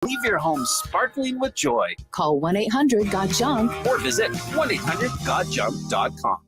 Leave your home sparkling with joy. Call 1-800-GOT-JUMP or visit 1-800-GOTJUMP.com.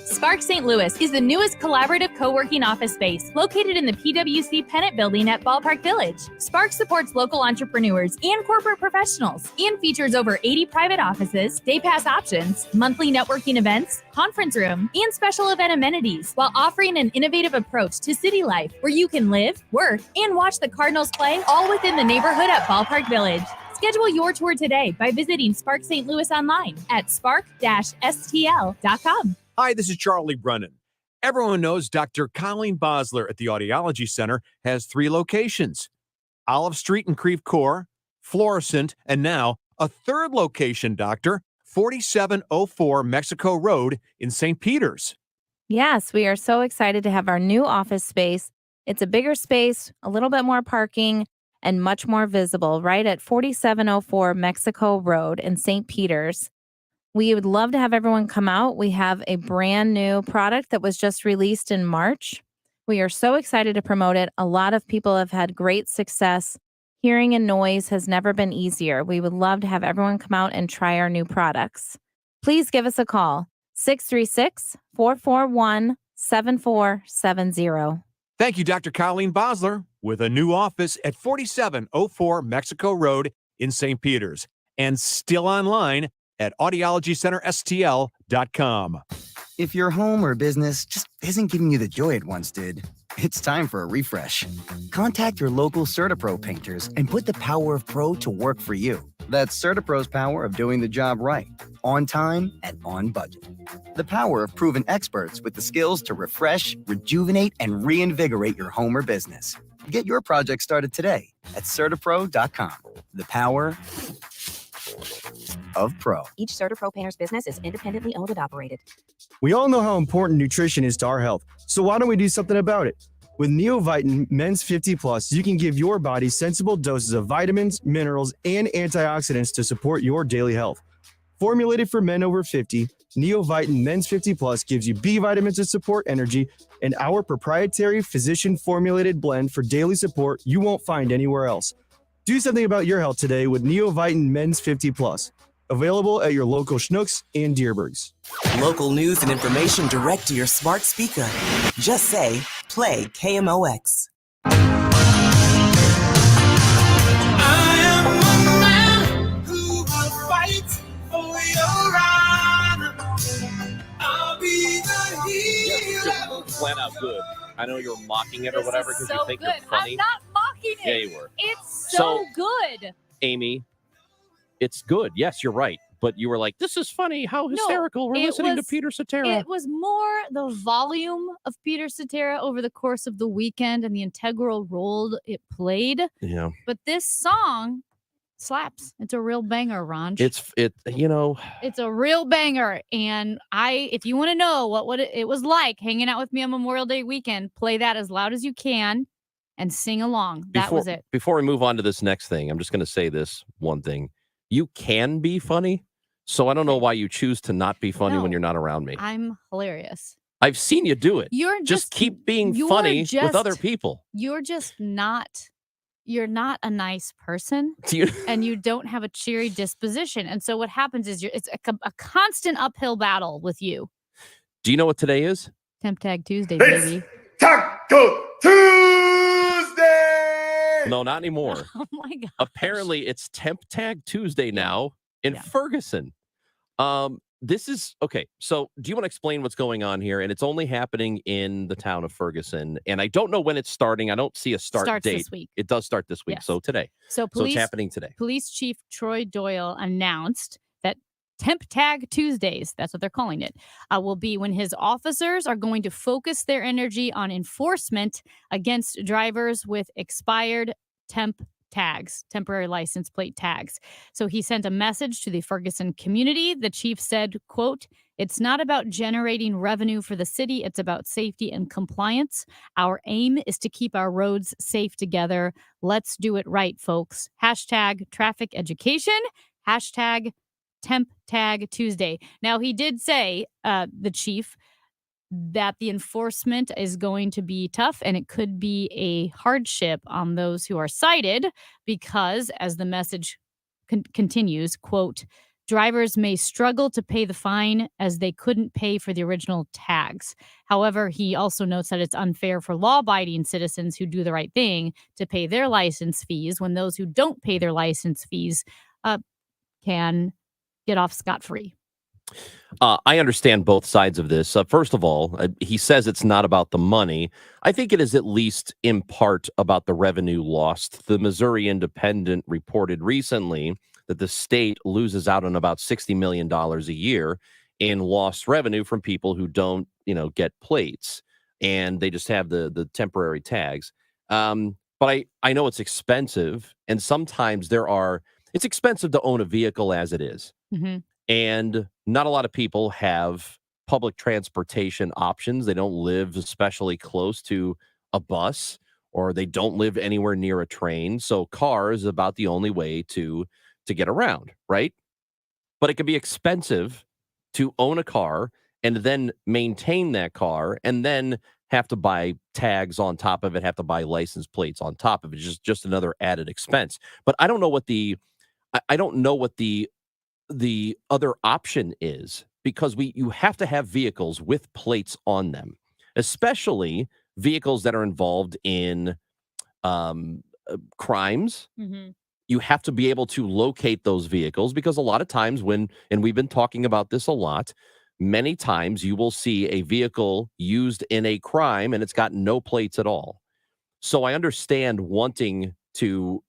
Spark St. Louis is the newest collaborative co-working office space located in the PwC Pennant Building at Ballpark Village. Spark supports local entrepreneurs and corporate professionals and features over 80 private offices, day pass options, monthly networking events, conference room, and special event amenities, while offering an innovative approach to city life where you can live, work, and watch the Cardinals play all within the neighborhood at Ballpark Village. Schedule your tour today by visiting Spark St. Louis online at spark-stl.com. Hi, this is Charlie Brennan. Everyone knows Dr. Colleen Bosler at the Audiology Center has 3 locations: Olive Street in Creve Coeur, Florissant, and now a 3rd location, Doctor, 4704 Mexico Road in St. Peters. Yes, we are so excited to have our new office space. It's a bigger space, a little bit more parking, and much more visible right at 4704 Mexico Road in St. Peters. We would love to have everyone come out. We have a brand new product that was just released in March. We are so excited to promote it. A lot of people have had great success. Hearing and noise has never been easier. We would love to have everyone come out and try our new products. Please give us a call, 636-441-7470. Thank you, Dr. Colleen Bosler, with a new office at 4704 Mexico Road in St. Peters, and still online at audiologycenterstl.com. If your home or business just isn't giving you the joy it once did, it's time for a refresh. Contact your local CertaPro painters and put the power of pro to work for you. That's CertaPro's power of doing the job right, on time and on budget. The power of proven experts with the skills to refresh, rejuvenate, and reinvigorate your home or business. Get your project started today at CertaPro.com. The power of pro. Each CertaPro painter's business is independently owned and operated. We all know how important nutrition is to our health, so why don't we do something about it? With Neovitin Men's 50 Plus, you can give your body sensible doses of vitamins, minerals, and antioxidants to support your daily health. Formulated for men over 50, Neovitin Men's 50 Plus gives you B vitamins to support energy and our proprietary physician-formulated blend for daily support you won't find anywhere else. Do something about your health today with Neovitin Men's 50 Plus. Available at your local Schnucks and Deerbergs. Local news and information direct to your smart speaker. Just say, play KMOX. I am a man who will fight for your honor. I'll be the hero. Just flat out good. I know you're mocking it or whatever because so you think good. you're funny. I'm not mocking it. Yeah, you were. It's so good. Amy, it's good. Yes, you're right. But you were like, this is funny. How hysterical. We're listening to Peter Cetera. It was more the volume of Peter Cetera over the course of the weekend and the integral role it played. Yeah. But this song slaps. It's a real banger, Ron. It's a real banger. And if you want to know what it was like hanging out with me on Memorial Day weekend, play that as loud as you can and sing along. That was it. Before we move on to this next thing, I'm just going to say this one thing. You can be funny, so I don't know why you choose to not be funny when you're not around me. I'm hilarious. I've seen you do it. Just keep being funny with other people. You're not a nice person, and you don't have a cheery disposition. And so what happens is it's a constant uphill battle with you. Do you know what today is? Temp Tag Tuesday, baby. Taco Tuesday! No, not anymore. Oh my God. Apparently, it's Temp Tag Tuesday now in Ferguson. This is okay. So, do you want to explain what's going on here? And it's only happening in the town of Ferguson. And I don't know when it's starting. I don't see a start date. This week. It does start this week. Yes. So today. So it's happening today. Police Chief Troy Doyle announced that Temp Tag Tuesdays, that's what they're calling it, will be when his officers are going to focus their energy on enforcement against drivers with expired temp tags, temporary license plate tags. So he sent a message to the Ferguson community. The chief said, quote, "It's not about generating revenue for the city. It's about safety and compliance. Our aim is to keep our roads safe together. Let's do it right, folks. Hashtag traffic education. Hashtag Temp Tag Tuesday." Now, he did say, the chief, that the enforcement is going to be tough and it could be a hardship on those who are cited because, as the message continues, quote, drivers may struggle to pay the fine as they couldn't pay for the original tags. However, he also notes that it's unfair for law-abiding citizens who do the right thing to pay their license fees when those who don't pay their license fees can get off scot-free. I understand both sides of this. First of all, he says it's not about the money. I think it is at least in part about the revenue lost. The Missouri Independent reported recently that the state loses out on about $60 million a year in lost revenue from people who don't, get plates, and they just have the temporary tags. But I know it's expensive, and sometimes it's expensive to own a vehicle as it is. Mm-hmm. And not a lot of people have public transportation options. They don't live especially close to a bus, or they don't live anywhere near a train. So car is about the only way to get around, right? But it can be expensive to own a car and then maintain that car and then have to buy tags on top of it, have to buy license plates on top of it. Just another added expense. But I don't know what the other option is, because you have to have vehicles with plates on them, especially vehicles that are involved in crimes. Mm-hmm. You have to be able to locate those vehicles, because a lot of times and we've been talking about this a lot, many times you will see a vehicle used in a crime and it's got no plates at all. So I understand wanting to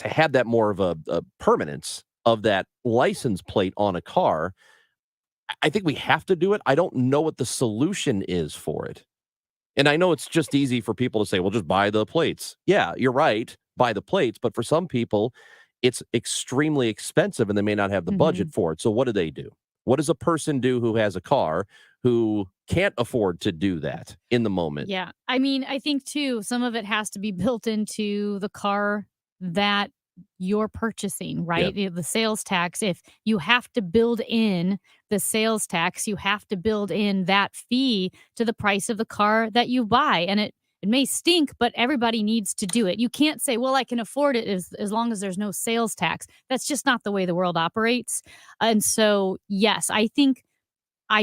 have that more of a permanence of that license plate on a car. I think we have to do it. I don't know what the solution is for it. And I know it's just easy for people to say, well, just buy the plates. Yeah, you're right. Buy the plates. But for some people, it's extremely expensive and they may not have the budget for it. So what do? What does a person do who has a car who can't afford to do that in the moment? Yeah. I mean, I think too, some of it has to be built into the car that you're purchasing, right? Yep. The sales tax. If you have to build in the sales tax, you have to build in that fee to the price of the car that you buy. And it may stink, but everybody needs to do it. You can't say, well, I can afford it as long as there's no sales tax. That's just not the way the world operates. And so, yes, I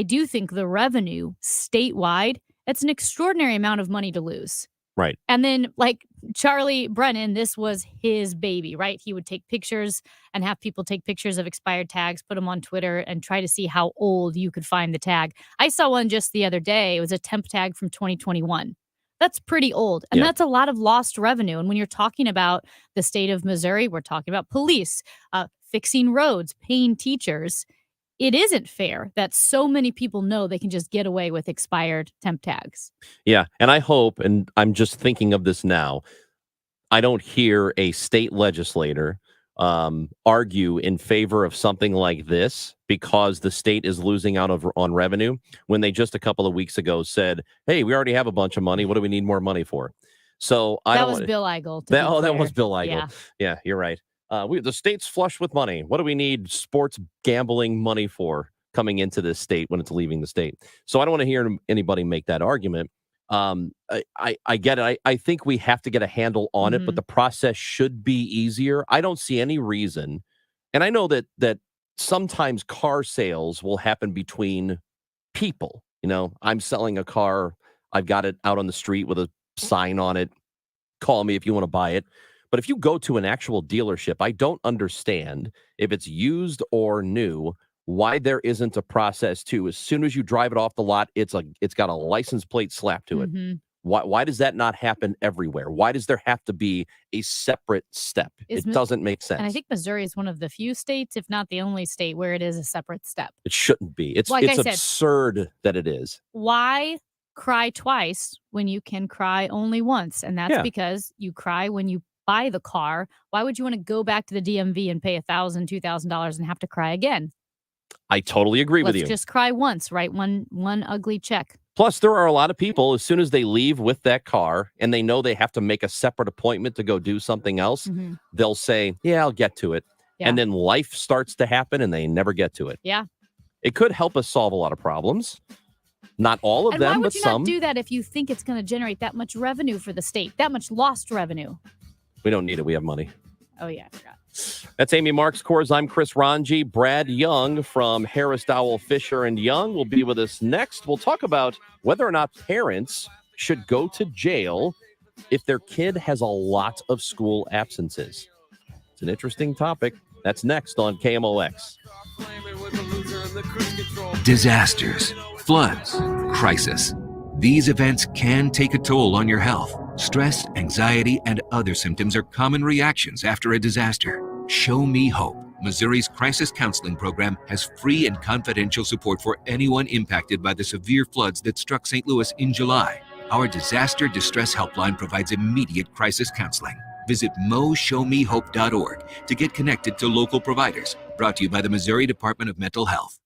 do think the revenue statewide, it's an extraordinary amount of money to lose. Right. And then, like Charlie Brennan, this was his baby, right? He would take pictures and have people take pictures of expired tags, put them on Twitter, and try to see how old you could find the tag. I saw one just the other day. It was a temp tag from 2021. That's pretty old. And that's a lot of lost revenue. And when you're talking about the state of Missouri, we're talking about police, fixing roads, paying teachers. It isn't fair that so many people know they can just get away with expired temp tags. Yeah. And I hope, and I'm just thinking of this now, I don't hear a state legislator argue in favor of something like this because the state is losing out on revenue, when they just a couple of weeks ago said, hey, we already have a bunch of money. What do we need more money for? So that was Bill Eigel. That was Bill Eigel. Yeah, you're right. The state's flush with money. What do we need sports gambling money for coming into this state when it's leaving the state? So I don't want to hear anybody make that argument. I get it. I think we have to get a handle on it, but the process should be easier. I don't see any reason. And I know that sometimes car sales will happen between people. I'm selling a car. I've got it out on the street with a sign on it. Call me if you want to buy it. But if you go to an actual dealership, I don't understand, if it's used or new, why there isn't a process too. As soon as you drive it off the lot, it's got a license plate slapped to it. Why does that not happen everywhere? Why does there have to be a separate step? It doesn't make sense. And I think Missouri is one of the few states, if not the only state, where it is a separate step. It shouldn't be. It's absurd that it is. Why cry twice when you can cry only once? And that's because you cry when you buy the car. Why would you want to go back to the DMV and pay $1,000, $2,000 and have to cry again? I totally agree with you. Let's just cry once, right? One ugly check. Plus, there are a lot of people, as soon as they leave with that car and they know they have to make a separate appointment to go do something else, they'll say, yeah, I'll get to it. Yeah. And then life starts to happen and they never get to it. Yeah. It could help us solve a lot of problems. Not all of And them, why would but you some. not do that if you think it's going to generate that much revenue for the state, that much lost revenue? We don't need it. We have money. Oh, yeah, I forgot. That's Amy Marks Coors. I'm Chris Ranji. Brad Young from Harris Dowell Fisher and Young will be with us next. We'll talk about whether or not parents should go to jail if their kid has a lot of school absences. It's an interesting topic. That's next on KMOX. Disasters, floods, crisis. These events can take a toll on your health. Stress, anxiety, and other symptoms are common reactions after a disaster. Show Me Hope, Missouri's crisis counseling program, has free and confidential support for anyone impacted by the severe floods that struck St. Louis in July. Our disaster distress helpline provides immediate crisis counseling. Visit moshowmehope.org to get connected to local providers. Brought to you by the Missouri Department of Mental Health.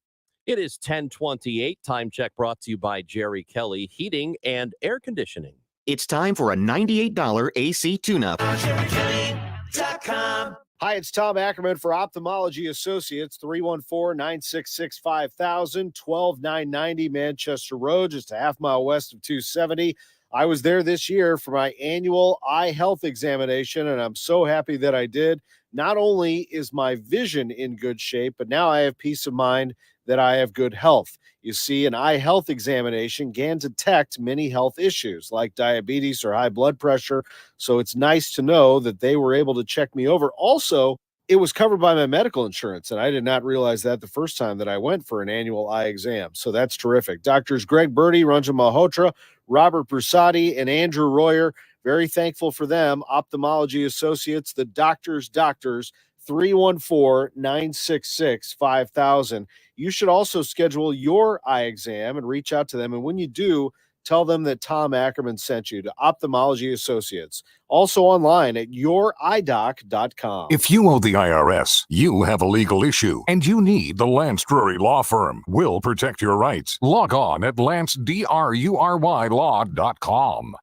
It is 10:28. Time check brought to you by Jerry Kelly Heating and Air Conditioning. It's time for a $98 AC tune-up. Hi, it's Tom Ackerman for Ophthalmology Associates, 314-966-5000, 12990 Manchester Road, just a half mile west of 270. I was there this year for my annual eye health examination, and I'm so happy that I did. Not only is my vision in good shape, but now I have peace of mind that I have good health. You see, an eye health examination can detect many health issues like diabetes or high blood pressure. So it's nice to know that they were able to check me over. Also, it was covered by my medical insurance, and I did not realize that the first time that I went for an annual eye exam. So that's terrific. Doctors Greg Birdie, Ranjan Malhotra, Robert Brusati, and Andrew Royer, very thankful for them. Ophthalmology Associates, the doctors, 314-966-5000. You should also schedule your eye exam and reach out to them. And when you do, tell them that Tom Ackerman sent you to Ophthalmology Associates. Also online at youridoc.com. If you owe the IRS, you have a legal issue, and you need the Lance Drury Law Firm. We'll protect your rights. Log on at lancedrurylaw.com.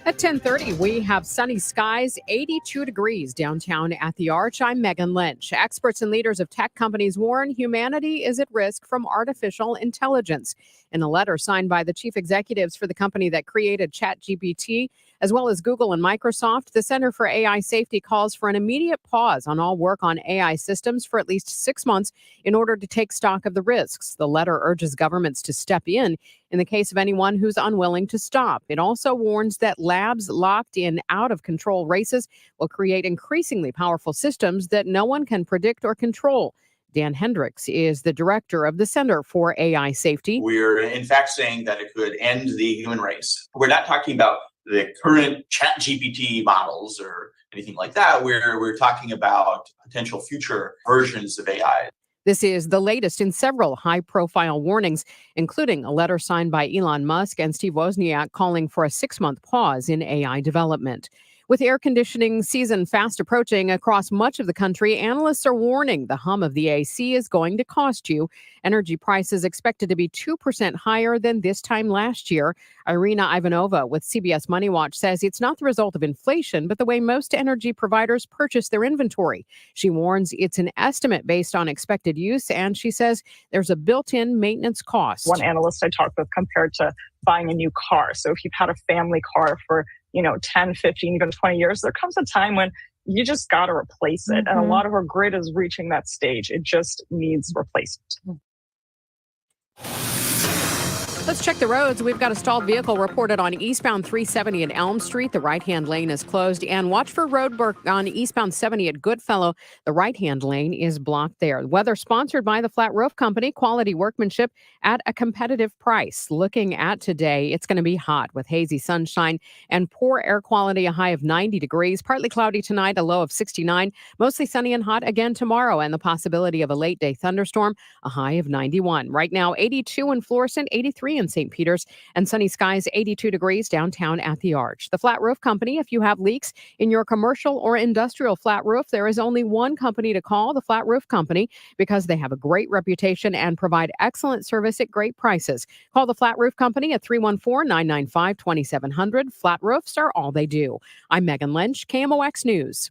At 10:30, we have sunny skies, 82 degrees downtown at the Arch. I'm Megan Lynch. Experts and leaders of tech companies warn humanity is at risk from artificial intelligence. In a letter signed by the chief executives for the company that created ChatGPT, as well as Google and Microsoft, the Center for AI Safety calls for an immediate pause on all work on AI systems for at least 6 months in order to take stock of the risks. The letter urges governments to step in the case of anyone who's unwilling to stop. It also warns that labs locked in out-of-control races will create increasingly powerful systems that no one can predict or control. Dan Hendricks is the director of the Center for AI Safety. We're in fact saying that it could end the human race. We're not talking about the current ChatGPT models or anything like that. We're talking about potential future versions of AI. This is the latest in several high-profile warnings, including a letter signed by Elon Musk and Steve Wozniak calling for a 6-month pause in AI development. With air conditioning season fast approaching across much of the country, analysts are warning the hum of the AC is going to cost you. Energy prices expected to be 2% higher than this time last year. Irina Ivanova with CBS Money Watch says it's not the result of inflation, but the way most energy providers purchase their inventory. She warns it's an estimate based on expected use, and she says there's a built-in maintenance cost. One analyst I talked with compared to buying a new car. So if you've had a family car for 10, 15, even 20 years, there comes a time when you just got to replace it. And a lot of our grid is reaching that stage. It just needs replacement. Let's check the roads. We've got a stalled vehicle reported on eastbound 370 at Elm Street. The right-hand lane is closed. And watch for road work on eastbound 70 at Goodfellow. The right-hand lane is blocked there. Weather sponsored by the Flat Roof Company. Quality workmanship at a competitive price. Looking at today, it's going to be hot with hazy sunshine and poor air quality, a high of 90 degrees. Partly cloudy tonight, a low of 69. Mostly sunny and hot again tomorrow, and the possibility of a late-day thunderstorm, a high of 91. Right now, 82 in Florissant, 83 in St. Peters, and sunny skies, 82 degrees downtown at the Arch. The Flat Roof Company, if you have leaks in your commercial or industrial flat roof, there is only one company to call, the Flat Roof Company, because they have a great reputation and provide excellent service at great prices. Call the Flat Roof Company at 314-995-2700. Flat roofs are all they do. I'm Megan Lynch, KMOX News.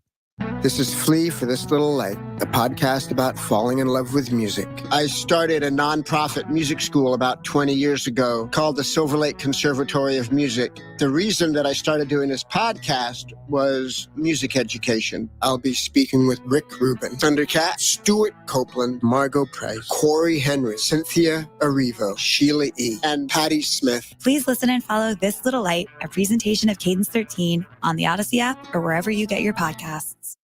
This is Flea for this little light. a podcast about falling in love with music. I started a nonprofit music school about 20 years ago called the Silver Lake Conservatory of Music. The reason that I started doing this podcast was music education. I'll be speaking with Rick Rubin, Thundercat, Stuart Copeland, Margot Price, Corey Henry, Cynthia Erivo, Sheila E., and Patty Smith. Please listen and follow This Little Light, a presentation of Cadence 13 on the Odyssey app or wherever you get your podcasts.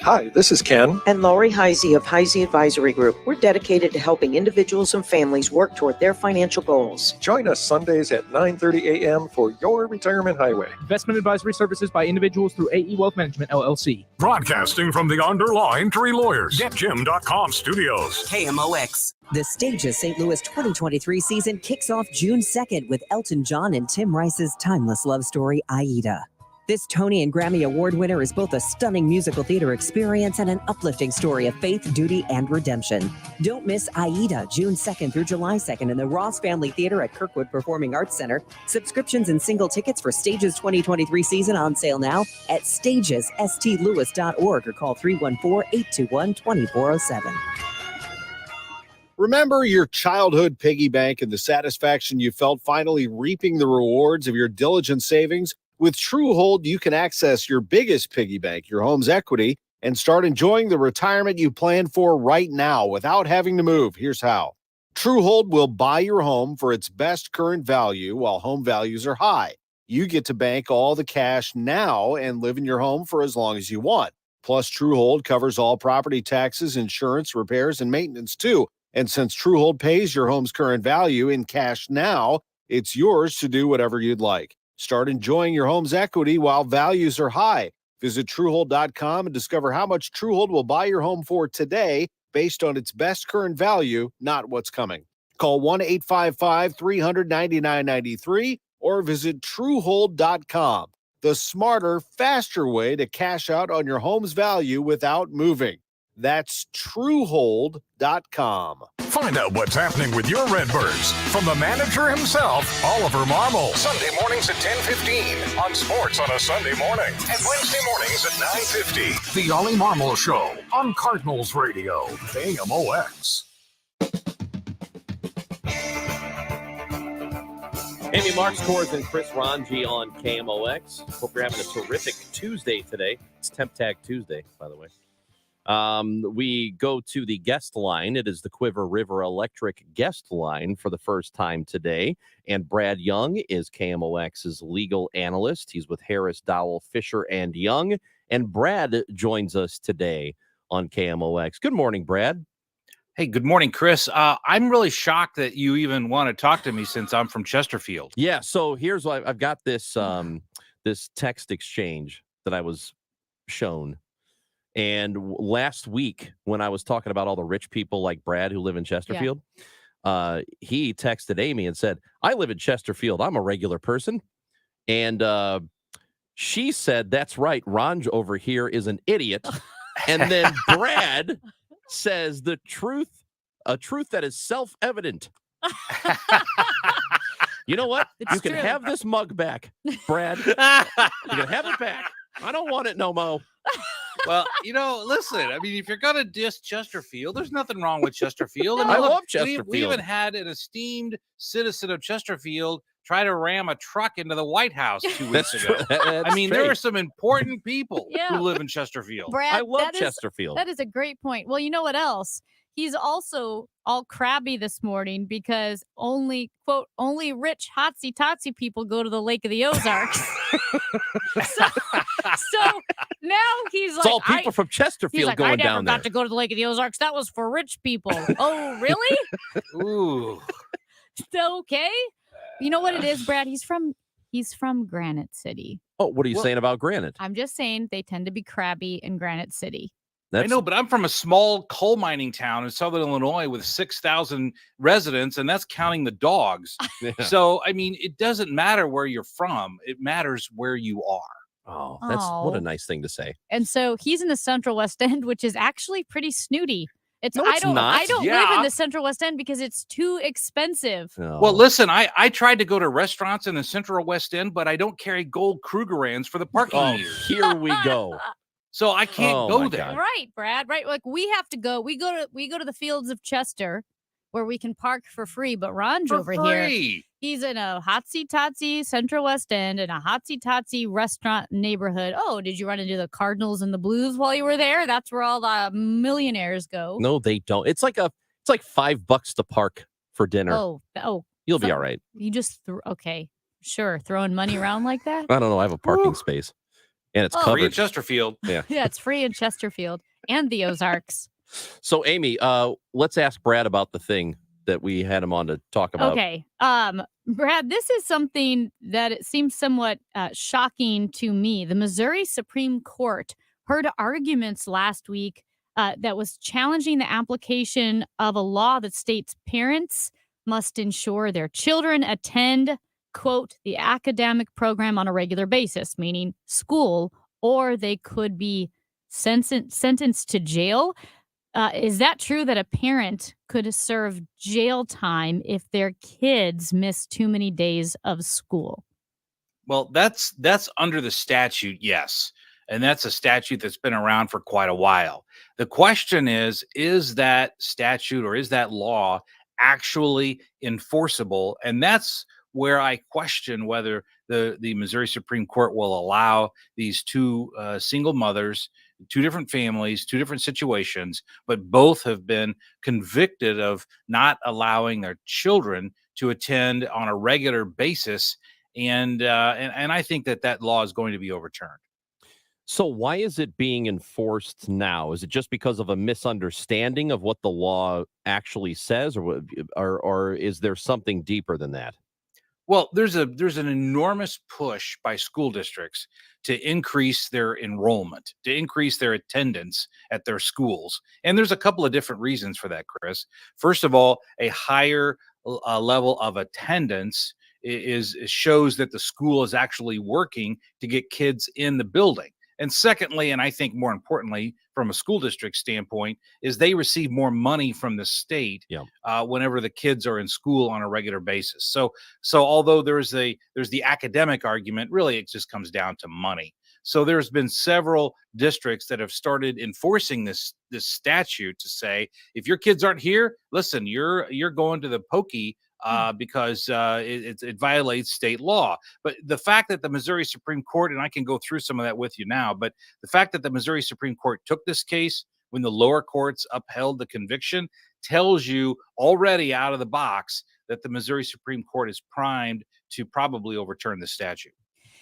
Hi, this is Ken. And Lori Heisey of Heisey Advisory Group. We're dedicated to helping individuals and families work toward their financial goals. Join us Sundays at 9:30 a.m. for Your Retirement Highway. Investment advisory services by individuals through AE Wealth Management, LLC. Broadcasting from the Underlying Tree Lawyers. GetJim.com studios. KMOX. The Stages St. Louis 2023 season kicks off June 2nd with Elton John and Tim Rice's timeless love story, Aida. This Tony and Grammy Award winner is both a stunning musical theater experience and an uplifting story of faith, duty, and redemption. Don't miss Aida, June 2nd through July 2nd in the Ross Family Theater at Kirkwood Performing Arts Center. Subscriptions and single tickets for Stages 2023 season on sale now at stagesstlewis.org or call 314-821-2407. Remember your childhood piggy bank and the satisfaction you felt finally reaping the rewards of your diligent savings? With TrueHold, you can access your biggest piggy bank, your home's equity, and start enjoying the retirement you planned for right now without having to move. Here's how. TrueHold will buy your home for its best current value while home values are high. You get to bank all the cash now and live in your home for as long as you want. Plus, TrueHold covers all property taxes, insurance, repairs, and maintenance too. And since TrueHold pays your home's current value in cash now, it's yours to do whatever you'd like. Start enjoying your home's equity while values are high. Visit Truehold.com and discover how much Truehold will buy your home for today based on its best current value, not what's coming. Call 1-855-300-9993 or visit Truehold.com. The smarter, faster way to cash out on your home's value without moving. That's Truehold.com. Find out what's happening with your Redbirds from the manager himself, Oliver Marmol. Sunday mornings at 10:15 on Sports on a Sunday morning, and Wednesday mornings at 9:50. The Ollie Marmol Show on Cardinals Radio, KMOX. Amy Marks-Kors and Chris Ranji on KMOX. Hope you're having a terrific Tuesday today. It's Temp Tag Tuesday, by the way. We go to the guest line. It is the Quiver River Electric guest line for the first time today. And Brad Young is KMOX's legal analyst. He's with Harris, Dowell, Fisher, and Young. And Brad joins us today on KMOX. Good morning, Brad. Hey, good morning, Chris. I'm really shocked that you even want to talk to me since I'm from Chesterfield. Yeah, so here's what I've got this this text exchange that I was shown. And last week, when I was talking about all the rich people like Brad who live in Chesterfield, he texted Amy and said, I live in Chesterfield. I'm a regular person. And she said, that's right. Ranj over here is an idiot. And then Brad says a truth that is self-evident. You know what? You can have this mug back, Brad. You can have it back. I don't want it no mo. Well, listen, I mean, if you're going to diss Chesterfield, there's nothing wrong with Chesterfield. I love Chesterfield. We even had an esteemed citizen of Chesterfield try to ram a truck into the White House 2 weeks ago. I mean, there are some important people who live in Chesterfield. Brad, I love Chesterfield. That is a great point. Well, you know what else? He's also all crabby this morning because only rich hotsy-totsy people go to the Lake of the Ozarks. so now he's it's all people from Chesterfield going down there. I never got to go to the Lake of the Ozarks. That was for rich people. Oh, really? Ooh. Okay. You know what it is, Brad? He's from Granite City. Oh, what are you saying about Granite? I'm just saying they tend to be crabby in Granite City. I know, but I'm from a small coal mining town in southern Illinois with 6,000 residents, and that's counting the dogs. Yeah. So, I mean, it doesn't matter where you're from. It matters where you are. Oh, that's what a nice thing to say. And so he's in the Central West End, which is actually pretty snooty. No, it's not. I don't live in the Central West End because it's too expensive. No. Well, listen, I tried to go to restaurants in the Central West End, but I don't carry gold Krugerrands for the parking meters. Here we go. So I can't go there. Right, Brad. Right. Like we have to go. We go to the fields of Chester where we can park for free. But Ron's over here. He's in a hotsy-totsy Central West End in a hotsy-totsy restaurant neighborhood. Oh, did you run into the Cardinals and the Blues while you were there? That's where all the millionaires go. No, they don't. It's like $5 to park for dinner. You'll be all right. You just okay, sure, throwing money around like that. I don't know. I have a parking space, and it's covered. Free in Chesterfield. Yeah, yeah, it's free in Chesterfield and the Ozarks. So, Amy, let's ask Brad about the thing that we had him on to talk about. Okay. Brad, this is something that it seems somewhat shocking to me. The Missouri Supreme Court heard arguments last week that was challenging the application of a law that states parents must ensure their children attend, quote, the academic program on a regular basis, meaning school, or they could be sentenced to jail. Is that true that a parent could serve jail time if their kids miss too many days of school? Well, that's under the statute, yes. And that's a statute that's been around for quite a while. The question is that statute or is that law actually enforceable? And that's where I question whether the Missouri Supreme Court will allow these two single mothers, two different families, two different situations, but both have been convicted of not allowing their children to attend on a regular basis. And I think that law is going to be overturned. So why is it being enforced now? Is it just because of a misunderstanding of what the law actually says, or is there something deeper than that? Well, there's an enormous push by school districts to increase their enrollment, to increase their attendance at their schools. And there's a couple of different reasons for that, Chris. First of all, a higher level of attendance shows that the school is actually working to get kids in the building. And secondly, and I think more importantly, from a school district standpoint, is they receive more money from the state whenever the kids are in school on a regular basis. So although there's the academic argument, really it just comes down to money. So there's been several districts that have started enforcing this statute to say, if your kids aren't here, listen, you're going to the pokey. Because it violates state law. But the fact that the Missouri Supreme Court, and I can go through some of that with you now, but the fact that the Missouri Supreme Court took this case when the lower courts upheld the conviction tells you already out of the box that the Missouri Supreme Court is primed to probably overturn the statute.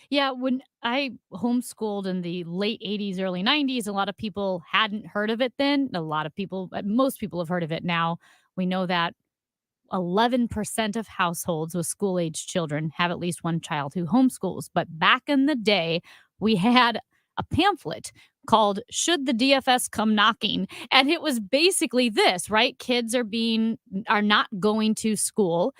Yeah, when I homeschooled in the late 80s, early 90s, a lot of people hadn't heard of it then. Most people have heard of it now. We know that 11% of households with school-age children have at least one child who homeschools. But back in the day, we had a pamphlet called Should the DFS Come Knocking? And it was basically this, right? Kids are not going to school.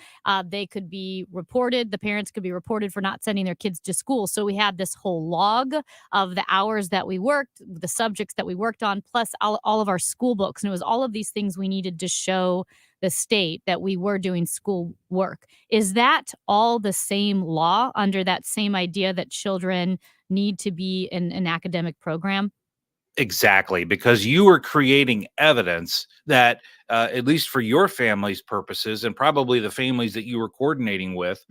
They could be reported. The parents could be reported for not sending their kids to school. So we had this whole log of the hours that we worked, the subjects that we worked on, plus all of our school books. And it was all of these things we needed to show the state that we were doing school work. Is that all the same law under that same idea that children need to be in an academic program? Exactly, because you were creating evidence that, at least for your family's purposes, and probably the families that you were coordinating with,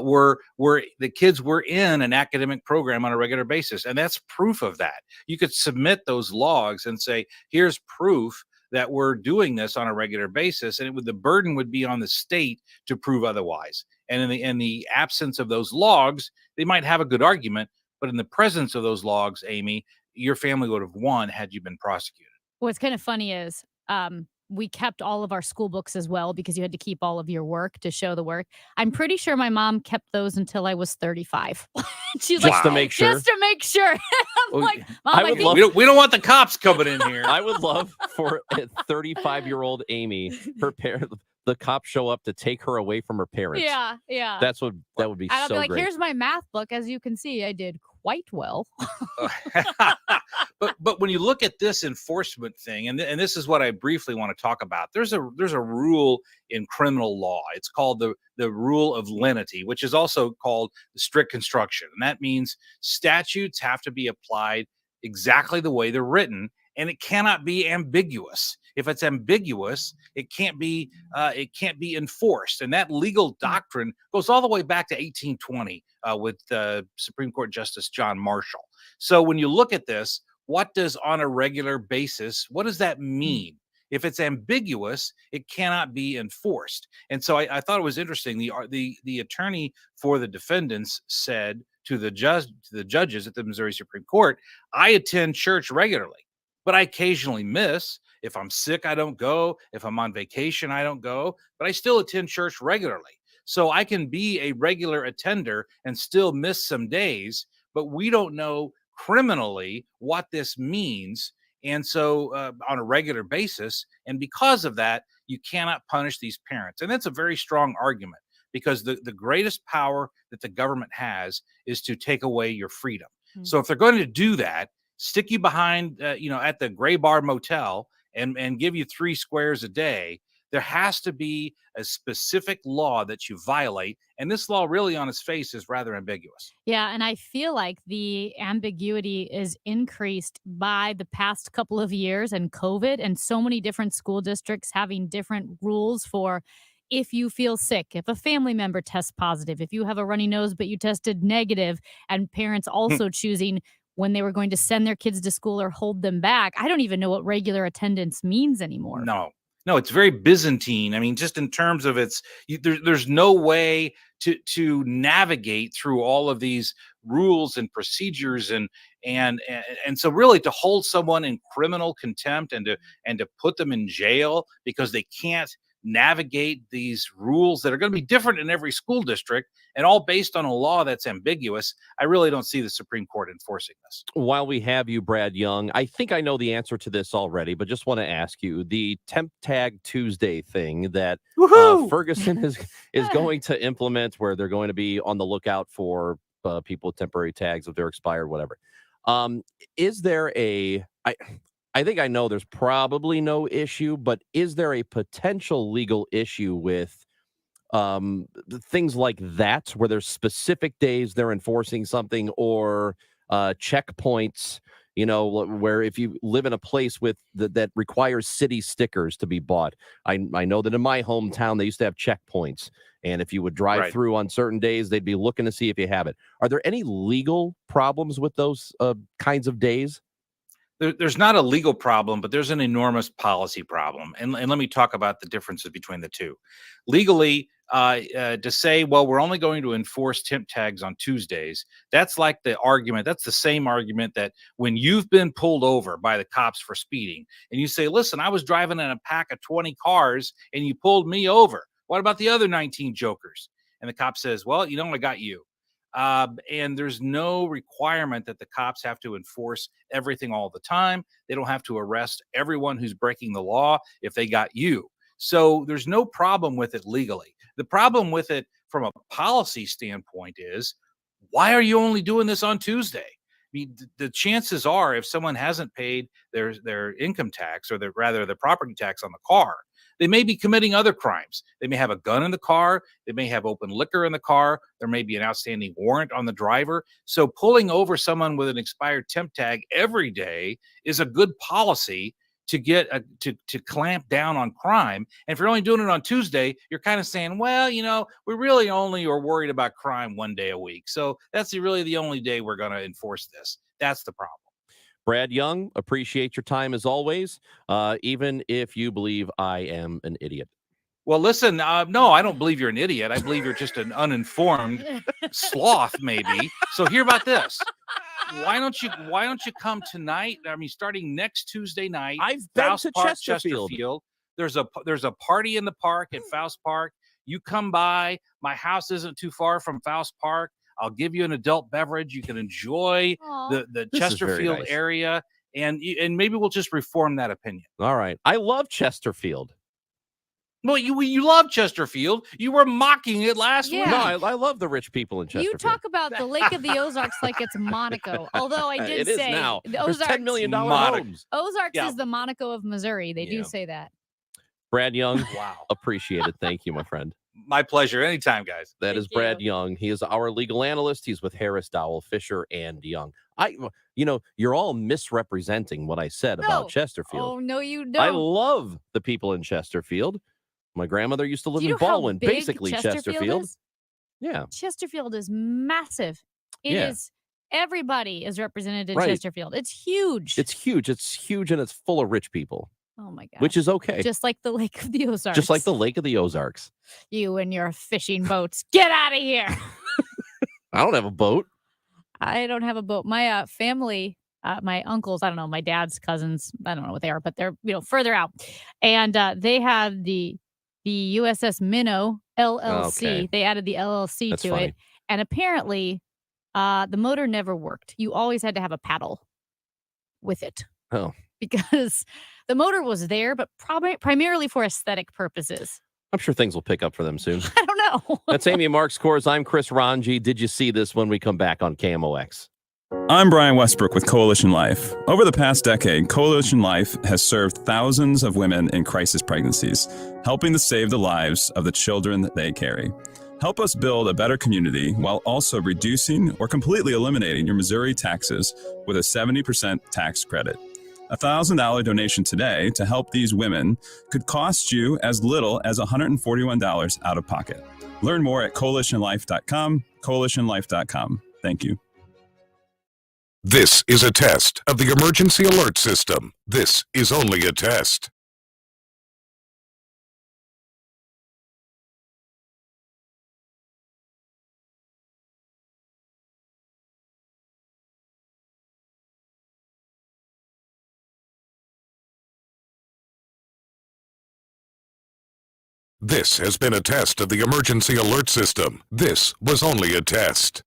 were the kids were in an academic program on a regular basis, and that's proof of that. You could submit those logs and say, "Here's proof that we're doing this on a regular basis," and the burden would be on the state to prove otherwise. And in the absence of those logs, they might have a good argument, but in the presence of those logs, Amy, your family would have won had you been prosecuted. What's kind of funny is we kept all of our school books as well because you had to keep all of your work to show the work. I'm pretty sure my mom kept those until I was 35. She's just to make sure. Just to make sure. I'm like, Mom, we don't want the cops coming in here. I would love for a 35-year-old Amy, the cops show up to take her away from her parents. Yeah. That would be I'll so be like, great. here's my math book. As you can see, I did quite well. But when you look at this enforcement thing, and this is what I briefly want to talk about, there's a rule in criminal law. It's called the rule of lenity, which is also called strict construction. And that means statutes have to be applied exactly the way they're written, and it cannot be ambiguous. If it's ambiguous, it can't be enforced. And that legal doctrine goes all the way back to 1820 with Supreme Court Justice John Marshall. So when you look at this, what does on a regular basis, what does that mean? If it's ambiguous, it cannot be enforced. And so I thought it was interesting. The attorney for the defendants said to the judges at the Missouri Supreme Court, I attend church regularly, but I occasionally miss. If I'm sick, I don't go. If I'm on vacation, I don't go, but I still attend church regularly. So I can be a regular attender and still miss some days, but we don't know criminally what this means. And so on a regular basis, and because of that, you cannot punish these parents. And that's a very strong argument, because the greatest power that the government has is to take away your freedom. So if they're going to do that, stick you behind, at the Gray Bar Motel and give you 3 squares a day, there has to be a specific law that you violate. And this law really on its face is rather ambiguous. Yeah, and I feel like the ambiguity is increased by the past couple of years and COVID, and so many different school districts having different rules for if you feel sick, if a family member tests positive, if you have a runny nose but you tested negative, and parents also choosing when they were going to send their kids to school or hold them back. I don't even know what regular attendance means anymore. No, it's very Byzantine. I mean, just in terms of there's no way to navigate through all of these rules and procedures, and so really to hold someone in criminal contempt and to put them in jail because they can't navigate these rules that are going to be different in every school district and all based on a law that's ambiguous. I really don't see the Supreme Court enforcing this. While we have you, Brad Young, I think I know the answer to this already, but just want to ask you, the Temp Tag Tuesday thing that Ferguson is going to implement, where they're going to be on the lookout for people with temporary tags if they're expired, whatever. Is there I think I know there's probably no issue, but is there a potential legal issue with things like that, where there's specific days they're enforcing something, or checkpoints, where if you live in a place with that requires city stickers to be bought? I know that in my hometown, they used to have checkpoints, and if you would drive through on certain days, they'd be looking to see if you have it. Are there any legal problems with those kinds of days? There's not a legal problem, but there's an enormous policy problem. And let me talk about the differences between the two. Legally, to say, well, we're only going to enforce temp tags on Tuesdays, that's like that's the same argument that when you've been pulled over by the cops for speeding and you say, listen, I was driving in a pack of 20 cars and you pulled me over. What about the other 19 jokers? And the cop says, well, I got you. And there's no requirement that the cops have to enforce everything all the time. They don't have to arrest everyone who's breaking the law if they got you. So there's no problem with it legally. The problem with it from a policy standpoint is, why are you only doing this on Tuesday? I mean, the chances are, if someone hasn't paid their income tax, or the property tax on the car, they may be committing other crimes. They may have a gun in the car. They may have open liquor in the car. There may be an outstanding warrant on the driver. So pulling over someone with an expired temp tag every day is a good policy to get to clamp down on crime. And if you're only doing it on Tuesday, you're kind of saying, well, we really only are worried about crime one day a week. So that's really the only day we're going to enforce this. That's the problem. Brad Young, appreciate your time as always, even if you believe I am an idiot. Well, listen, no, I don't believe you're an idiot. I believe you're just an uninformed sloth, maybe. So hear about this. Why don't you come tonight? I mean, starting next Tuesday night. I've been to Chesterfield. There's a party in the park at Faust Park. You come by. My house isn't too far from Faust Park. I'll give you an adult beverage. You can enjoy the Chesterfield area, and maybe we'll just reform that opinion. All right. I love Chesterfield. Well, you love Chesterfield. You were mocking it last week. No, I love the rich people in Chesterfield. You talk about the Lake of the Ozarks like it's Monaco. Although I did it say is now. The There's Ozarks, $10 million homes. Ozarks is the Monaco of Missouri. They do say that. Brad Young, appreciate it. Thank you, my friend. My pleasure. Anytime, guys. That is Brad Young. He is our legal analyst. He's with Harris, Dowell, Fisher, and Young. You're all misrepresenting what I said about Chesterfield. Oh, no, you don't. I love the people in Chesterfield. My grandmother used to live in Baldwin, basically Chesterfield. Yeah. Chesterfield is massive. It is. Everybody is represented in Right. Chesterfield. It's huge. It's huge. It's huge, and it's full of rich people. Oh my God. Which is okay. Just like the Lake of the Ozarks. Just like the Lake of the Ozarks. You and your fishing boats. Get out of here. I don't have a boat. I don't have a boat. My family, my uncles, I don't know, my dad's cousins, I don't know what they are, but they're further out. And they have the USS Minnow LLC. Okay. They added the LLC That's to funny. it. And apparently the motor never worked. You always had to have a paddle with it. Oh. Because the motor was there, but primarily for aesthetic purposes. I'm sure things will pick up for them soon. I don't know. That's Amy Marks Scores. I'm Chris Ranji. Did you see this when we come back on KMOX? I'm Brian Westbrook with Coalition Life. Over the past decade, Coalition Life has served thousands of women in crisis pregnancies, helping to save the lives of the children that they carry. Help us build a better community while also reducing or completely eliminating your Missouri taxes with a 70% tax credit. A $1,000 donation today to help these women could cost you as little as $141 out of pocket. Learn more at coalitionlife.com, coalitionlife.com. Thank you. This is a test of the emergency alert system. This is only a test. This has been a test of the emergency alert system. This was only a test.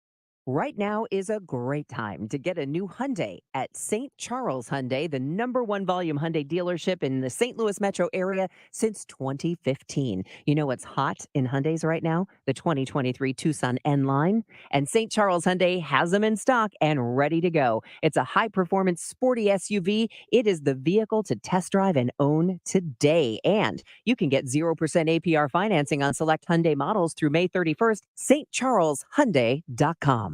Right now is a great time to get a new Hyundai at St. Charles Hyundai, the #1 volume Hyundai dealership in the St. Louis metro area since 2015. You know what's hot in Hyundais right now? The 2023 Tucson N-Line. And St. Charles Hyundai has them in stock and ready to go. It's a high-performance sporty SUV. It is the vehicle to test drive and own today. And you can get 0% APR financing on select Hyundai models through May 31st. stcharleshyundai.com.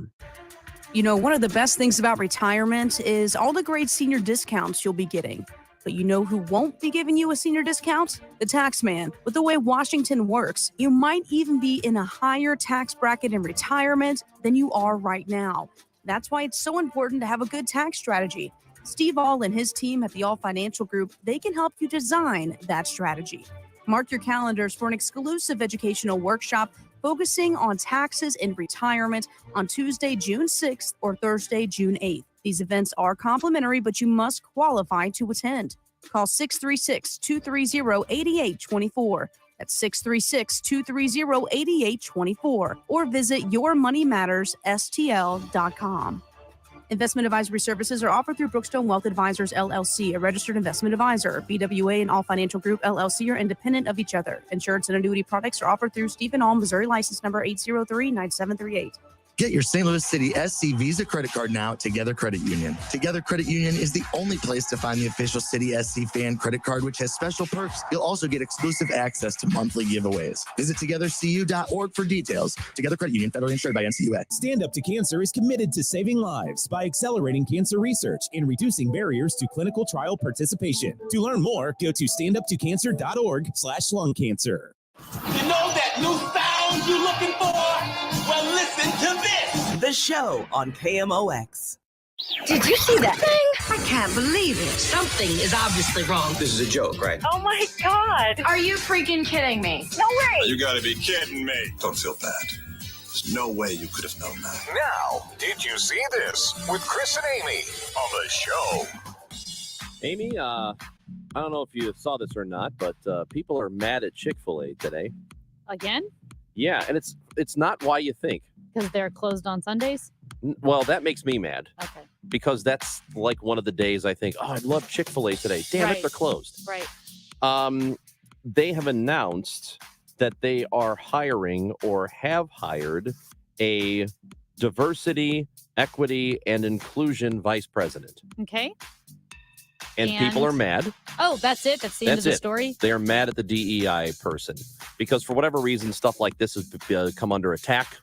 You know, one of the best things about retirement is all the great senior discounts you'll be getting. But you know who won't be giving you a senior discount? The tax man. With the way Washington works, you might even be in a higher tax bracket in retirement than you are right now. That's why it's so important to have a good tax strategy. Steve All and his team at the All Financial Group, they can help you design that strategy. Mark your calendars for an exclusive educational workshop focusing on taxes in retirement on Tuesday, June 6th or Thursday, June 8th. These events are complimentary, but you must qualify to attend. Call 636-230-8824. That's 636-230-8824. Or visit yourmoneymattersstl.com. Investment advisory services are offered through Brookstone Wealth Advisors, LLC, a registered investment advisor. BWA and All Financial Group, LLC, are independent of each other. Insurance and annuity products are offered through Stephen All, Missouri license number 803-9738. Get your St. Louis City SC Visa credit card now at Together Credit Union. Together Credit Union is the only place to find the official City SC fan credit card, which has special perks. You'll also get exclusive access to monthly giveaways. Visit togethercu.org for details. Together Credit Union, federally insured by NCUA. Stand Up to Cancer is committed to saving lives by accelerating cancer research and reducing barriers to clinical trial participation. To learn more, go to standuptocancer.org/lung cancer. You know that new sound you're looking for? Well, listen to this. The show on KMOX. Did you see that thing? I can't believe it. Something is obviously wrong. This is a joke, right? Oh my God. Are you freaking kidding me? No way. You gotta be kidding me. Don't feel bad. There's no way you could have known that. Now, did you see this with Chris and Amy on the show? Amy, I don't know if you saw this or not, but people are mad at Chick-fil-A today. Again? Yeah, and it's not why you think. Because they're closed on Sundays? Well, that makes me mad. Okay. Because that's like one of the days I think, oh, I'd love Chick-fil-A today. Damn it, they're closed. Right. They have announced that they are hiring or have hired a diversity, equity, and inclusion vice president. Okay. And people are mad. Oh, that's it? That's the end of the story? They are mad at the DEI person. because for whatever reason, stuff like this has come under attack,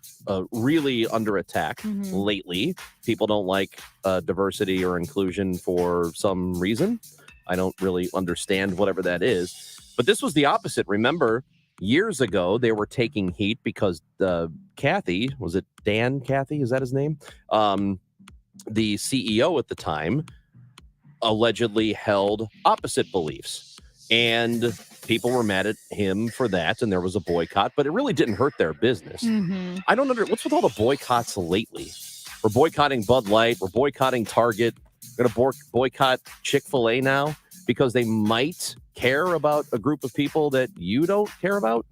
really under attack lately. People don't like diversity or inclusion for some reason. I don't really understand whatever that is. But this was the opposite. Remember, years ago, they were taking heat because Kathy, was it Dan Cathy? Is that his name? The CEO at the time allegedly held opposite beliefs. And people were mad at him for that, and there was a boycott, but it really didn't hurt their business. I don't understand. What's with all the boycotts lately? We're boycotting Bud Light. We're boycotting Target. We're going to boycott Chick-fil-A now because they might care about a group of people that you don't care about.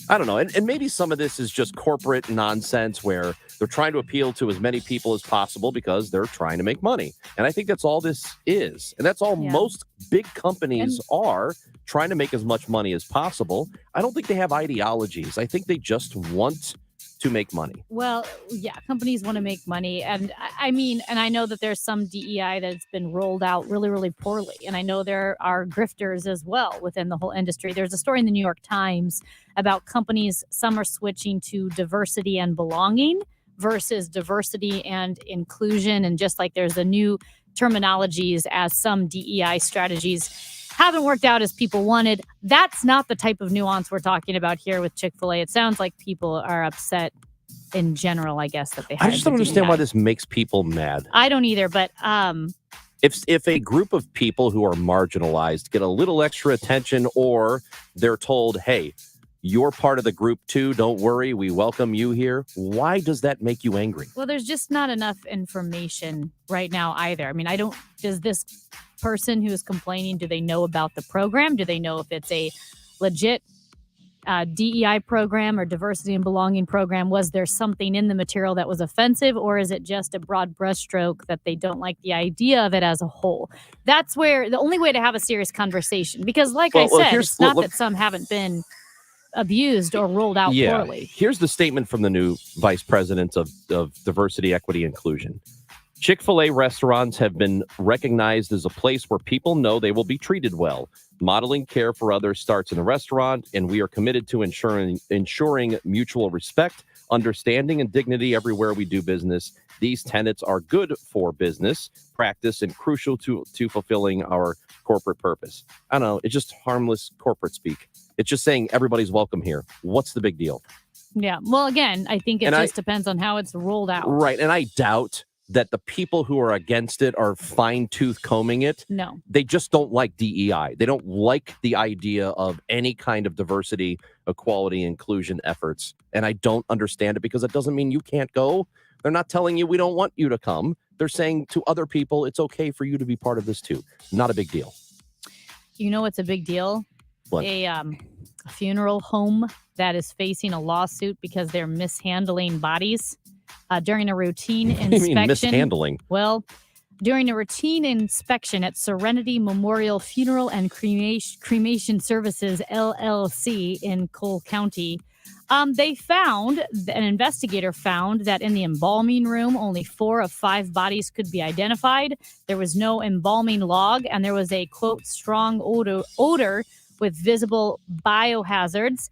I don't know. And maybe some of this is just corporate nonsense where they're trying to appeal to as many people as possible because they're trying to make money. And I think that's all this is. And that's all most big companies are, trying to make as much money as possible. I don't think they have ideologies. I think they just want to make money. Well, yeah, companies want to make money. And I mean, and I know that there's some DEI that's been rolled out really, really poorly. And I know there are grifters as well within the whole industry. There's a story in the New York Times about companies, some are switching to diversity and belonging versus diversity and inclusion. And just like there's a new terminologies as some DEI strategies haven't worked out as people wanted. That's not the type of nuance we're talking about here with Chick-fil-A. It sounds like people are upset in general, I guess, that they I just don't understand why this makes people mad. I don't either, but if a group of people who are marginalized get a little extra attention, or they're told, hey, you're part of the group too, don't worry, we welcome you here, why does that make you angry? Well, there's just not enough information right now either. I mean, does this person who is complaining, do they know about the program? Do they know if it's a legit DEI program or diversity and belonging program? Was there something in the material that was offensive, or is it just a broad brushstroke that they don't like the idea of it as a whole? That's where the only way to have a serious conversation, because like I said, it's not that some haven't been abused or rolled out poorly. Here's the statement from the new vice president of diversity, equity, inclusion. Chick-fil-A restaurants have been recognized as a place where people know they will be treated well. Modeling care for others starts in a restaurant, and we are committed to ensuring mutual respect, understanding, and dignity everywhere we do business. These tenets are good for business practice and crucial to fulfilling our corporate purpose. I don't know. It's just harmless corporate speak. It's just saying everybody's welcome here. What's the big deal? Yeah. Well, again, I think it just depends on how it's rolled out. Right. And I doubt that the people who are against it are fine-tooth combing it. No. They just don't like DEI. They don't like the idea of any kind of diversity, equality, inclusion efforts. And I don't understand it, because it doesn't mean you can't go. They're not telling you we don't want you to come. They're saying to other people, it's okay for you to be part of this too. Not a big deal. You know what's a big deal? What? A funeral home that is facing a lawsuit because they're mishandling bodies. During a routine inspection. What do you mean mishandling? Well, during a routine inspection at Serenity Memorial Funeral and Cremation Services, LLC in Cole County, an investigator found that in the embalming room, only 4 of 5 bodies could be identified. There was no embalming log, and there was a, quote, strong odor with visible biohazards.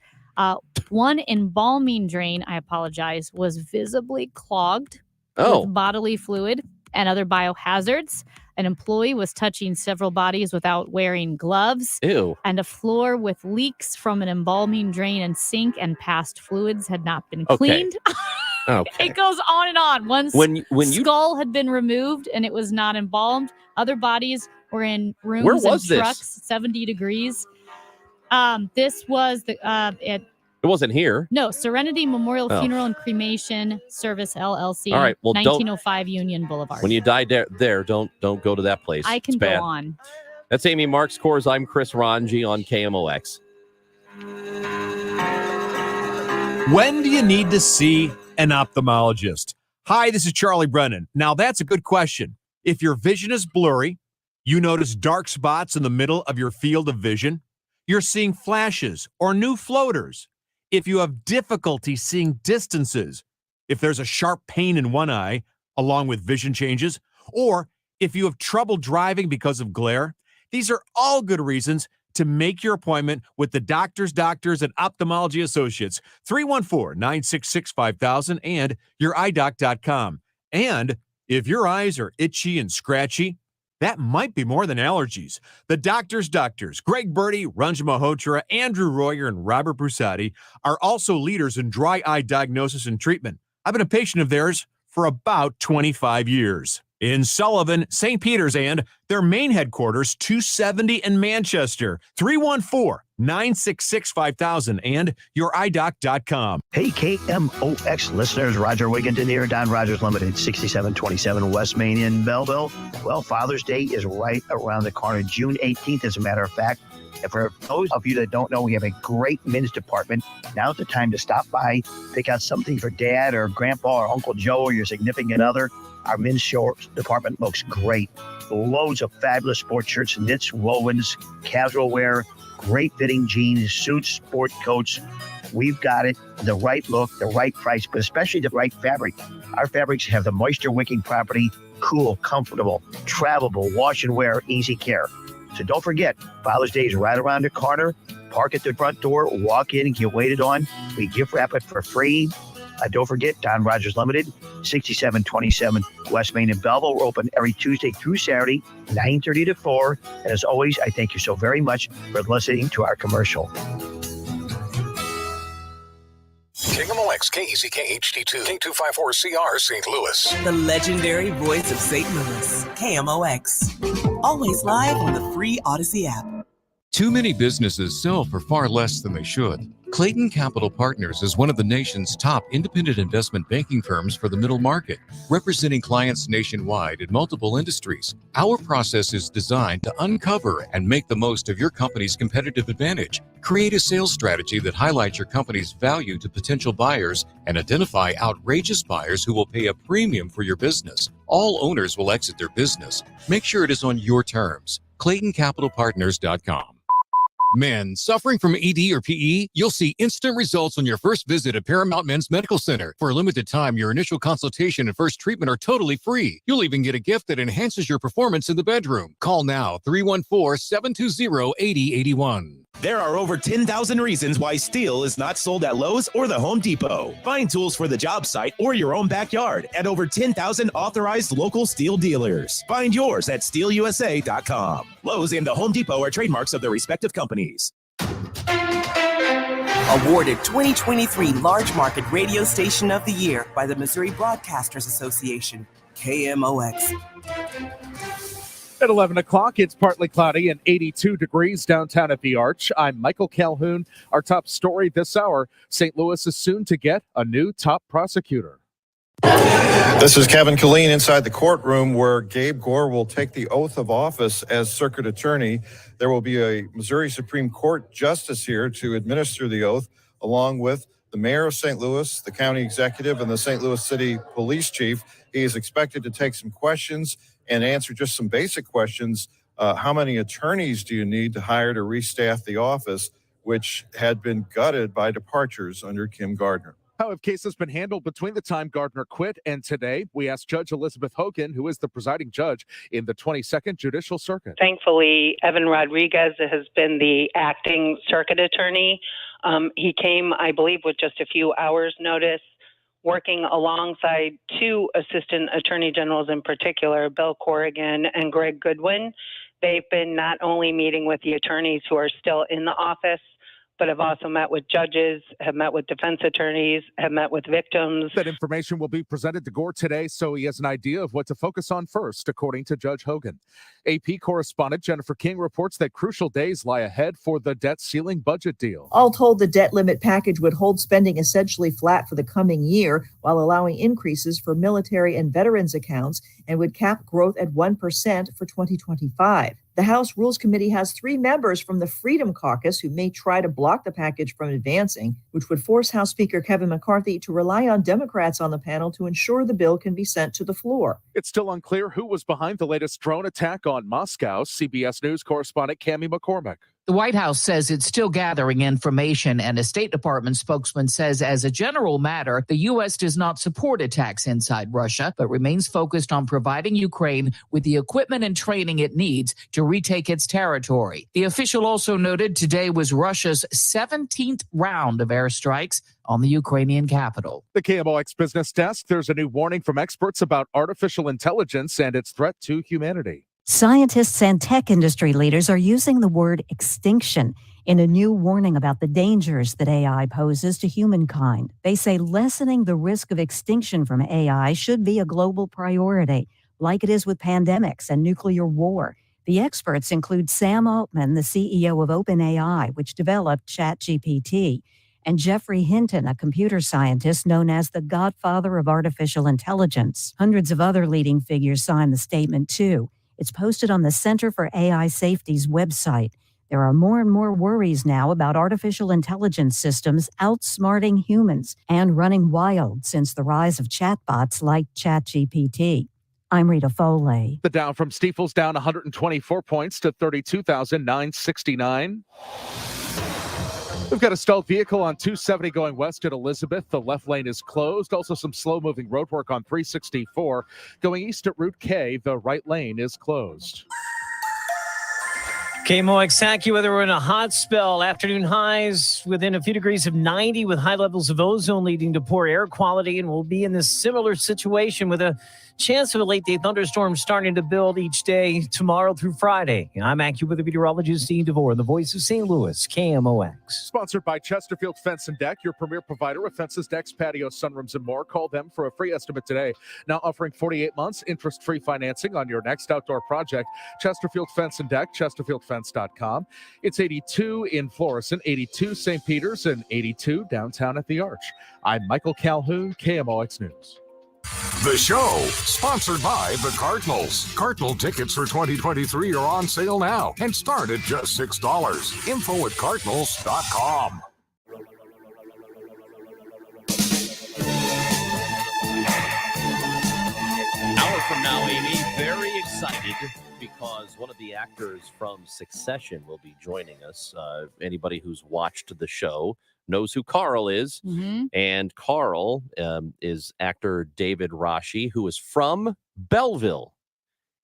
One embalming drain, I apologize, was visibly clogged with bodily fluid and other biohazards. An employee was touching several bodies without wearing gloves. Ew. And a floor with leaks from an embalming drain and sink and past fluids had not been cleaned. Okay. It goes on and on. One skull had been removed and it was not embalmed. Other bodies were in rooms and trucks, 70 degrees. This was it wasn't here. No, Serenity Memorial Funeral and Cremation Service LLC. All right, well, 1905 Union Boulevard. When you die there, don't go to that place. I can go on. That's Amy Marks Coors. I'm Chris Ranji on KMOX. When do you need to see an ophthalmologist? Hi, this is Charlie Brennan. Now, that's a good question. If your vision is blurry, you notice dark spots in the middle of your field of vision, you're seeing flashes or new floaters, if you have difficulty seeing distances, if there's a sharp pain in one eye along with vision changes, or if you have trouble driving because of glare, these are all good reasons to make your appointment with the doctors and ophthalmology associates. 314-966-5000 and youridoc.com. And if your eyes are itchy and scratchy, that might be more than allergies. The doctors, Greg Birdie, Ranjan Malhotra, Andrew Royer, and Robert Brusati are also leaders in dry eye diagnosis and treatment. I've been a patient of theirs for about 25 years. In Sullivan, St. Peter's, and their main headquarters, 270 in Manchester. 314-966-5000 and youridoc.com. Hey, KMOX listeners, Roger Wigginton here, Don Rogers Limited, 6727 West Main in Belleville. Well, Father's Day is right around the corner, June 18th, as a matter of fact. And for those of you that don't know, we have a great men's department. Now's the time to stop by, pick out something for dad or grandpa or Uncle Joe or your significant other. Our men's shorts department looks great. Loads of fabulous sports shirts, knits, wovens, casual wear, great fitting jeans, suits, sport coats. We've got it, the right look, the right price, but especially the right fabric. Our fabrics have the moisture wicking property, cool, comfortable, travelable, wash and wear, easy care. So don't forget, Father's Day is right around the corner. Park at the front door, walk in and get waited on. We gift wrap it for free. Don't forget, Don Rogers Limited, 6727 West Main in Belleville. We're open every Tuesday through Saturday, 9:30 to 4. And as always, I thank you so very much for listening to our commercial. KMOX, KEZK HD2, K254CR, St. Louis. The legendary voice of St. Louis, KMOX. Always live on the free Odyssey app. Too many businesses sell for far less than they should. Clayton Capital Partners is one of the nation's top independent investment banking firms for the middle market, representing clients nationwide in multiple industries. Our process is designed to uncover and make the most of your company's competitive advantage. Create a sales strategy that highlights your company's value to potential buyers and identify outrageous buyers who will pay a premium for your business. All owners will exit their business. Make sure it is on your terms. ClaytonCapitalPartners.com. Men suffering from ED or PE, you'll see instant results on your first visit at Paramount Men's Medical Center. For a limited time, your initial consultation and first treatment are totally free. You'll even get a gift that enhances your performance in the bedroom. Call now, 314-720-8081. There are over 10,000 reasons why steel is not sold at Lowe's or the Home Depot. Find tools for the job site or your own backyard at over 10,000 authorized local steel dealers. Find yours at steelusa.com. Lowe's and the Home Depot are trademarks of their respective companies. Awarded 2023 Large Market Radio Station of the Year by the Missouri Broadcasters Association, KMOX. At 11 o'clock, it's partly cloudy and 82 degrees downtown at the Arch. I'm Michael Calhoun. Our top story this hour, St. Louis is soon to get a new top prosecutor. This is Kevin Killeen inside the courtroom where Gabe Gore will take the oath of office as circuit attorney. There will be a Missouri Supreme Court justice here to administer the oath, along with the mayor of St. Louis, the county executive, and the St. Louis City police chief. He is expected to take some questions and answer just some basic questions. How many attorneys do you need to hire to restaff the office, which had been gutted by departures under Kim Gardner? How have cases been handled between the time Gardner quit and today? We asked Judge Elizabeth Hogan, who is the presiding judge in the 22nd Judicial Circuit. Thankfully, Evan Rodriguez has been the acting circuit attorney. He came, I believe, with just a few hours' notice, working alongside two assistant attorney generals in particular, Bill Corrigan and Greg Goodwin. They've been not only meeting with the attorneys who are still in the office, but have also met with judges, have met with defense attorneys, have met with victims. That information will be presented to Gore today, so he has an idea of what to focus on first, according to Judge Hogan. AP correspondent Jennifer King reports that crucial days lie ahead for the debt ceiling budget deal. All told, the debt limit package would hold spending essentially flat for the coming year, while allowing increases for military and veterans accounts, and would cap growth at 1% for 2025. The House Rules Committee has 3 members from the Freedom Caucus who may try to block the package from advancing, which would force House Speaker Kevin McCarthy to rely on Democrats on the panel to ensure the bill can be sent to the floor. It's still unclear who was behind the latest drone attack on Moscow. CBS News correspondent Cammie McCormick. The White House says it's still gathering information, and a State Department spokesman says, as a general matter, the U.S. does not support attacks inside Russia, but remains focused on providing Ukraine with the equipment and training it needs to retake its territory. The official also noted today was Russia's 17th round of airstrikes on the Ukrainian capital. The KMOX Business Desk, there's a new warning from experts about artificial intelligence and its threat to humanity. Scientists and tech industry leaders are using the word extinction in a new warning about the dangers that AI poses to humankind. They say lessening the risk of extinction from AI should be a global priority, like it is with pandemics and nuclear war. The experts include Sam Altman, the CEO of OpenAI, which developed ChatGPT, and Jeffrey Hinton, a computer scientist known as the godfather of artificial intelligence. Hundreds of other leading figures signed the statement, too. It's posted on the Center for AI Safety's website. There are more and more worries now about artificial intelligence systems outsmarting humans and running wild since the rise of chatbots like ChatGPT. I'm Rita Foley. The Dow from Stifel's down 124 points to 32,969. We've got a stalled vehicle on 270 going west at Elizabeth. The left lane is closed. Also some slow-moving road work on 364. Going east at Route K, the right lane is closed. KMOX AccuWeather, we're in a hot spell. Afternoon highs within a few degrees of 90 with high levels of ozone leading to poor air quality. And we'll be in this similar situation with a chance of a late day thunderstorm starting to build each day tomorrow through Friday. And I'm AccuWeather meteorologist Steve DeVore, the voice of St. Louis, KMOX. Sponsored by Chesterfield Fence and Deck, your premier provider of fences, decks, patios, sunrooms, and more. Call them for a free estimate today. Now offering 48 months interest-free financing on your next outdoor project. Chesterfield Fence and Deck, chesterfieldfence.com. It's 82 in Florissant, 82 St. Peter's, and 82 downtown at the Arch. I'm Michael Calhoun, KMOX News. The show, sponsored by the Cardinals. Cardinal tickets for 2023 are on sale now and start at just $6. Info at cardinals.com. Hour from now, Amy, very excited because one of the actors from Succession will be joining us. Anybody who's watched the show knows who Carl is. Mm-hmm. And Carl is actor David Rashi, who is from Belleville.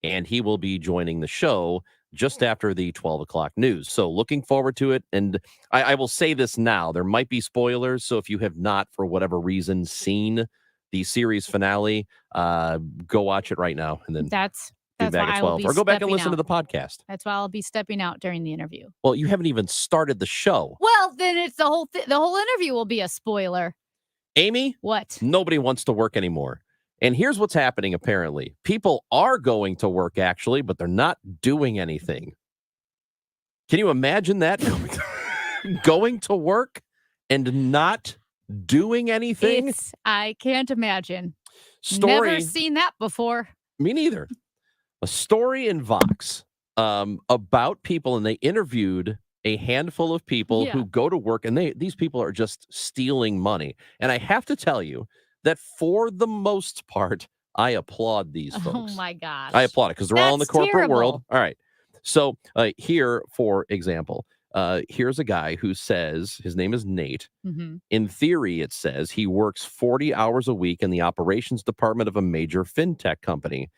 And he will be joining the show just after the 12 o'clock news. So looking forward to it. And I will say this now, there might be spoilers. So if you have not, for whatever reason, seen the series finale, go watch it right now. And then That's be back at 12. Or go back and listen to the podcast. That's why I'll be stepping out during the interview. Well, you haven't even started the show. Well, then it's the whole interview will be a spoiler. Amy? What? Nobody wants to work anymore. And here's what's happening, apparently. People are going to work, actually, but they're not doing anything. Can you imagine that? Going to work and not doing anything? I can't imagine. Story. Never seen that before. Me neither. A story in Vox about people, and they interviewed a handful of people who go to work, and these people are just stealing money. And I have to tell you that for the most part, I applaud these folks. Oh my gosh. I applaud it because they're all in the corporate world. terrible. All right. So here, for example, here's a guy who says, his name is Nate. Mhm. In theory, it says he works 40 hours a week in the operations department of a major fintech company.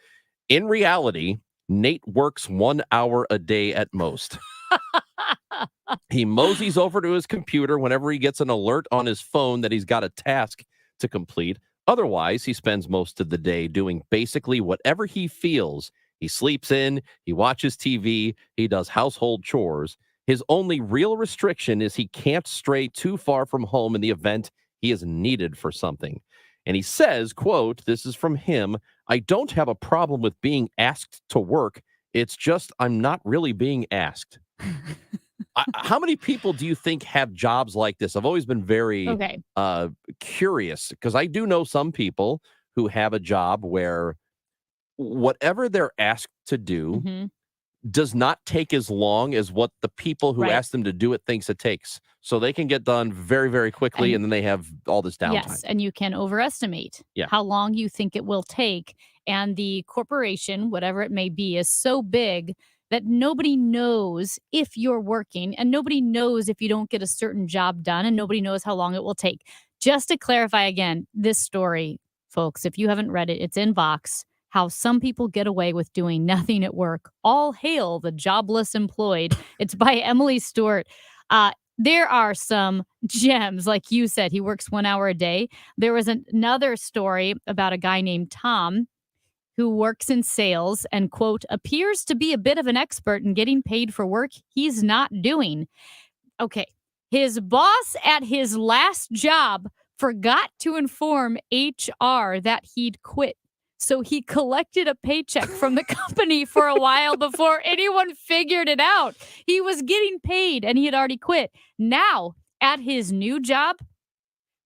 In reality, Nate works 1 hour a day at most. He moseys over to his computer whenever he gets an alert on his phone that he's got a task to complete. Otherwise, he spends most of the day doing basically whatever he feels. He sleeps in, he watches TV, he does household chores. His only real restriction is he can't stray too far from home in the event he is needed for something. And he says, quote, this is from him, I don't have a problem with being asked to work. It's just I'm not really being asked. How many people do you think have jobs like this? I've always been very curious because I do know some people who have a job where whatever they're asked to do does not take as long as what the people who ask them to do it thinks it takes. So they can get done very, very quickly, and then they have all this downtime. Yes, and you can overestimate how long you think it will take. And the corporation, whatever it may be, is so big that nobody knows if you're working and nobody knows if you don't get a certain job done and nobody knows how long it will take. Just to clarify again, this story, folks, if you haven't read it, it's in Vox. How some people get away with doing nothing at work. All hail the jobless employed. It's by Emily Stewart. There are some gems, like you said, he works 1 hour a day. There was another story about a guy named Tom who works in sales and, quote, appears to be a bit of an expert in getting paid for work he's not doing. Okay. His boss at his last job forgot to inform HR that he'd quit. So he collected a paycheck from the company for a while before anyone figured it out. He was getting paid and he had already quit. Now, at his new job,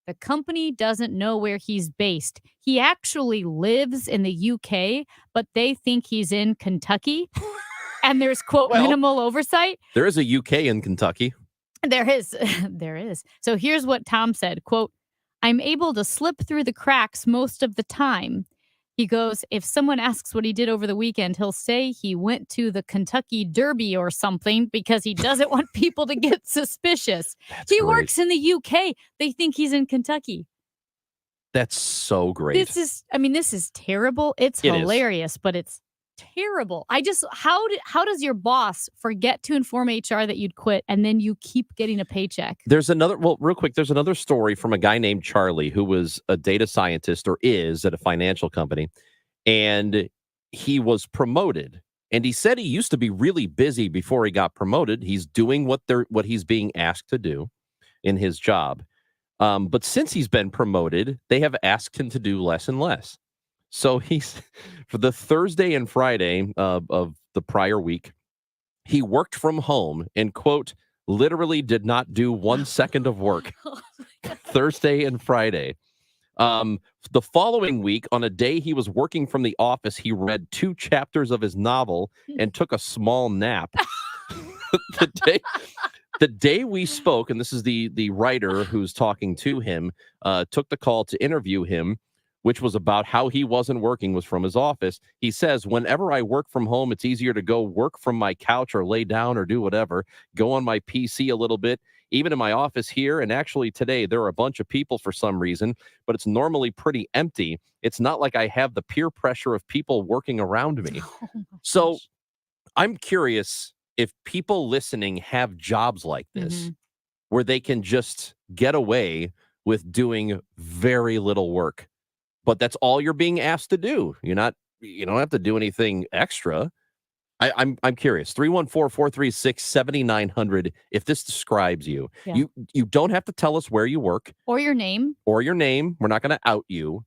the company doesn't know where he's based. He actually lives in the UK, but they think he's in Kentucky. And there's, quote, minimal oversight. There is a UK in Kentucky. There is. There is. So here's what Tom said, quote, I'm able to slip through the cracks most of the time. He goes, if someone asks what he did over the weekend, he'll say he went to the Kentucky Derby or something because he doesn't want people to get suspicious. He works in the UK. They think he's in Kentucky. That's so great. This is terrible. It's hilarious, but it's terrible. How does your boss forget to inform HR that you'd quit and then you keep getting a paycheck? There's another story from a guy named Charlie who was a data scientist or is at a financial company, and he was promoted. And he said he used to be really busy before he got promoted. He's doing what he's being asked to do in his job. But since he's been promoted, they have asked him to do less and less. So he's, for the Thursday and Friday of the prior week, he worked from home and, quote, literally did not do 1 second of work. Thursday and Friday. The following week, on a day he was working from the office, he read 2 chapters of his novel and took a small nap. The day we spoke, and this is the writer who's talking to him, took the call to interview him, which was about how he wasn't working, was from his office. He says, whenever I work from home, it's easier to go work from my couch or lay down or do whatever, go on my PC a little bit, even in my office here. And actually today, there are a bunch of people for some reason, but it's normally pretty empty. It's not like I have the peer pressure of people working around me. So I'm curious if people listening have jobs like this, where they can just get away with doing very little work. But that's all you're being asked to do. You don't have to do anything extra. I'm curious. 314-436-7900. If this describes you, you don't have to tell us where you work or your name. We're not going to out you.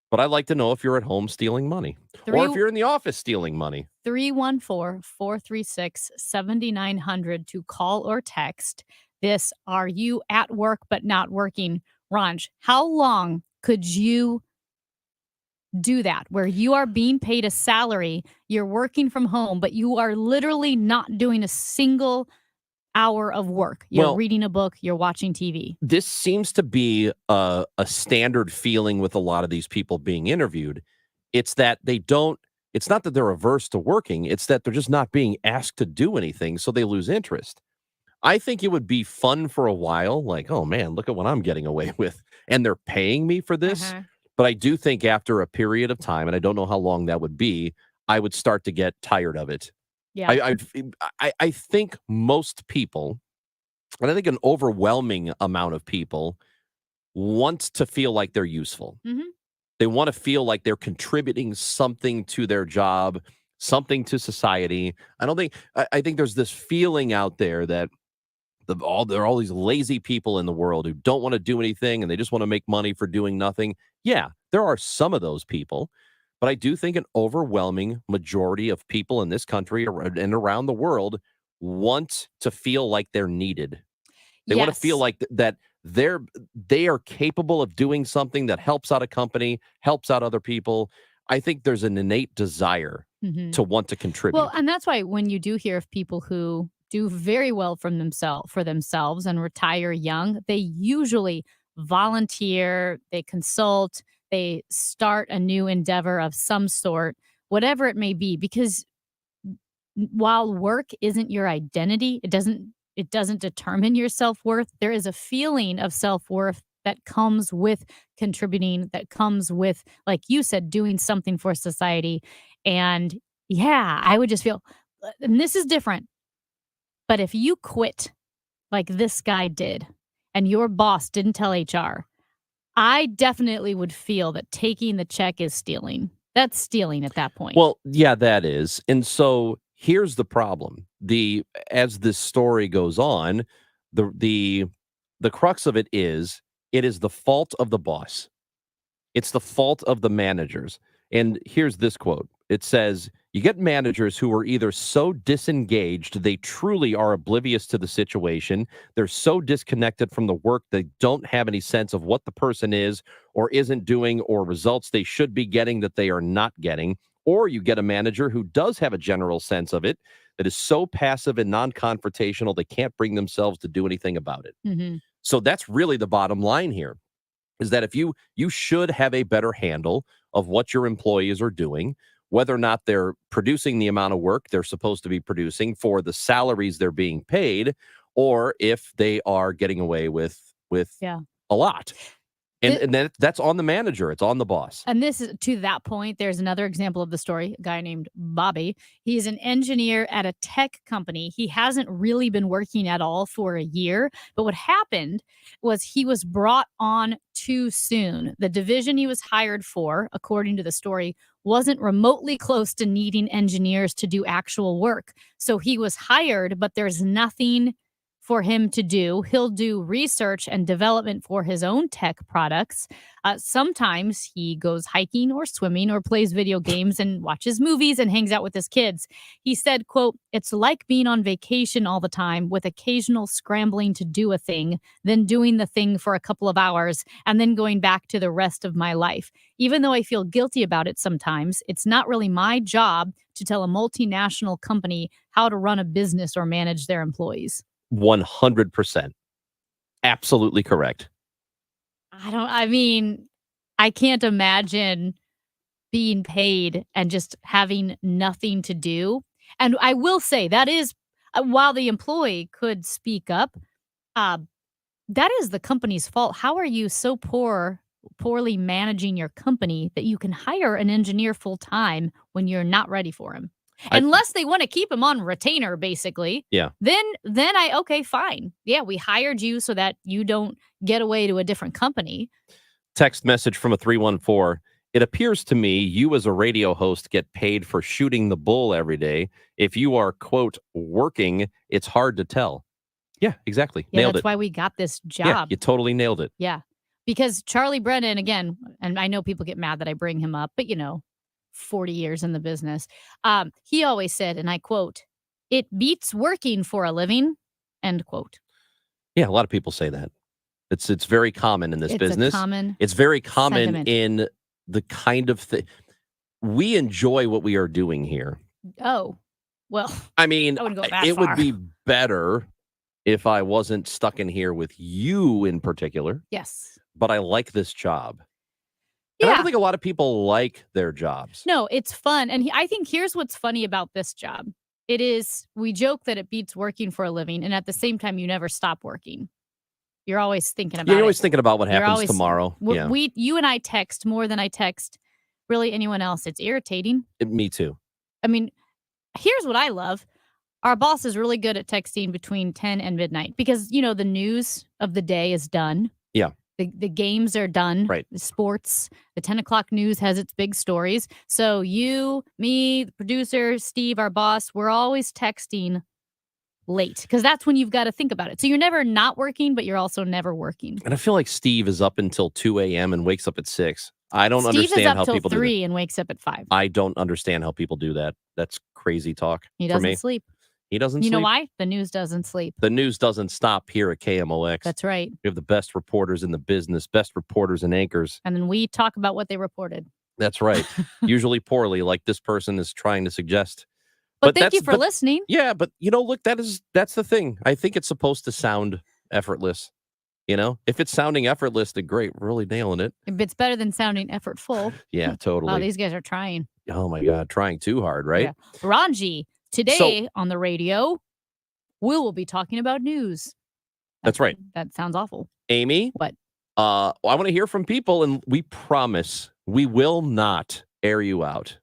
But I'd like to know if you're at home stealing money or if you're in the office stealing money. 314-436-7900 to call or text this. Are you at work but not working? Ranj, how long could you do that where you are being paid a salary, you're working from home, but you are literally not doing a single hour of work? You're reading a book, you're watching TV. This seems to be a standard feeling with a lot of these people being interviewed. It's that it's not that they're averse to working, it's that they're just not being asked to do anything, so they lose interest. I think it would be fun for a while, like, oh man, look at what I'm getting away with, and they're paying me for this. But I do think after a period of time, and I don't know how long that would be, I would start to get tired of it. Yeah. I think most people, and I think an overwhelming amount of people, want to feel like they're useful. They want to feel like they're contributing something to their job, something to society. I think there's this feeling out there that there are all these lazy people in the world who don't want to do anything and they just want to make money for doing nothing. Yeah, there are some of those people, but I do think an overwhelming majority of people in this country and around the world want to feel like they're needed. They want to feel like that they are capable of doing something that helps out a company, helps out other people. I think there's an innate desire to want to contribute. Well, and that's why when you do hear of people who do very well for themselves and retire young, they usually volunteer, they consult, they start a new endeavor of some sort, whatever it may be, because while work isn't your identity, it doesn't determine your self-worth. There is a feeling of self-worth that comes with contributing, that comes with, like you said, doing something for society. And yeah, I would just feel, and this is different, but if you quit like this guy did and your boss didn't tell HR, I definitely would feel that taking the check is stealing. That's stealing at that point. Well, yeah, that is. And so here's the problem. As this story goes on, the crux of it is the fault of the boss. It's the fault of the managers. And here's this quote. It says, you get managers who are either so disengaged, they truly are oblivious to the situation. They're so disconnected from the work, they don't have any sense of what the person is or isn't doing or results they should be getting that they are not getting. Or you get a manager who does have a general sense of it, that is so passive and non-confrontational, they can't bring themselves to do anything about it. Mm-hmm. So that's really the bottom line here, is that if you should have a better handle of what your employees are doing, whether or not they're producing the amount of work they're supposed to be producing for the salaries they're being paid, or if they are getting away with a lot. And then that's on the manager. It's on the boss. And this is to that point. There's another example of the story. A guy named Bobby. He's an engineer at a tech company. He hasn't really been working at all for a year. But what happened was he was brought on too soon. The division he was hired for, according to the story, wasn't remotely close to needing engineers to do actual work. So he was hired, but there's nothing for him to do. He'll do research and development for his own tech products. Sometimes he goes hiking or swimming or plays video games and watches movies and hangs out with his kids. He said, quote, it's like being on vacation all the time with occasional scrambling to do a thing, then doing the thing for a couple of hours and then going back to the rest of my life. Even though I feel guilty about it sometimes, it's not really my job to tell a multinational company how to run a business or manage their employees. 100%. Absolutely correct. I can't imagine being paid and just having nothing to do. And I will say that is, while the employee could speak up, that is the company's fault. How are you so poorly managing your company that you can hire an engineer full time when you're not ready for him? Unless they want to keep him on retainer, basically. Yeah. Then okay, fine. Yeah, we hired you so that you don't get away to a different company. Text message from a 314. It appears to me you as a radio host get paid for shooting the bull every day. If you are, quote, working, it's hard to tell. Yeah, exactly. Yeah, Nailed that's it. why we got this job. Yeah, you totally nailed it. Yeah. Because Charlie Brennan, again, and I know people get mad that I bring him up, but 40 years in the business. He always said, and I quote, it beats working for a living, end quote. Yeah, a lot of people say that. It's very common in this business. It's very common sentiment. in the kind of thing. We enjoy what we are doing here. Oh, well. I mean, I wouldn't go that it far. would be better if I wasn't stuck in here with you in particular. Yes. But I like this job. And I don't think a lot of people like their jobs. No, it's fun. And I think here's what's funny about this job. It is, we joke that it beats working for a living. And at the same time, you never stop working. You're always thinking about You're always thinking about what You're happens always- tomorrow. Yeah, You and I text more than I text really anyone else. It's irritating. me too. I mean, here's what I love. Our boss is really good at texting between 10 and midnight because, the news of the day is done. Yeah. The games are done. Right. The sports, the 10 o'clock news has its big stories. So you, me, the producer, Steve, our boss, we're always texting late because that's when you've got to think about it. So you're never not working, but you're also never working. And I feel like Steve is up until 2 a.m. and wakes up at 6. I don't Steve understand is up how till people 3 do that. and wakes up at 5. I don't understand how people do that. That's crazy talk He for me. doesn't sleep. He doesn't You sleep. know why? The news doesn't sleep. The news doesn't stop here at KMOX. That's right. We have the best reporters in the business, best reporters and anchors. And then we talk about what they reported. That's right. Usually poorly, like this person is trying to suggest. But thank you for listening. Yeah, but look, that's the thing. I think it's supposed to sound effortless. If it's sounding effortless, then great. We're really nailing it. It's better than sounding effortful. Yeah, totally. Wow, these guys are trying. Oh my God, trying too hard, right? Yeah. Ranji Today on the radio, we will be talking about news. That's right. That sounds awful. Amy? What? I want to hear from people, and we promise we will not air you out.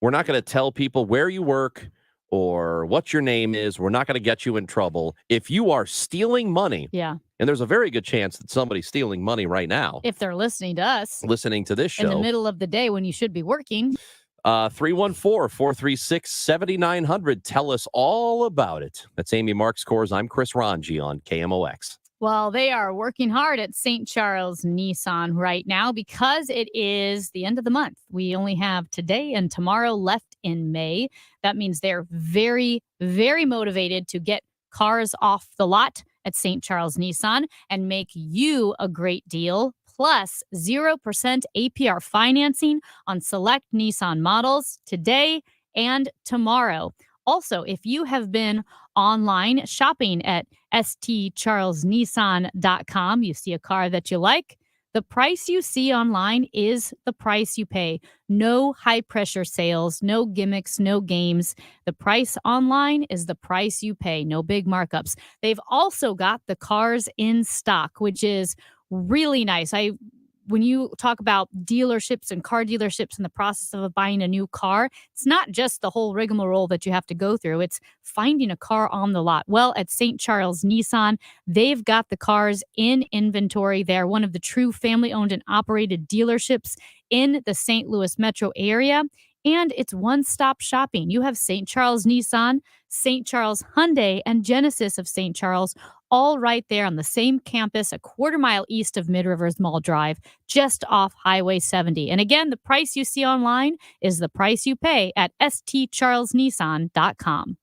We're not going to tell people where you work or what your name is. We're not going to get you in trouble. If you are stealing money, Yeah. and there's a very good chance that somebody's stealing money right now, If they're listening to us listening to this show, in the middle of the day when you should be working. 314-436-7900. Tell us all about it. That's Amy Marks Kors. I'm Chris Ranji on KMOX. Well, they are working hard at St. Charles Nissan right now because it is the end of the month. We only have today and tomorrow left in May. That means they're very, very motivated to get cars off the lot at St. Charles Nissan and make you a great deal. Plus 0% APR financing on select Nissan models today and tomorrow. Also, if you have been online shopping at stcharlesnissan.com, you see a car that you like, the price you see online is the price you pay. No high pressure sales, no gimmicks, no games. The price online is the price you pay. No big markups. They've also got the cars in stock, which is really nice. When you talk about dealerships and car dealerships in the process of buying a new car, it's not just the whole rigmarole that you have to go through. It's finding a car on the lot. Well, at St. Charles Nissan, they've got the cars in inventory. They're one of the true family-owned and operated dealerships in the St. Louis metro area. And it's one-stop shopping. You have St. Charles Nissan, St. Charles Hyundai, and Genesis of St. Charles, all right there on the same campus, a quarter mile east of Mid-Rivers Mall Drive, just off Highway 70. And again, the price you see online is the price you pay at stcharlesnissan.com.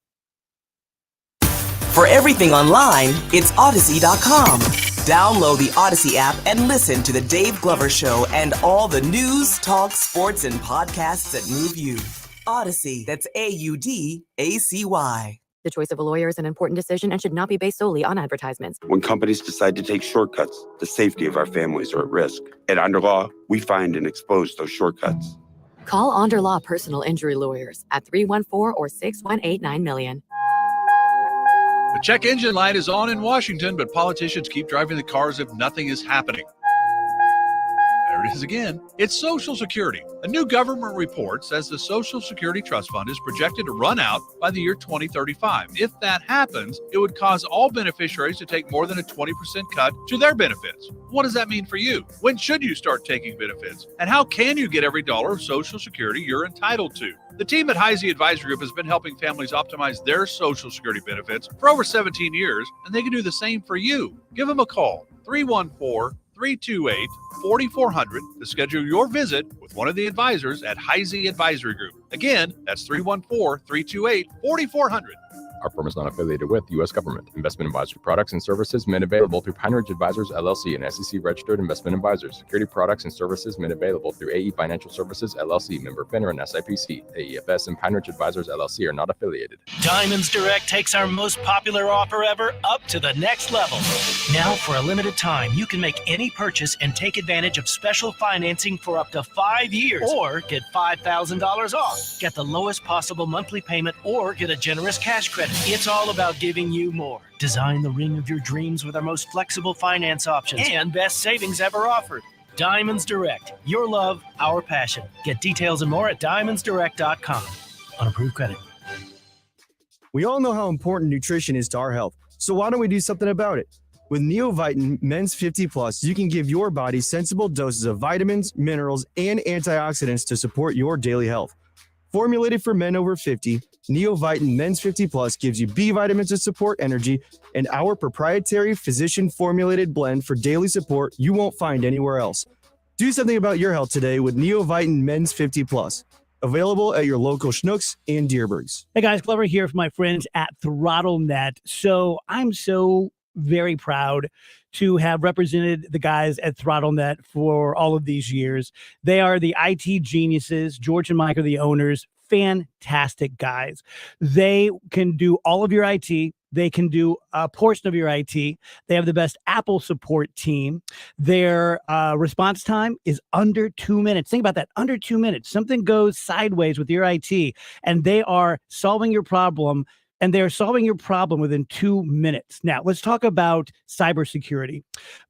For everything online, it's Odyssey.com. Download the Odyssey app and listen to The Dave Glover Show and all the news, talk, sports, and podcasts that move you. Odyssey, that's AUDACY. The choice of a lawyer is an important decision and should not be based solely on advertisements. When companies decide to take shortcuts, the safety of our families are at risk. At Underlaw, we find and expose those shortcuts. Call Underlaw Personal Injury Lawyers at 314 or 618-9 million. The check engine light is on in Washington, but politicians keep driving the car as if nothing is happening. There it is again. It's Social Security. A new government report says the Social Security Trust Fund is projected to run out by the year 2035. If that happens, it would cause all beneficiaries to take more than a 20% cut to their benefits. What does that mean for you? When should you start taking benefits? And how can you get every dollar of Social Security you're entitled to? The team at Heisey Advisory Group has been helping families optimize their Social Security benefits for over 17 years, and they can do the same for you. Give them a call, 314-328-4400 to schedule your visit with one of the advisors at Heisey Advisory Group. Again, that's 314-328-4400. Our firm is not affiliated with the U.S. government. Investment advisory products and services made available through Pine Ridge Advisors, LLC, and SEC-registered investment advisors. Security products and services made available through AE Financial Services, LLC, member FINRA and SIPC. AEFS and Pine Ridge Advisors, LLC are not affiliated. Diamonds Direct takes our most popular offer ever up to the next level. Now, for a limited time, you can make any purchase and take advantage of special financing for up to 5 years, or get $5,000 off. Get the lowest possible monthly payment, or get a generous cash credit. It's all about giving you more. Design the ring of your dreams with our most flexible finance options and best savings ever offered. Diamonds Direct. Your love, our passion. Get details and more at diamondsdirect.com. On approved credit. We all know how important nutrition is to our health, so why don't we do something about it? With Neovitin Men's 50 Plus, you can give your body sensible doses of vitamins, minerals, and antioxidants to support your daily health. Formulated for men over 50, Neovitin Men's 50 Plus gives you B vitamins to support energy and our proprietary physician-formulated blend for daily support you won't find anywhere else. Do something about your health today with Neovitin Men's 50 Plus. Available at your local Schnucks and Deerbergs. Hey guys, Glover here for my friends at ThrottleNet. So I'm so very proud to have represented the guys at ThrottleNet for all of these years. They are the IT geniuses. George and Mike are the owners. Fantastic guys. They can do all of your IT. They can do a portion of your IT. They have the best Apple support team. Their response time is under 2 minutes. Think about that, under 2 minutes. Something goes sideways with your IT, and they are solving your problem. And they're solving your problem within 2 minutes. Now, let's talk about cybersecurity.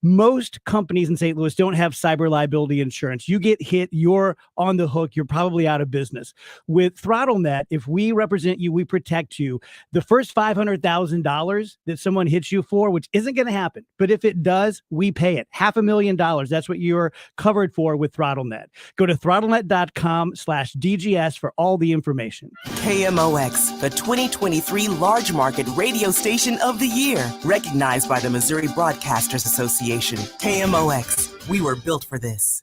Most companies in St. Louis don't have cyber liability insurance. You get hit, you're on the hook, you're probably out of business. With ThrottleNet, if we represent you, we protect you. The first $500,000 that someone hits you for, which isn't going to happen, but if it does, we pay it. $500,000. That's what you're covered for with ThrottleNet. Go to throttlenet.com/DGS for all the information. KMOX, the 2023 Large Market Radio Station of the Year, recognized by the Missouri Broadcasters Association. KMOX, we were built for this.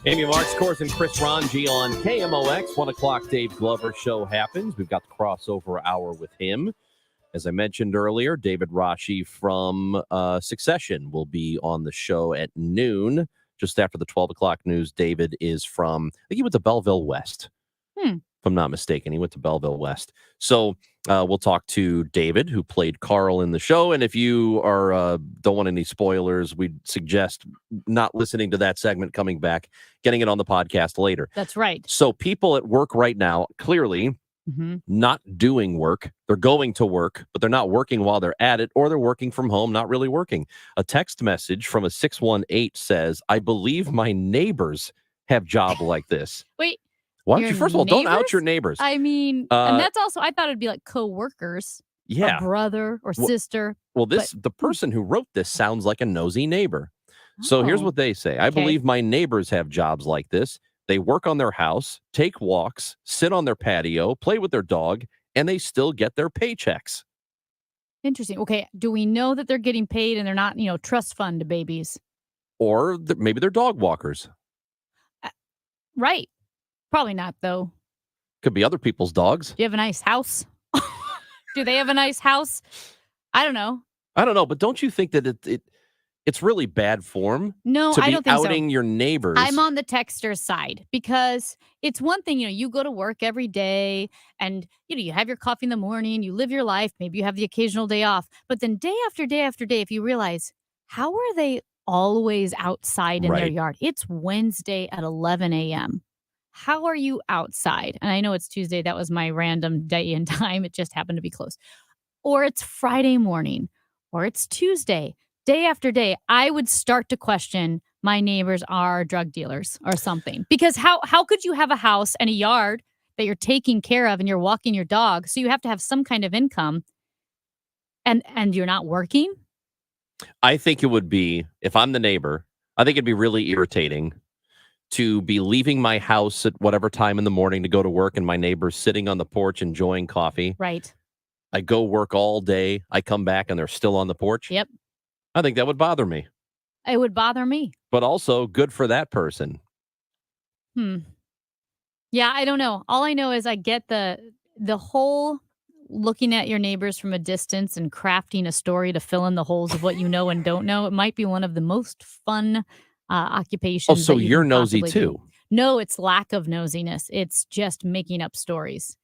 Amy Marks, Course, and Chris Ranji on KMOX. 1 o'clock, Dave Glover show happens. We've got the crossover hour with him. As I mentioned earlier, David Rashi from Succession will be on the show at noon, just after the 12 o'clock news. David is from, I think he went to Belleville West, if I'm not mistaken. He went to Belleville West. So we'll talk to David, who played Carl in the show. And if you are don't want any spoilers, we'd suggest not listening to that segment, coming back, getting it on the podcast later. That's right. So people at work right now, clearly, not doing work. They're going to work, but they're not working while they're at it, or they're working from home, not really working. A text message from a 618 says, I believe my neighbors have job like this. Wait. Why don't you, first of all, don't out your neighbors. I mean, and that's also, I thought it'd be like co-workers. Yeah. Or brother or sister. Well, the person who wrote this sounds like a nosy neighbor. So here's what they say. I believe my neighbors have jobs like this. They work on their house, take walks, sit on their patio, play with their dog, and they still get their paychecks. Interesting. Okay. Do we know that they're getting paid and they're not, trust fund babies? Or maybe they're dog walkers. Right. Probably not, though. Could be other people's dogs. Do you have a nice house? Do they have a nice house? I don't know. But don't you think that it's really bad form? No, to I be don't think outing so. your neighbors. I'm on the texter's side, because it's one thing, you go to work every day and, you have your coffee in the morning, you live your life, maybe you have the occasional day off, but then day after day after day, if you realize, how are they always outside in their yard? It's Wednesday at 11 a.m. How are you outside? And I know it's Tuesday. That was my random day and time. It just happened to be close. Or it's Friday morning, or it's Tuesday. Day after day, I would start to question my neighbors are drug dealers or something. Because how could you have a house and a yard that you're taking care of and you're walking your dog? So you have to have some kind of income, and you're not working? I think it would be, if I'm the neighbor, I think it'd be really irritating to be leaving my house at whatever time in the morning to go to work, and my neighbor's sitting on the porch enjoying coffee. Right. I go work all day. I come back and they're still on the porch. Yep. I think that would bother me. It would bother me. But also good for that person. Yeah, I don't know. All I know is I get the whole looking at your neighbors from a distance and crafting a story to fill in the holes of what you know and don't know. It might be one of the most fun occupations. Oh, so that you you're can nosy possibly do. too? No, it's lack of nosiness. It's just making up stories.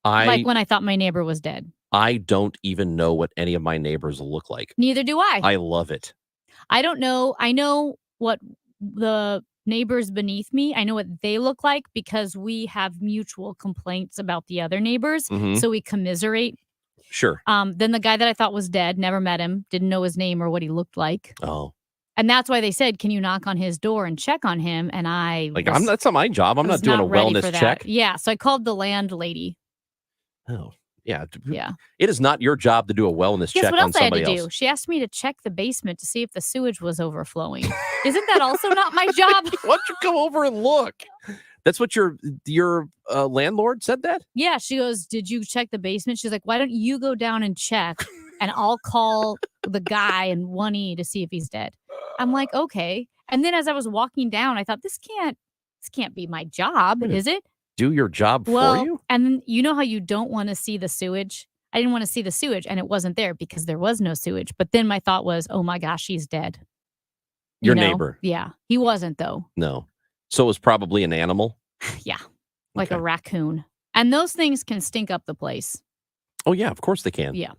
I Like when I thought my neighbor was dead. I don't even know what any of my neighbors look like. Neither do I. I love it. I don't know. I know what the neighbors beneath me, I know what they look like, because we have mutual complaints about the other neighbors. Mhm. So we commiserate. Sure. Then the guy that I thought was dead, never met him, didn't know his name or what he looked like. Oh. And that's why they said, can you knock on his door and check on him? And That's not my job. I'm not doing a ready for wellness that. check. Yeah. So I called the landlady. Oh, yeah. Yeah. It is not your job to do a wellness Guess check what on else I had to somebody do? else. She asked me to check the basement to see if the sewage was overflowing. Isn't that also not my job? Why don't you come over and look? That's what your landlord said that? Yeah, she goes, did you check the basement? She's like, why don't you go down and check, and I'll call the guy in 1E to see if he's dead. I'm like, okay. And then as I was walking down, I thought, this can't be my job, is it? Do your job Well, for you? and then you know how you don't want to see the sewage? I didn't want to see the sewage, and it wasn't there because there was no sewage. But then my thought was, oh my gosh, she's dead. Your neighbor. Yeah. He wasn't, though. No. So it was probably an animal. Yeah. Like a raccoon. And those things can stink up the place. Oh, yeah. Of course they can. Yeah.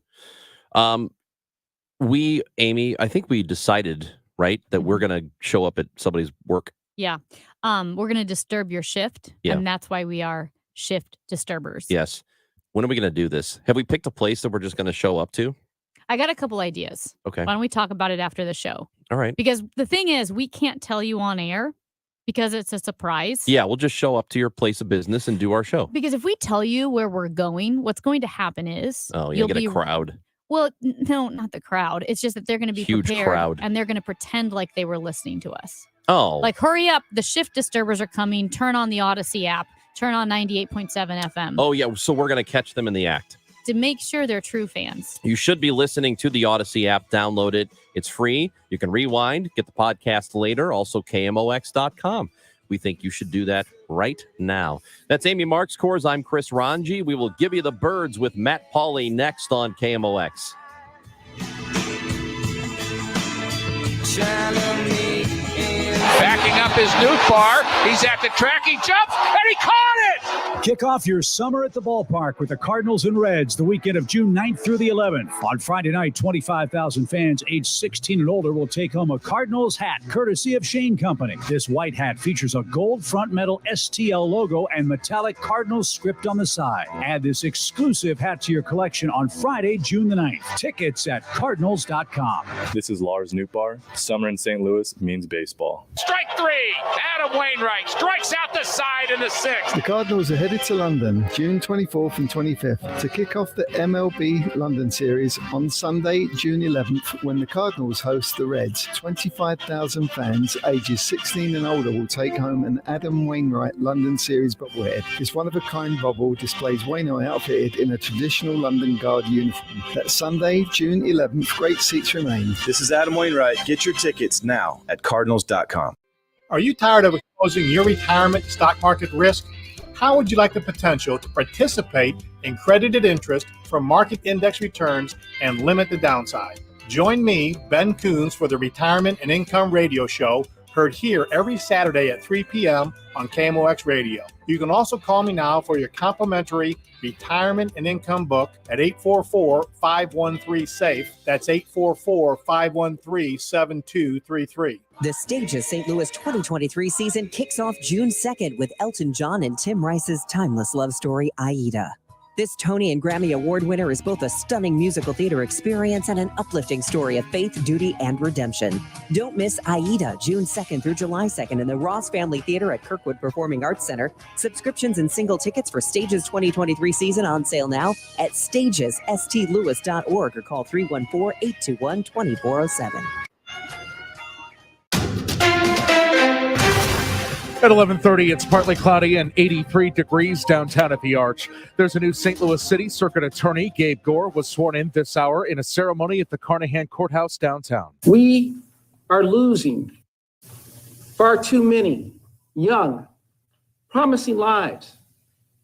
Amy, I think we decided, right, that we're going to show up at somebody's work. Yeah. We're going to disturb your shift. Yeah. And that's why we are shift disturbers. Yes. When are we going to do this? Have we picked a place that we're just going to show up to? I got a couple ideas. Okay. Why don't we talk about it after the show? All right. Because the thing is, we can't tell you on air because it's a surprise. Yeah, we'll just show up to your place of business and do our show. Because if we tell you where we're going, what's going to happen is you'll get a crowd. Well, no, not the crowd. It's just that they're going to be Huge prepared crowd. and they're going to pretend like they were listening to us. Oh. Like, hurry up. The shift disturbers are coming. Turn on the Odyssey app. Turn on 98.7 FM. Oh, yeah. So we're going to catch them in the act. To make sure they're true fans. You should be listening to the Odyssey app. Download it. It's free. You can rewind, get the podcast later. Also, KMOX.com. We think you should do that right now. That's Amy Markscores. I'm Chris Ranji. We will give you the birds with Matt Pauley next on KMOX. Backing up is Newtbar. He's at the track. He jumps, and he caught it! Kick off your summer at the ballpark with the Cardinals and Reds the weekend of June 9th through the 11th. On Friday night, 25,000 fans aged 16 and older will take home a Cardinals hat courtesy of Shane Company. This white hat features a gold front metal STL logo and metallic Cardinals script on the side. Add this exclusive hat to your collection on Friday, June the 9th. Tickets at Cardinals.com. This is Lars Newtbar. Summer in St. Louis means baseball. Strike three. Adam Wainwright strikes out the side in the sixth. The Cardinals are headed to London June 24th and 25th to kick off the MLB London Series on Sunday, June 11th, when the Cardinals host the Reds. 25,000 fans ages 16 and older will take home an Adam Wainwright London Series bobblehead. This one-of-a-kind bobble displays Wainwright outfitted in a traditional London Guard uniform. That's Sunday, June 11th. Great seats remain. This is Adam Wainwright. Get your tickets now at Cardinals.com. Are you tired of exposing your retirement to stock market risk? How would you like the potential to participate in credited interest from market index returns and limit the downside? Join me, Ben Coons, for the Retirement and Income Radio Show, heard here every Saturday at 3 p.m. on KMOX Radio. You can also call me now for your complimentary retirement and income book at 844-513-SAFE. That's 844-513-7233. The Stages St. Louis 2023 season kicks off June 2nd with Elton John and Tim Rice's timeless love story, Aida. This Tony and Grammy Award winner is both a stunning musical theater experience and an uplifting story of faith, duty, and redemption. Don't miss Aida, June 2nd through July 2nd in the Ross Family Theater at Kirkwood Performing Arts Center. Subscriptions and single tickets for Stages 2023 season on sale now at stagesstlewis.org or call 314-821-2407. At 11:30, it's partly cloudy and 83 degrees downtown at the Arch. There's a new St. Louis City Circuit Attorney. Gabe Gore was sworn in this hour in a ceremony at the Carnahan Courthouse downtown. We are losing far too many young, promising lives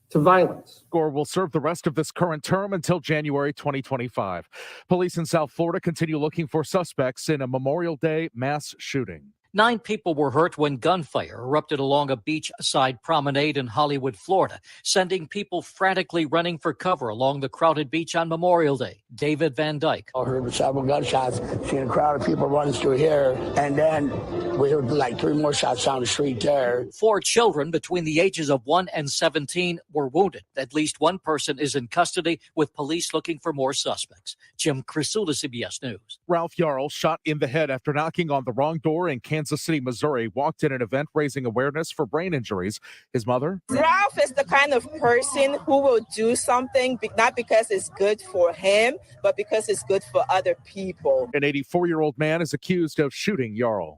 to violence. Gore will serve the rest of this current term until January 2025. Police in South Florida continue looking for suspects in a Memorial Day mass shooting. 9 people were hurt when gunfire erupted along a beachside promenade in Hollywood, Florida, sending people frantically running for cover along the crowded beach on Memorial Day. David Van Dyke. I heard several gunshots, seen a crowd of people running through here, and then we heard like 3 more shots down the street there. 4 children between the ages of 1 and 17 were wounded. At least 1 person is in custody, with police looking for more suspects. Jim Crisula, CBS News. Ralph Yarl, shot in the head after knocking on the wrong door in Kansas City, Missouri, walked in an event raising awareness for brain injuries. His mother? Ralph is the kind of person who will do something not because it's good for him, but because it's good for other people. An 84-year-old man is accused of shooting Yarl.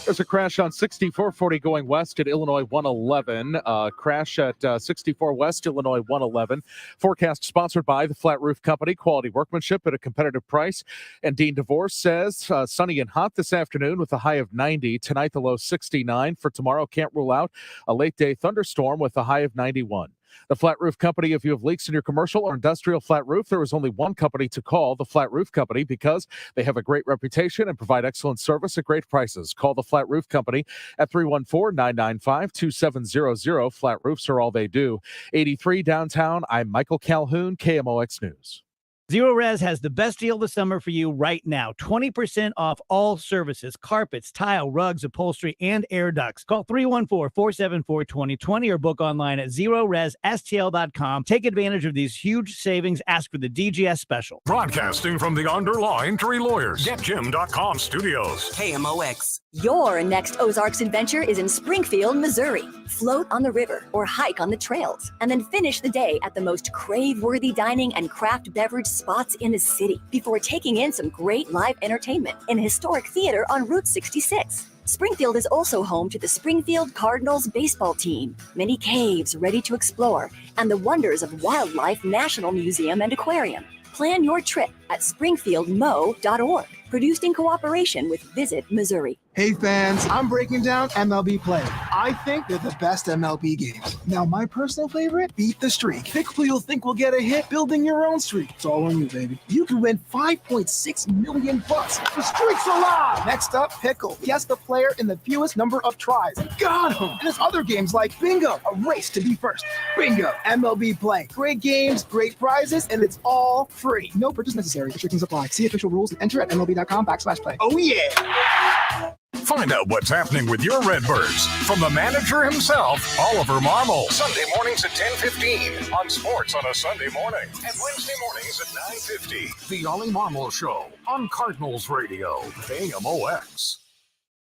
There's a crash on 6440 going west at Illinois 111. Crash at 64 West, Illinois 111. Forecast sponsored by the Flat Roof Company. Quality workmanship at a competitive price. And Dean DeVore says sunny and hot this afternoon with a high of 90. Tonight, the low 69. For tomorrow, can't rule out a late day thunderstorm with a high of 91. The Flat Roof Company, if you have leaks in your commercial or industrial flat roof, there is only one company to call, the Flat Roof Company, because they have a great reputation and provide excellent service at great prices. Call the Flat Roof Company at 314-995-2700. Flat roofs are all they do. 83 downtown. I'm Michael Calhoun, KMOX News. Zero Res has the best deal of the summer for you right now. 20% off all services, carpets, tile, rugs, upholstery, and air ducts. Call 314-474-2020 or book online at ZeroResSTL.com. Take advantage of these huge savings. Ask for the DGS special. Broadcasting from the Underline Three Lawyers, GetJim.com studios. KMOX. Your next Ozarks adventure is in Springfield, Missouri. Float on the river or hike on the trails, and then finish the day at the most crave-worthy dining and craft beverage spots in the city before taking in some great live entertainment in historic theater on Route 66. Springfield is also home to the Springfield Cardinals baseball team, many caves ready to explore, and the wonders of Wildlife National Museum and Aquarium. Plan your trip at springfieldmo.org. Produced in cooperation with Visit Missouri. Hey fans, I'm breaking down MLB Play. I think they're the best MLB games. Now my personal favorite, Beat the Streak. Pick who you'll think will get a hit building your own streak. It's all on you, baby. You can win $5.6 million. The streak's alive! Next up, Pickle. Guess the player in the fewest number of tries. Got him! And there's other games like Bingo, a race to be first. Bingo, MLB Play. Great games, great prizes, and it's all free. No purchase necessary. Restrictions apply. See official rules and enter at MLB.com/play. Oh yeah! Find out what's happening with your Redbirds from the manager himself, Oliver Marmol. Sunday mornings at 10:15 on Sports on a Sunday morning, and Wednesday mornings at 9:50. The Ollie Marmol Show on Cardinals Radio, KMOX.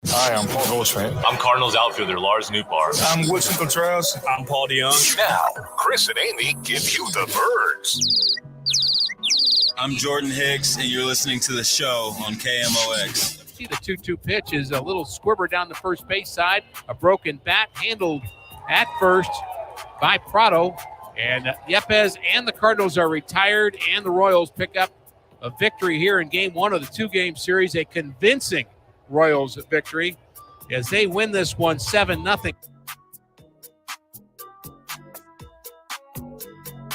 Hi, I'm Paul Goldschmidt. I'm Cardinals outfielder Lars Nootbaar. I'm Woodson Contreras. I'm Paul DeYoung. Now, Chris and Amy give you the birds. I'm Jordan Hicks, and you're listening to the show on KMOX. See the 2-2 pitch is a little squibber down the first base side. A broken bat handled at first by Prado. And Yepez and the Cardinals are retired, and the Royals pick up a victory here in game one of the two-game series, a convincing Royals victory as they win this one 7-0.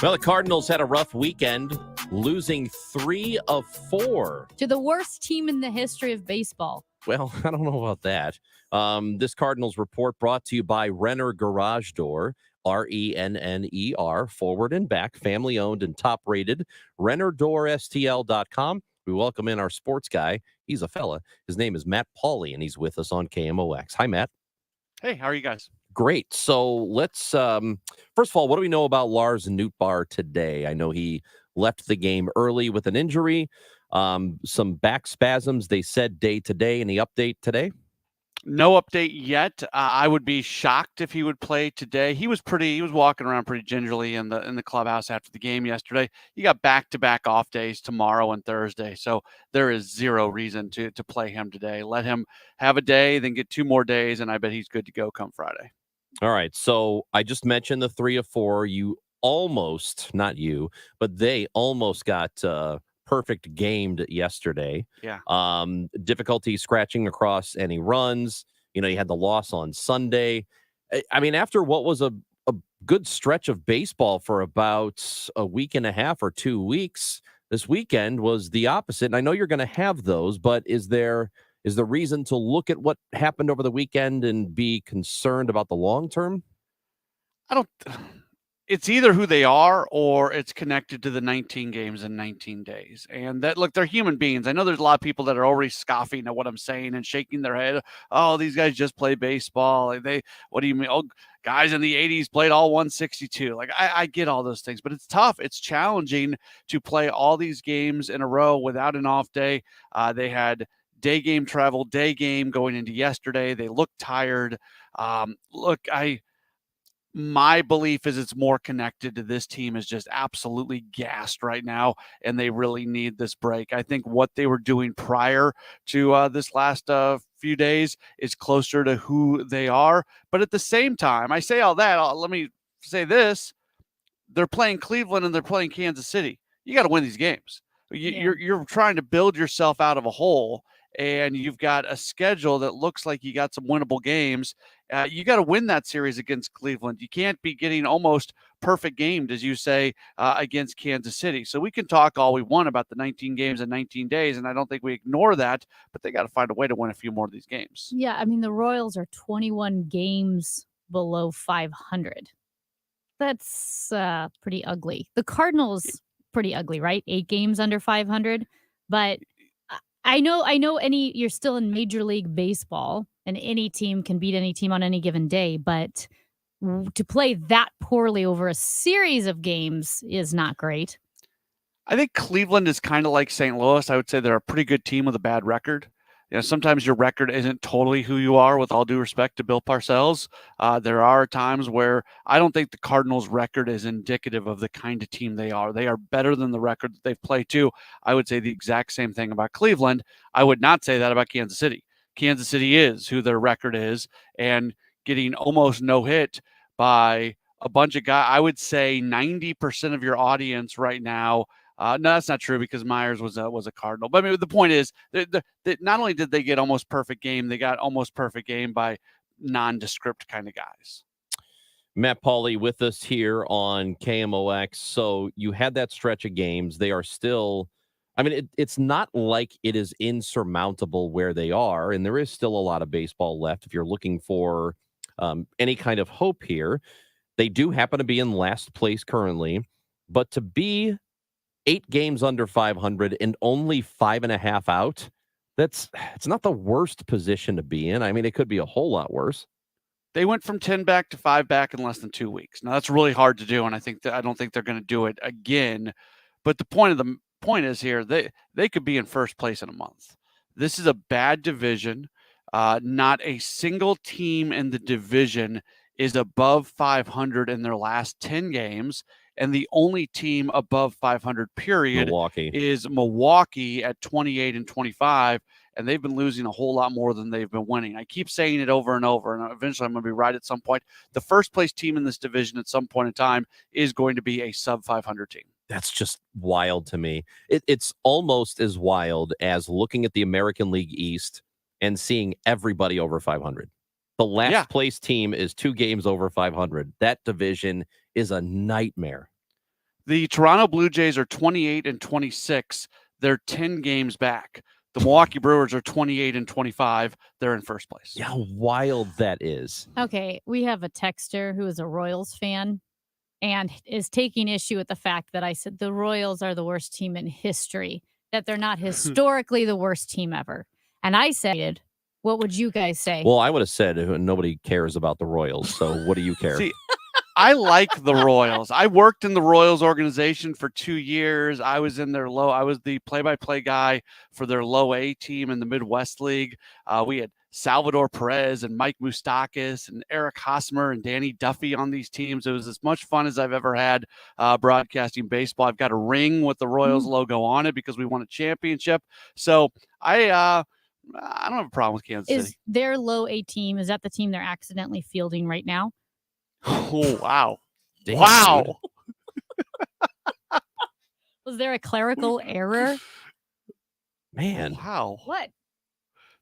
Well, the Cardinals had a rough weekend, losing 3 of 4 to the worst team in the history of baseball. Well, I don't know about that. This Cardinals report brought to you by Renner Garage Door, RENNER, forward and back, family owned and top rated. RennerDoorSTL.com. We welcome in our sports guy. He's a fella. His name is Matt Pauley, and he's with us on KMOX. Hi, Matt. Hey, how are you guys? Great. So let's, first of all, what do we know about Lars Nootbaar today? I know he left the game early with an injury, some back spasms, they said day to day. Any update today? No update yet. I would be shocked if he would play today. He was walking around pretty gingerly in the clubhouse after the game yesterday. You got back-to-back off days tomorrow and Thursday, so there is zero reason to play him today. Let him have a day, then get 2 more days, and I bet he's good to go come Friday. All right. So I just mentioned the 3 of 4. You almost, not you, but they almost got perfect gamed yesterday. Yeah. Difficulty scratching across any runs. You know, you had the loss on Sunday. I mean, after what was a good stretch of baseball for about a week and a half or 2 weeks, this weekend was the opposite. And I know you're going to have those, but is there reason to look at what happened over the weekend and be concerned about the long term? It's either who they are or it's connected to the 19 games in 19 days. And that, look, they're human beings. I know there's a lot of people that are already scoffing at what I'm saying and shaking their head. Oh, these guys just play baseball. What do you mean? Oh, guys in the 80s played all 162. Like, I get all those things, but it's tough. It's challenging to play all these games in a row without an off day. They had day game travel, day game going into yesterday. They looked tired. My belief is it's more connected to this team is just absolutely gassed right now, and they really need this break. I think what they were doing prior to this last few days is closer to who they are. But at the same time, I say all that, let me say this. They're playing Cleveland and they're playing Kansas City. You got to win these games. You're trying to build yourself out of a hole, and you've got a schedule that looks like you got some winnable games, you got to win that series against Cleveland. You can't be getting almost perfect gamed, as you say, against Kansas City. So we can talk all we want about the 19 games in 19 days, and I don't think we ignore that, but they got to find a way to win a few more of these games. Yeah, I mean, the Royals are 21 games below 500. That's pretty ugly. The Cardinals, pretty ugly, right? 8 games under 500. But I know you're still in Major League Baseball, and any team can beat any team on any given day, but to play that poorly over a series of games is not great. I think Cleveland is kind of like St. Louis. I would say they're a pretty good team with a bad record. Sometimes your record isn't totally who you are, with all due respect to Bill Parcells. There are times where I don't think the Cardinals' record is indicative of the kind of team they are. They are better than the record that they've played to. I would say the exact same thing about Cleveland. I would not say that about Kansas City. Kansas City is who their record is, and getting almost no hit by a bunch of guys. I would say 90% of your audience right now. No, that's not true, because Myers was a Cardinal. But I mean, the point is that not only did they get almost perfect game, they got almost perfect game by nondescript kind of guys. Matt Pauley with us here on KMOX. So you had that stretch of games. They are still, I mean, it's not like it is insurmountable where they are, and there is still a lot of baseball left if you're looking for any kind of hope here. They do happen to be in last place currently, but to be 8 games under 500 and only 5.5 out, it's not the worst position to be in. I mean, it could be a whole lot worse. They went from 10 back to 5 back in less than 2 weeks. Now that's really hard to do, and I don't think they're going to do it again. But the point is here, they could be in first place in a month. This is a bad division. Not a single team in the division is above 500 in their last 10 games. And the only team above 500 period is Milwaukee at 28-25, and they've been losing a whole lot more than they've been winning. I keep saying it over and over, and eventually I'm going to be right at some point. The first place team in this division at some point in time is going to be a sub 500 team. That's just wild to me. It's almost as wild as looking at the American League East and seeing everybody over 500. The last place team is 2 games over 500. That division is a nightmare. The Toronto Blue Jays are 28-26. They're 10 games back. The Milwaukee Brewers are 28-25. They're in first place. Yeah, how wild that is. Okay, we have a texter who is a Royals fan and is taking issue with the fact that I said the Royals are the worst team in history, that they're not historically the worst team ever. And I said, what would you guys say? Well, I would have said nobody cares about the Royals, so what do you care? See, I like the Royals. I worked in the Royals organization for 2 years. I was in their I was the play-by-play guy for their low A team in the Midwest League. We had Salvador Perez and Mike Moustakas and Eric Hosmer and Danny Duffy on these teams. It was as much fun as I've ever had broadcasting baseball. I've got a ring with the Royals logo on it because we won a championship. So I don't have a problem with Kansas City. Is their low A team, is that the team they're accidentally fielding right now? Oh, wow. Damn, wow. Was there a clerical error? Man. Wow. What?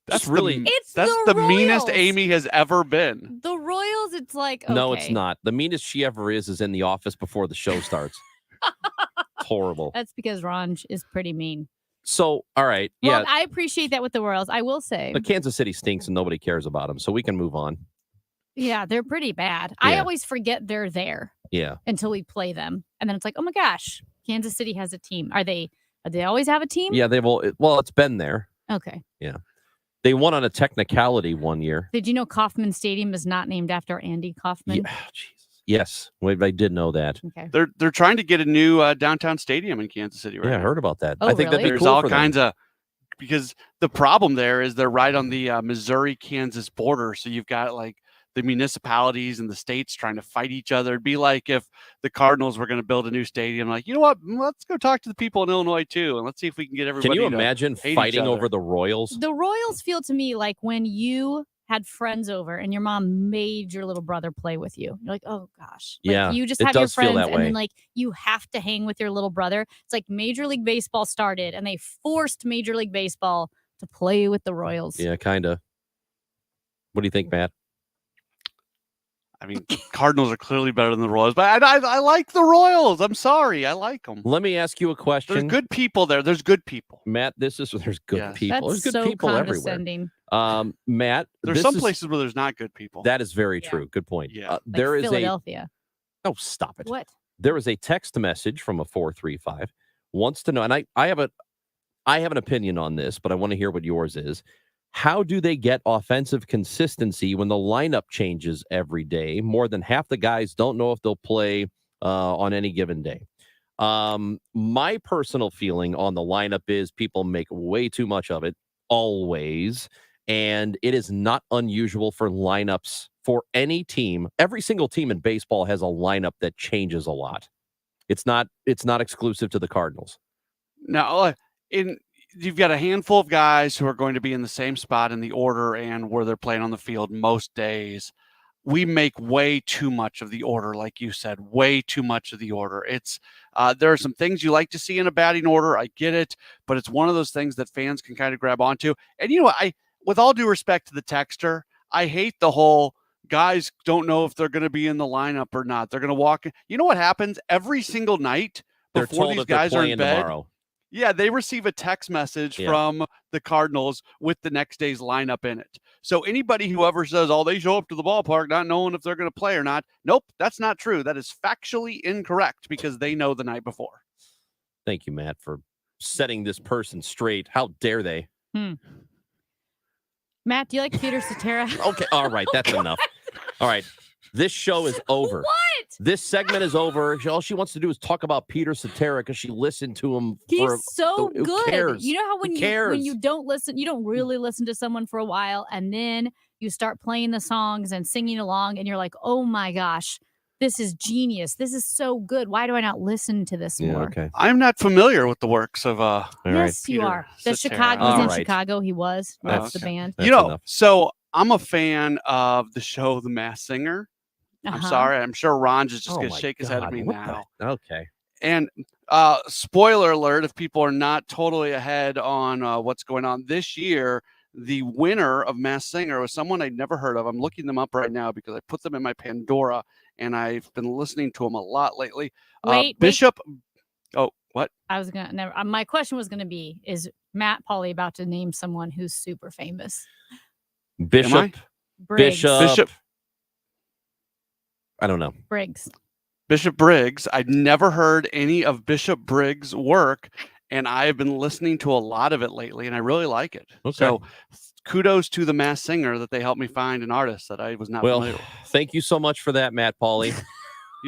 That's really... That's the meanest Amy has ever been. The Royals, it's like, okay. No, it's not. The meanest she ever is in the office before the show starts. Horrible. That's because Ranj is pretty mean. So, all right. Well, yeah. I appreciate that with the Royals. I will say. But Kansas City stinks and nobody cares about them, so we can move on. Yeah, they're pretty bad. Yeah. I always forget they're there. Yeah. Until we play them. And then it's like, oh my gosh, Kansas City has a team. Do they always have a team? Yeah, well, it's been there. Okay. Yeah. They won on a technicality one year. Did you know Kauffman Stadium is not named after Andy Kaufman? Yeah, Jesus. Yes, I did know that. Okay. They're trying to get a new downtown stadium in Kansas City right Yeah, I now. heard about that. Oh, I think really? that'd be There's cool all for them. kinds of, because the problem there is they're right on the Missouri-Kansas border. So you've got like the municipalities and the states trying to fight each other. It'd be like if the Cardinals were going to build a new stadium, like, you know what, let's go talk to the people in Illinois too, and let's see if we can get everybody. Can you to imagine hate each fighting other. over the Royals? The Royals feel to me like when you had friends over and your mom made your little brother play with you. You're like, oh gosh. Like, Yeah, you just it have your does feel friends that and way. then like you have to hang with your little brother. It's like Major League Baseball started and they forced Major League Baseball to play with the Royals. Yeah, kind of. What do you think, Matt? I mean, Cardinals are clearly better than the Royals, but I like the Royals. I'm sorry. I like them. Let me ask you a question. There's good people there. There's good people. Matt, there's good people. That's There's good so people everywhere. condescending. Matt, There's some places where there's not good people. That is very true. Good point. Yeah. There is Philadelphia. Oh, stop it. What? There is a text message from a 435 wants to know, and I have an opinion on this, but I want to hear what yours is. How do they get offensive consistency when the lineup changes every day? More than half the guys don't know if they'll play on any given day. My personal feeling on the lineup is people make way too much of it always, and it is not unusual for lineups for any team. Every single team in baseball has a lineup that changes a lot. It's not exclusive to the Cardinals. Now, you've got a handful of guys who are going to be in the same spot in the order and where they're playing on the field most days. We make way too much of the order, like you said, way too much of the order. It's there are some things you like to see in a batting order. I get it, but it's one of those things that fans can kind of grab onto. And you know what? With all due respect to the texter, I hate the whole guys don't know if they're going to be in the lineup or not. They're going to walk in. You know what happens every single night before these guys are in bed? Tomorrow. Yeah, they receive a text message from the Cardinals with the next day's lineup in it. So anybody who ever says, oh, they show up to the ballpark not knowing if they're going to play or not, nope, that's not true. That is factually incorrect because they know the night before. Thank you, Matt, for setting this person straight. How dare they? Matt, do you like Peter Cetera? Okay, all right, that's enough. All right, this show is over. What? This segment is over. All she wants to do is talk about Peter Cetera because she listened to him. He's so who good. cares? You know how when Who you don't listen, you don't really listen to someone for a while, and then you start playing the songs and singing along, and you're like, oh my gosh, this is genius. This is so good. Why do I not listen to this more? Okay. I'm not familiar with the works of Yes, you Peter are. The Cetera. Chicago, he's in Chicago. He was. That's the band. You know, so I'm a fan of the show The Masked Singer. I'm sorry. I'm sure Ron is just going to shake his head at me now. Okay. And spoiler alert, if people are not totally ahead on what's going on this year, the winner of Masked Singer was someone I'd never heard of. I'm looking them up right now because I put them in my Pandora, and I've been listening to them a lot lately. Bishop. Oh, what? I was going to never. My question was going to be, is Matt Pauly about to name someone who's super famous? Bishop. Briggs. Bishop. I don't know. Briggs. Bishop Briggs. I'd never heard any of Bishop Briggs' work, and I've been listening to a lot of it lately, and I really like it. Okay. So kudos to the Masked Singer that they helped me find an artist that I was not familiar with. Thank you so much for that, Matt Pauly.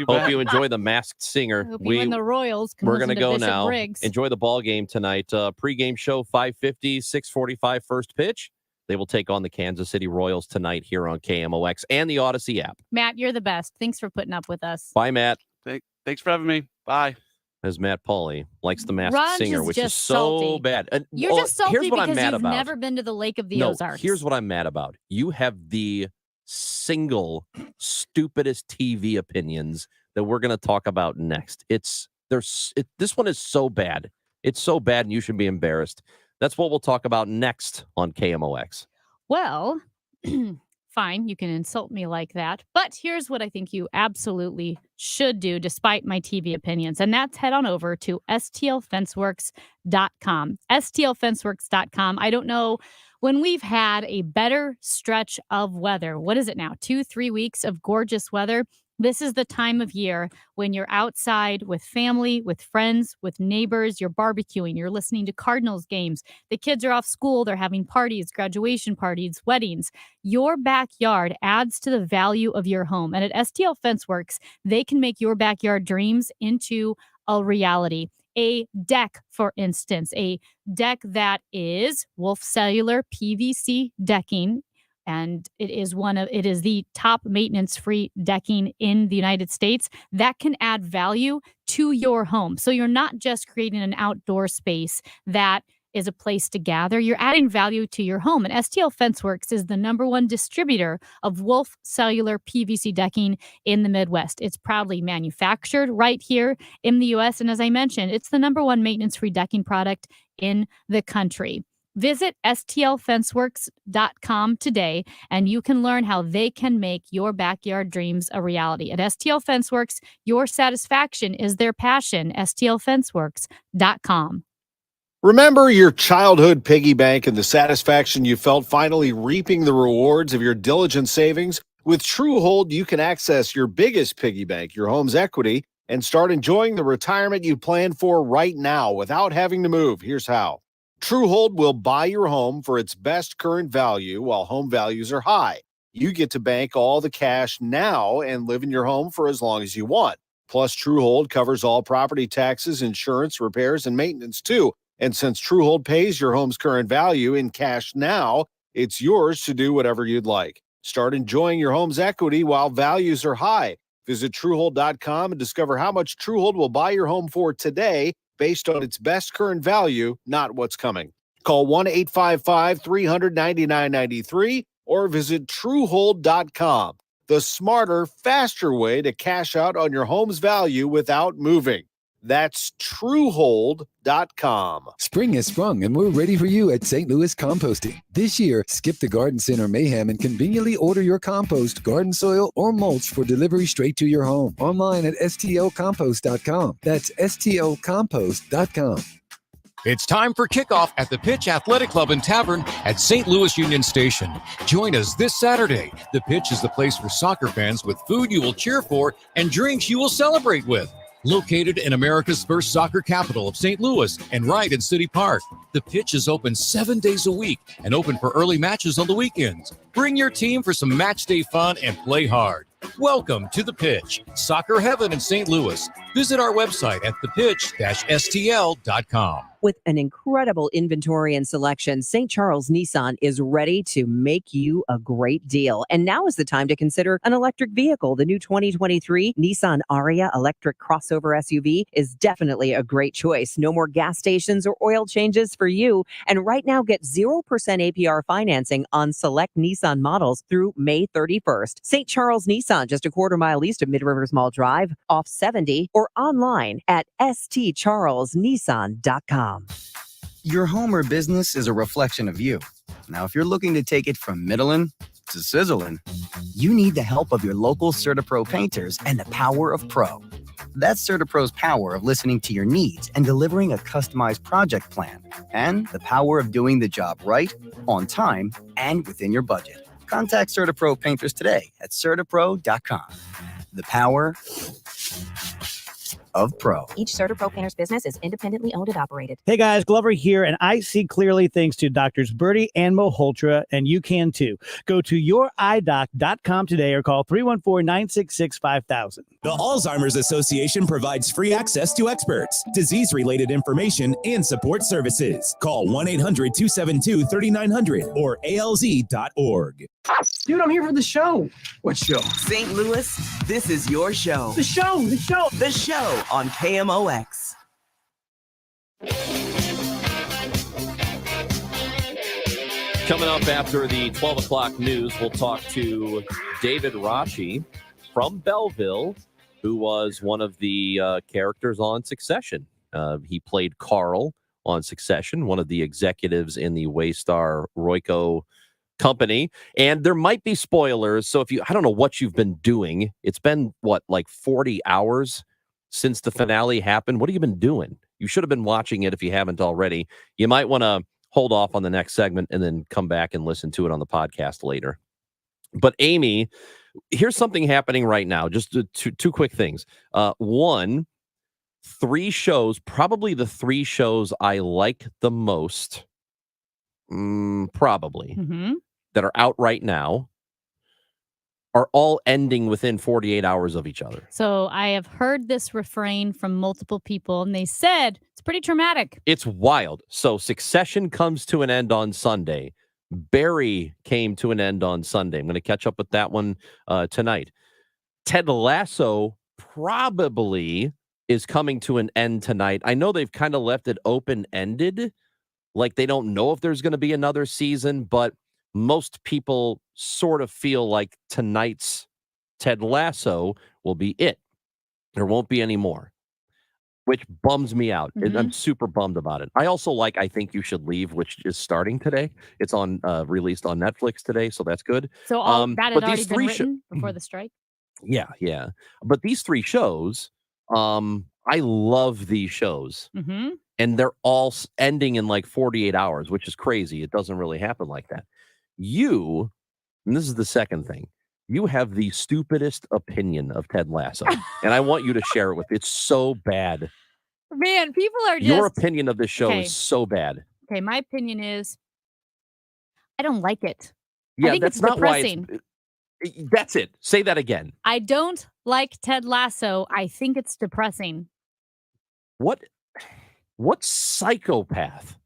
Hope you enjoy the Masked Singer. Hope you win the Royals. We're going to go Bishop now. Briggs. Enjoy the ball game tonight. Pre-game show 5:50, 6:45 first pitch. They will take on the Kansas City Royals tonight here on KMOX and the Odyssey app. Matt, you're the best. Thanks for putting up with us. Bye, Matt. Thanks for having me. Bye. As Matt Pauly likes the Masked Ron's Singer, which is just so salty. bad. And, You're just salty here's what because I'm mad you've about. never been to the Lake of the Ozarks. Here's what I'm mad about. You have the single stupidest TV opinions that we're going to talk about next. This one is so bad. It's so bad, and you should be embarrassed. That's what we'll talk about next on KMOX. Well, fine, you can insult me like that. But here's what I think you absolutely should do, despite my TV opinions. And that's head on over to STLFenceworks.com. STLFenceworks.com. I don't know when we've had a better stretch of weather. What is it now? 2-3 weeks of gorgeous weather. This is the time of year when you're outside with family, with friends, with neighbors, you're barbecuing, you're listening to Cardinals games. The kids are off school, they're having parties, graduation parties, weddings. Your backyard adds to the value of your home. And at STL Fenceworks, they can make your backyard dreams into a reality. A deck, for instance, a deck that is Wolf Cellular PVC decking. And it is the top maintenance-free decking in the United States that can add value to your home. So you're not just creating an outdoor space that is a place to gather. You're adding value to your home. And STL Fenceworks is the #1 distributor of Wolf Cellular PVC decking in the Midwest. It's proudly manufactured right here in the U.S. And as I mentioned, it's the #1 maintenance-free decking product in the country. Visit stlfenceworks.com today, and you can learn how they can make your backyard dreams a reality. At STL Fenceworks, your satisfaction is their passion. stlfenceworks.com. Remember your childhood piggy bank and the satisfaction you felt finally reaping the rewards of your diligent savings? With TrueHold, you can access your biggest piggy bank, your home's equity, and start enjoying the retirement you planned for right now without having to move. Here's how. TrueHold will buy your home for its best current value while home values are high. You get to bank all the cash now and live in your home for as long as you want. Plus, TrueHold covers all property taxes, insurance, repairs, and maintenance too. And since TrueHold pays your home's current value in cash now, it's yours to do whatever you'd like. Start enjoying your home's equity while values are high. Visit TrueHold.com and discover how much TrueHold will buy your home for today based on its best current value, not what's coming. Call 1-855-300-9993 or visit TrueHold.com. The smarter, faster way to cash out on your home's value without moving. That's TrueHold.com. Spring has sprung and we're ready for you at St. Louis Composting. This year, skip the garden center mayhem and conveniently order your compost, garden soil, or mulch for delivery straight to your home. Online at stlcompost.com. That's stlcompost.com. It's time for kickoff at the Pitch Athletic Club and Tavern at St. Louis Union Station. Join us this Saturday. The Pitch is the place for soccer fans with food you will cheer for and drinks you will celebrate with. Located in America's first soccer capital of St. Louis and right in City Park, the Pitch is open 7 days a week and open for early matches on the weekends. Bring your team for some match day fun and play hard. Welcome to the Pitch, soccer heaven in St. Louis. Visit our website at thepitch-stl.com. With an incredible inventory and selection, St. Charles Nissan is ready to make you a great deal. And now is the time to consider an electric vehicle. The new 2023 Nissan Ariya electric crossover SUV is definitely a great choice. No more gas stations or oil changes for you. And right now, get 0% APR financing on select Nissan models through May 31st. St. Charles Nissan, just a quarter mile east of Mid-Rivers Mall Drive, off 70, or online at stcharlesnissan.com. Your home or business is a reflection of you. Now, if you're looking to take it from middling to sizzling, you need the help of your local CertaPro painters and the power of pro. That's CertaPro's power of listening to your needs and delivering a customized project plan, and the power of doing the job right, on time, and within your budget. Contact CertaPro painters today at CertaPro.com. The power of pro. Each CertaPro painter's business is independently owned and operated. Hey guys, Glover here, and I see clearly thanks to Doctors Birdie and Malhotra, and you can too. Go to youridoc.com today or call 314-966-5000. The Alzheimer's Association provides free access to experts, disease-related information, and support services. Call 1-800-272-3900 or alz.org. Dude, I'm here for the show. What show? St. Louis, this is your show. The show. The show on KMOX. Coming up after the 12 o'clock news, we'll talk to David Rashi from Belleville, who was one of the characters on Succession. He played Carl on Succession, one of the executives in the Waystar Royco company. And there might be spoilers. So I don't know what you've been doing. It's been, like 40 hours since the finale happened. What have you been doing? You should have been watching it if you haven't already. You might want to hold off on the next segment and then come back and listen to it on the podcast later. But Amy, here's something happening right now. Just two quick things. One, 3 shows, probably the 3 shows I like the most, probably, that are out right now, are all ending within 48 hours of each other. So I have heard this refrain from multiple people, and they said it's pretty traumatic. It's wild. So Succession comes to an end on Sunday. Barry came to an end on Sunday. I'm going to catch up with that one tonight. Ted Lasso probably is coming to an end tonight. I know they've kind of left it open-ended, like they don't know if there's going to be another season, but most people sort of feel like tonight's Ted Lasso will be it. There won't be any more. which bums me out. Mhm. I'm super bummed about it. I also like I Think You Should Leave, which is starting today. It's on released on Netflix today, so that's good. So all that had but already these been three written before the strike. yeah. But these three shows, I love these shows. Mm-hmm. And they're all ending in like 48 hours, which is crazy. It doesn't really happen like that. And this is the second thing, you have the stupidest opinion of Ted Lasso, and I want you to share it with me. It's so bad. Man, people are just Your opinion of this show Okay. is so bad. Okay, my opinion is I don't like it. Yeah, I think that's it's not depressing. why that's it. Say that again. I don't like Ted Lasso. I think it's depressing. What psychopath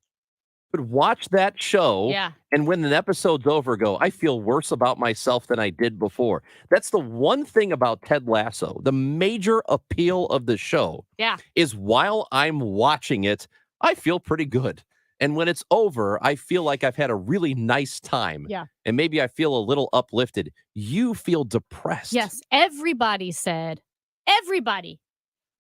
would watch that show Yeah. and when an episode's over go, I feel worse about myself than I did before? That's the one thing about Ted Lasso. The major appeal of the show Yeah. is while I'm watching it, I feel pretty good. And when it's over, I feel like I've had a really nice time. Yeah. And maybe I feel a little uplifted. You feel depressed. Yes. Everybody,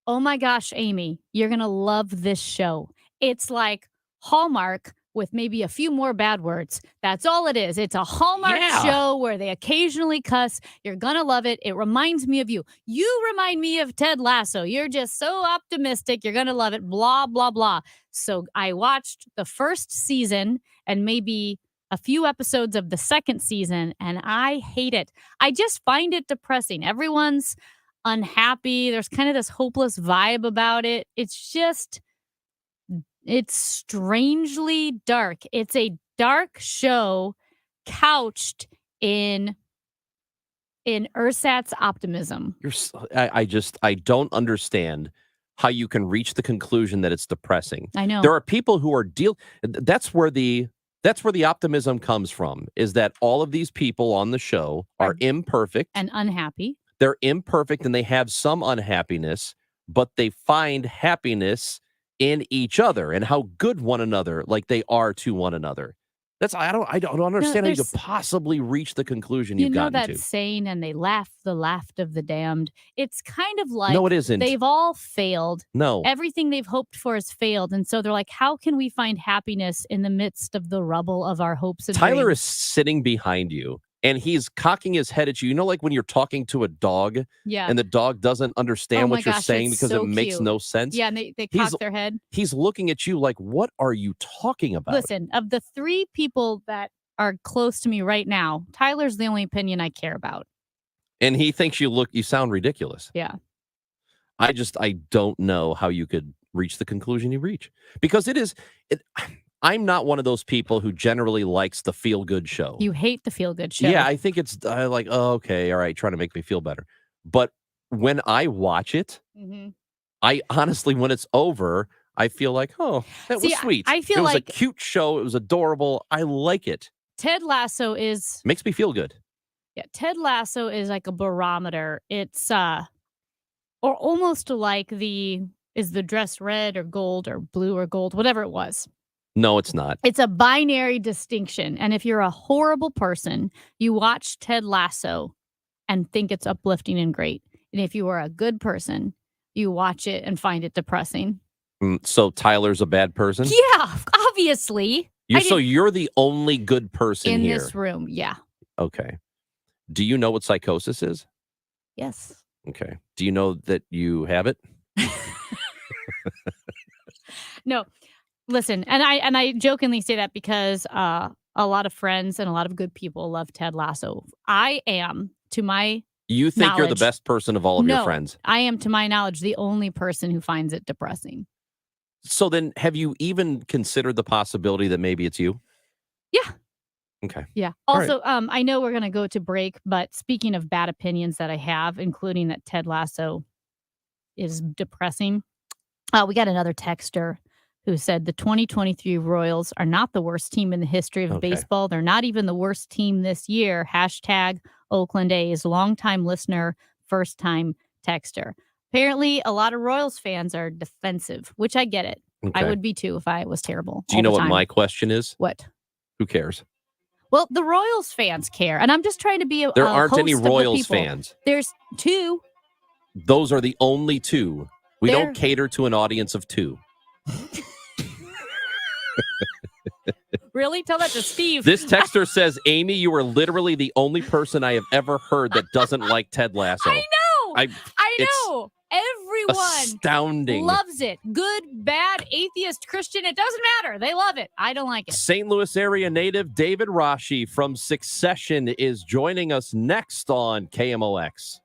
oh my gosh, Amy, you're going to love this show. It's like Hallmark with maybe a few more bad words. That's all it is. It's a Hallmark show where they occasionally cuss. You're going to love it. It reminds me of you. You remind me of Ted Lasso. You're just so optimistic. You're going to love it. Blah, blah, blah. So I watched the first season and maybe a few episodes of the second season, and I hate it. I just find it depressing. Everyone's unhappy. There's kind of this hopeless vibe about it. It's strangely dark. It's a dark show couched in ersatz optimism. I don't understand how you can reach the conclusion that it's depressing. I know. There are people who are that's where the optimism comes from, is that all of these people on the show are imperfect and unhappy. They're imperfect and they have some unhappiness, but they find happiness in each other and how good one another, like they are to one another. I don't understand how you could possibly reach the conclusion you've gotten that to. saying, and they laugh the laugh of the damned. It's kind of like, no, it isn't. They've all failed. No. Everything they've hoped for has failed. And so they're like, how can we find happiness in the midst of the rubble of our hopes and Tyler dreams? is sitting behind you and he's cocking his head at you. You know, like when you're talking to a dog and the dog doesn't understand what you're saying because it makes no sense. Yeah, and they cock their head. He's looking at you like, what are you talking about? Listen, of the three people that are close to me right now, Tyler's the only opinion I care about. And he thinks you sound ridiculous. Yeah. I don't know how you could reach the conclusion you reach, because I'm not one of those people who generally likes the feel-good show. You hate the feel-good show. Yeah, I think it's like, oh, okay, all right, trying to make me feel better. But when I watch it, I honestly, when it's over, I feel like, oh, that was sweet. I feel it was like a cute show. It was adorable. I like it. Ted Lasso is Makes me feel good. Yeah, Ted Lasso is like a barometer. It's or almost like is the dress red or gold or blue or gold, whatever it was. No, it's not. It's a binary distinction. And if you're a horrible person, you watch Ted Lasso and think it's uplifting and great. And if you are a good person, you watch it and find it depressing. So Tyler's a bad person? Yeah, obviously. So you're the only good person in here. this room. Yeah. Okay. Do you know what psychosis is? Yes. Okay. Do you know that you have it? No. Listen, and I jokingly say that because a lot of friends and a lot of good people love Ted Lasso. I am, to my You think you're the knowledge- best person of all of your No, friends. I am, to my knowledge, the only person who finds it depressing. So then have you even considered the possibility that maybe it's you? Yeah. Okay. Yeah. All right. Also, I know we're going to go to break, but speaking of bad opinions that I have, including that Ted Lasso is depressing, we got another texter who said the 2023 Royals are not the worst team in the history of baseball. They're not even the worst team this year. # Oakland A's, longtime listener, first time texter. Apparently, a lot of Royals fans are defensive, which I get it. I Okay. would be too if I was terrible. Do you all know the what time. my question is? What? Who cares? Well, the Royals fans care, and I'm just trying to be a There aren't any host of the Royals people. fans. There's two. Those are the only two. We don't cater to an audience of 2. Really? Tell that to Steve. This texter says, Amy, you are literally the only person I have ever heard that doesn't like Ted Lasso. I know. I it's know. Everyone astounding. loves it. Good, bad, atheist, Christian, it doesn't matter. They love it. I don't like it. St. Louis area native David Rashi from Succession is joining us next on KMOX.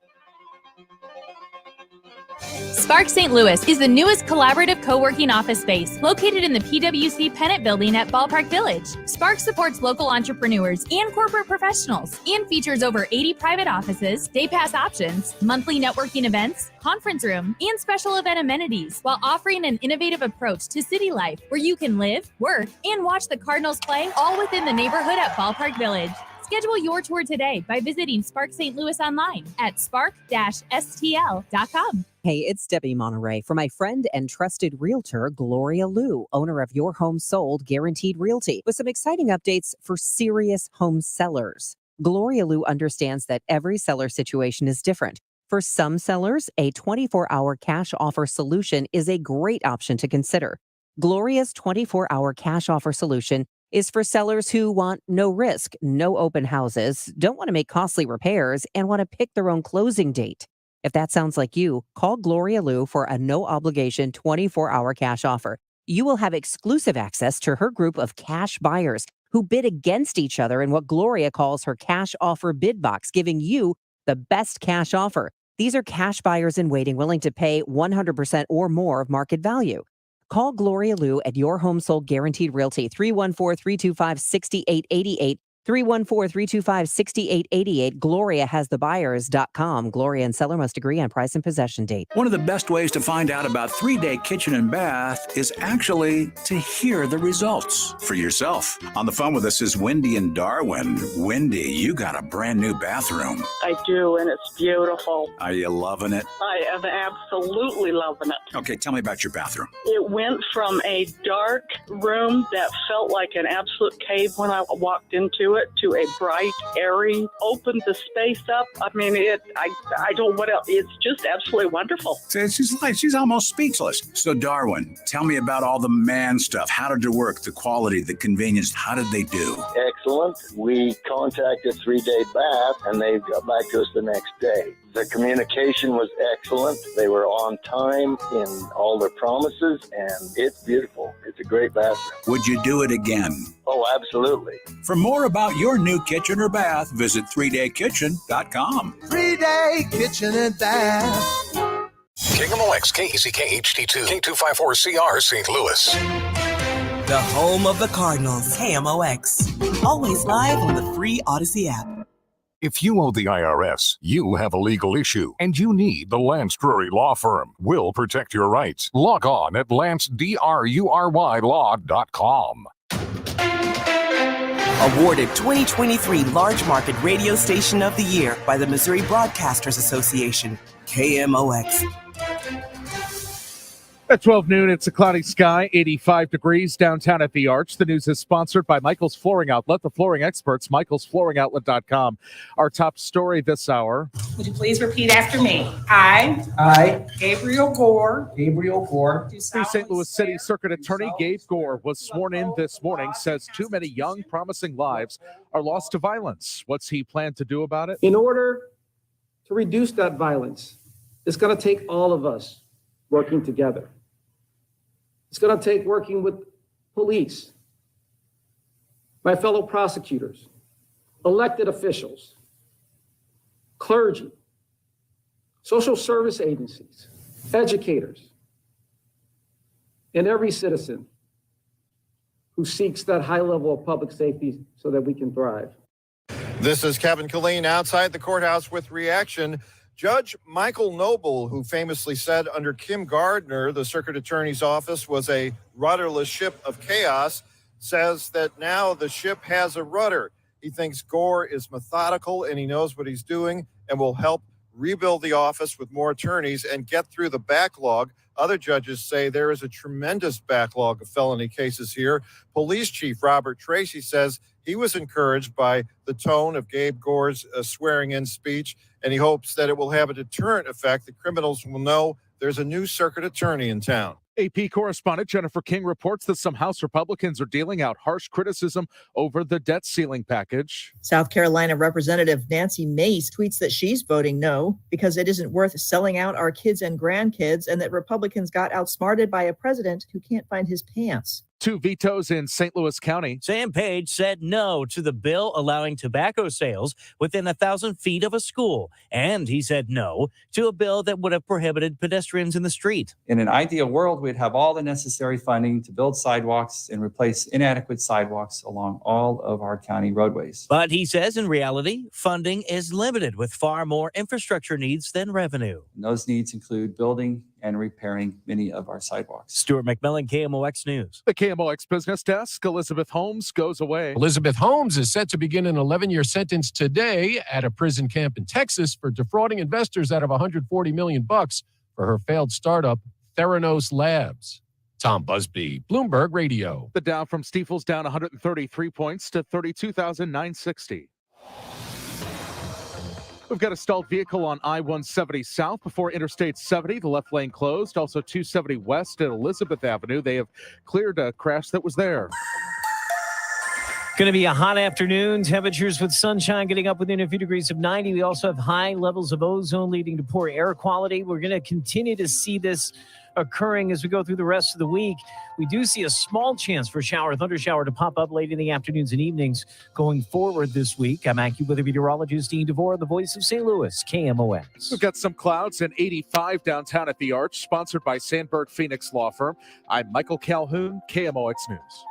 Spark St. Louis is the newest collaborative co-working office space located in the PwC Pennant Building at Ballpark Village. Spark supports local entrepreneurs and corporate professionals and features over 80 private offices, day pass options, monthly networking events, conference room, and special event amenities, while offering an innovative approach to city life where you can live, work, and watch the Cardinals play all within the neighborhood at Ballpark Village. Schedule your tour today by visiting Spark St. Louis online at spark-stl.com. Hey, it's Debbie Monterey for my friend and trusted realtor, Gloria Liu, owner of Your Home Sold Guaranteed Realty, with some exciting updates for serious home sellers. Gloria Liu understands that every seller situation is different. For some sellers, a 24-hour cash offer solution is a great option to consider. Gloria's 24-hour cash offer solution is for sellers who want no risk, no open houses, don't want to make costly repairs, and want to pick their own closing date. If that sounds like you, call Gloria Liu for a no-obligation 24-hour cash offer. You will have exclusive access to her group of cash buyers who bid against each other in what Gloria calls her cash offer bid box, giving you the best cash offer. These are cash buyers in waiting willing to pay 100% or more of market value. Call Gloria Liu at Your Home Sold Guaranteed Realty, 314-325-6888, 314-325-6888. GloriaHasTheBuyers.com. Gloria and seller must agree on price and possession date. One of the best ways to find out about 3-Day Kitchen and Bath is actually to hear the results for yourself. On the phone with us is Wendy in Darwin. Wendy, you got a brand new bathroom. I do, and it's beautiful. Are you loving it? I am absolutely loving it. Okay, tell me about your bathroom. It went from a dark room that felt like an absolute cave when I walked into it to a bright, airy, opened the space up. I mean, I don't know what else. It's just absolutely wonderful. She's almost speechless. So, Darwin, tell me about all the man stuff. How did it work? The quality, the convenience. How did they do? Excellent. We contacted 3-Day Bath, and they got back to us the next day. The communication was excellent. They were on time in all their promises, and it's beautiful. It's a great bathroom. Would you do it again? Oh, absolutely. For more about your new kitchen or bath, visit 3daykitchen.com. 3-Day Kitchen and Bath. KMOX, KECK HD2, K254CR, St. Louis. The home of the Cardinals, KMOX. Always live on the free Odyssey app. If you owe the IRS, you have a legal issue, and you need the Lance Drury Law Firm. We'll protect your rights. Log on at lancedrurylaw.com. Awarded 2023 Large Market Radio Station of the Year by the Missouri Broadcasters Association, KMOX. At 12 noon, it's a cloudy sky, 85 degrees downtown at the Arch. The news is sponsored by Michael's Flooring Outlet, the flooring experts, michaelsflooringoutlet.com. Our top story this hour. Would you please repeat after me? I, Gabriel Gore. New St. Louis City Circuit Attorney Gabe Gore was sworn in this morning, says too many young, promising lives are lost to violence. What's he plan to do about it? In order to reduce that violence, it's going to take all of us working together. It's going to take working with police, my fellow prosecutors, elected officials, clergy, social service agencies, educators, and every citizen who seeks that high level of public safety so that we can thrive. This is Kevin Killeen outside the courthouse with reaction. Judge Michael Noble, who famously said under Kim Gardner, the circuit attorney's office was a rudderless ship of chaos, says that now the ship has a rudder. He thinks Gore is methodical and he knows what he's doing and will help rebuild the office with more attorneys and get through the backlog. Other judges say there is a tremendous backlog of felony cases here. Police Chief Robert Tracy says he was encouraged by the tone of Gabe Gore's swearing-in speech, and he hopes that it will have a deterrent effect. The criminals will know there's a new circuit attorney in town. AP correspondent Jennifer King reports that some House Republicans are dealing out harsh criticism over the debt ceiling package. South Carolina Representative Nancy Mace tweets that she's voting no because it isn't worth selling out our kids and grandkids, and that Republicans got outsmarted by a president who can't find his pants. 2 vetoes in St. Louis County. Sam Page said no to the bill allowing tobacco sales within 1,000 feet of a school. And he said no to a bill that would have prohibited pedestrians in the street. In an ideal world, we'd have all the necessary funding to build sidewalks and replace inadequate sidewalks along all of our county roadways. But he says in reality, funding is limited with far more infrastructure needs than revenue. And those needs include building and repairing many of our sidewalks. Stuart McMillan, KMOX News. The KMOX Business Desk, Elizabeth Holmes goes away. Elizabeth Holmes is set to begin an 11-year sentence today at a prison camp in Texas for defrauding investors out of $140 million for her failed startup, Theranos Labs. Tom Busby, Bloomberg Radio. The Dow from Stifel's down 133 points to 32,960. We've got a stalled vehicle on I-170 South before Interstate 70. The left lane closed. Also 270 West at Elizabeth Avenue. They have cleared a crash that was there. Going to be a hot afternoon. Temperatures with sunshine getting up within a few degrees of 90. We also have high levels of ozone leading to poor air quality. We're going to continue to see this occurring as we go through the rest of the week. We do see a small chance for thunder shower to pop up late in the afternoons and evenings going forward this week. I'm AccuWeather meteorologist Dean DeVore, the voice of St. Louis, KMOX. We've got some clouds and 85 downtown at the Arch, sponsored by Sandberg Phoenix Law Firm. I'm Michael Calhoun, KMOX News.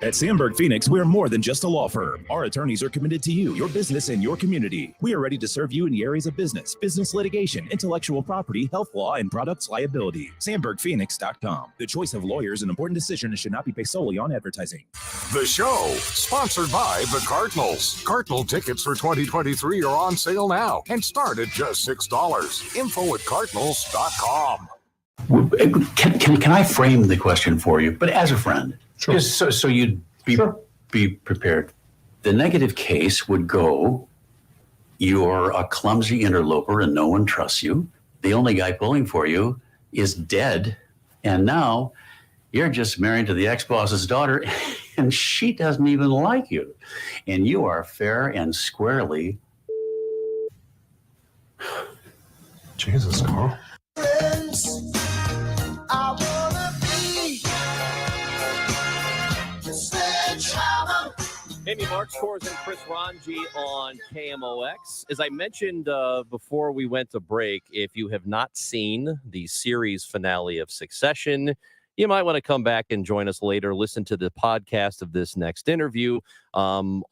At Sandberg Phoenix, we're more than just a law firm. Our attorneys are committed to you, your business, and your community. We are ready to serve you in the areas of business litigation, intellectual property, health law, and products liability. SandbergPhoenix.com. The choice of lawyers is an important decision and should not be based solely on advertising. The show, sponsored by the Cardinals. Cardinal tickets for 2023 are on sale now and start at just $6. Info@cardinals.com. Can I frame the question for you, but as a friend? Sure. Just so you'd be prepared. The negative case would go, you're a clumsy interloper and no one trusts you. The only guy pulling for you is dead. And now you're just married to the ex-boss's daughter and she doesn't even like you. And you are fair and squarely. Jesus, Carl. Amy Marks, Kors, and Chris Ranji on KMOX. As I mentioned before we went to break, if you have not seen the series finale of Succession, you might want to come back and join us later. Listen to the podcast of this next interview on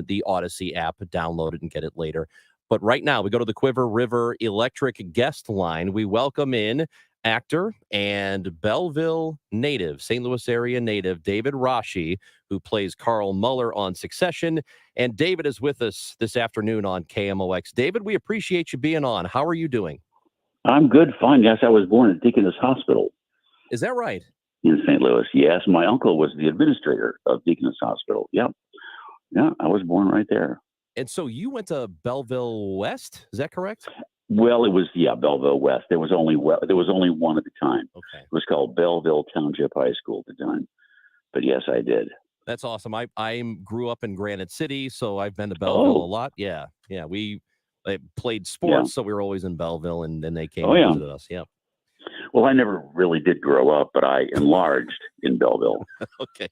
the Odyssey app. Download it and get it later. But right now, we go to the Quiver River Electric guest line. We welcome in actor and Belleville native, St. Louis area native, David Rashi, who plays Carl Muller on Succession. And David is with us this afternoon on KMOX. David, we appreciate you being on. How are you doing? I'm good, fine. Yes, I was born at Deaconess Hospital. Is that right? In St. Louis, yes. My uncle was the administrator of Deaconess Hospital. Yep. Yeah, I was born right there. And so you went to Belleville West, is that correct? Well, it was, Belleville West. There was only one at the time. Okay. It was called Belleville Township High School at the time. But yes, I did. That's awesome. I grew up in Granite City, so I've been to Belleville a lot. Yeah. We played sports, so we were always in Belleville, and then they came and visited us. Yeah. Well, I never really did grow up, but I enlarged in Belleville. Okay.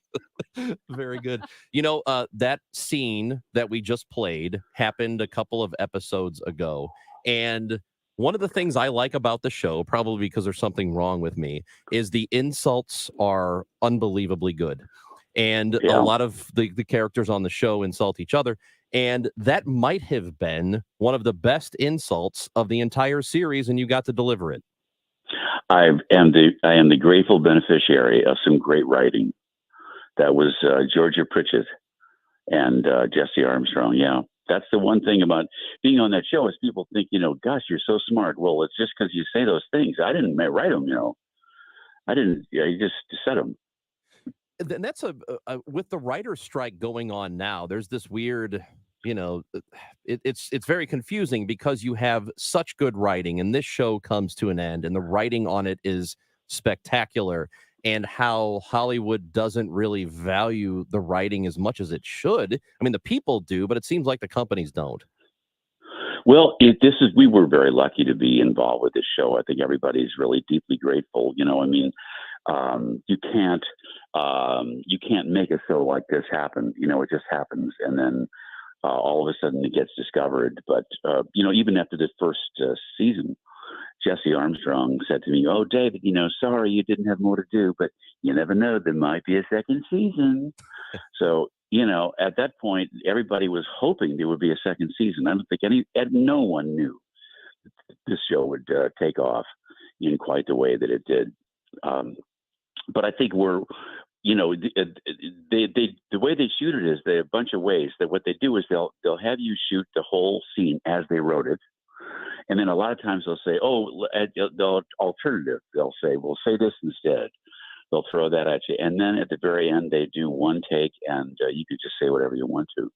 Very good. You know, that scene that we just played happened a couple of episodes ago. And one of the things I like about the show, probably because there's something wrong with me, is the insults are unbelievably good. And a lot of the characters on the show insult each other. And that might have been one of the best insults of the entire series, and you got to deliver it. I am the grateful beneficiary of some great writing. That was Georgia Pritchett and Jesse Armstrong. Yeah, that's the one thing about being on that show is people think, gosh, you're so smart. Well, it's just because you say those things. I didn't write them, I didn't. You just said them. And that's with the writer's strike going on now. There's this weird it's very confusing because you have such good writing, and this show comes to an end, and the writing on it is spectacular, and how Hollywood doesn't really value the writing as much as it should. I mean, the people do, but it seems like the companies don't. Well, we were very lucky to be involved with this show. I think everybody's really deeply grateful. You can't make a show like this happen. It just happens, and then all of a sudden it gets discovered. But even after the first season, Jesse Armstrong said to me, "Oh, David, sorry you didn't have more to do, but you never know, there might be a second season." So, at that point, everybody was hoping there would be a second season. I don't think no one knew this show would take off in quite the way that it did. But I think the way they shoot it is a bunch of ways. That what they do is they'll have you shoot the whole scene as they wrote it. And then a lot of times they'll say, they'll alternative. They'll say, "We'll say this instead." They'll throw that at you. And then at the very end, they do one take, and you can just say whatever you want to.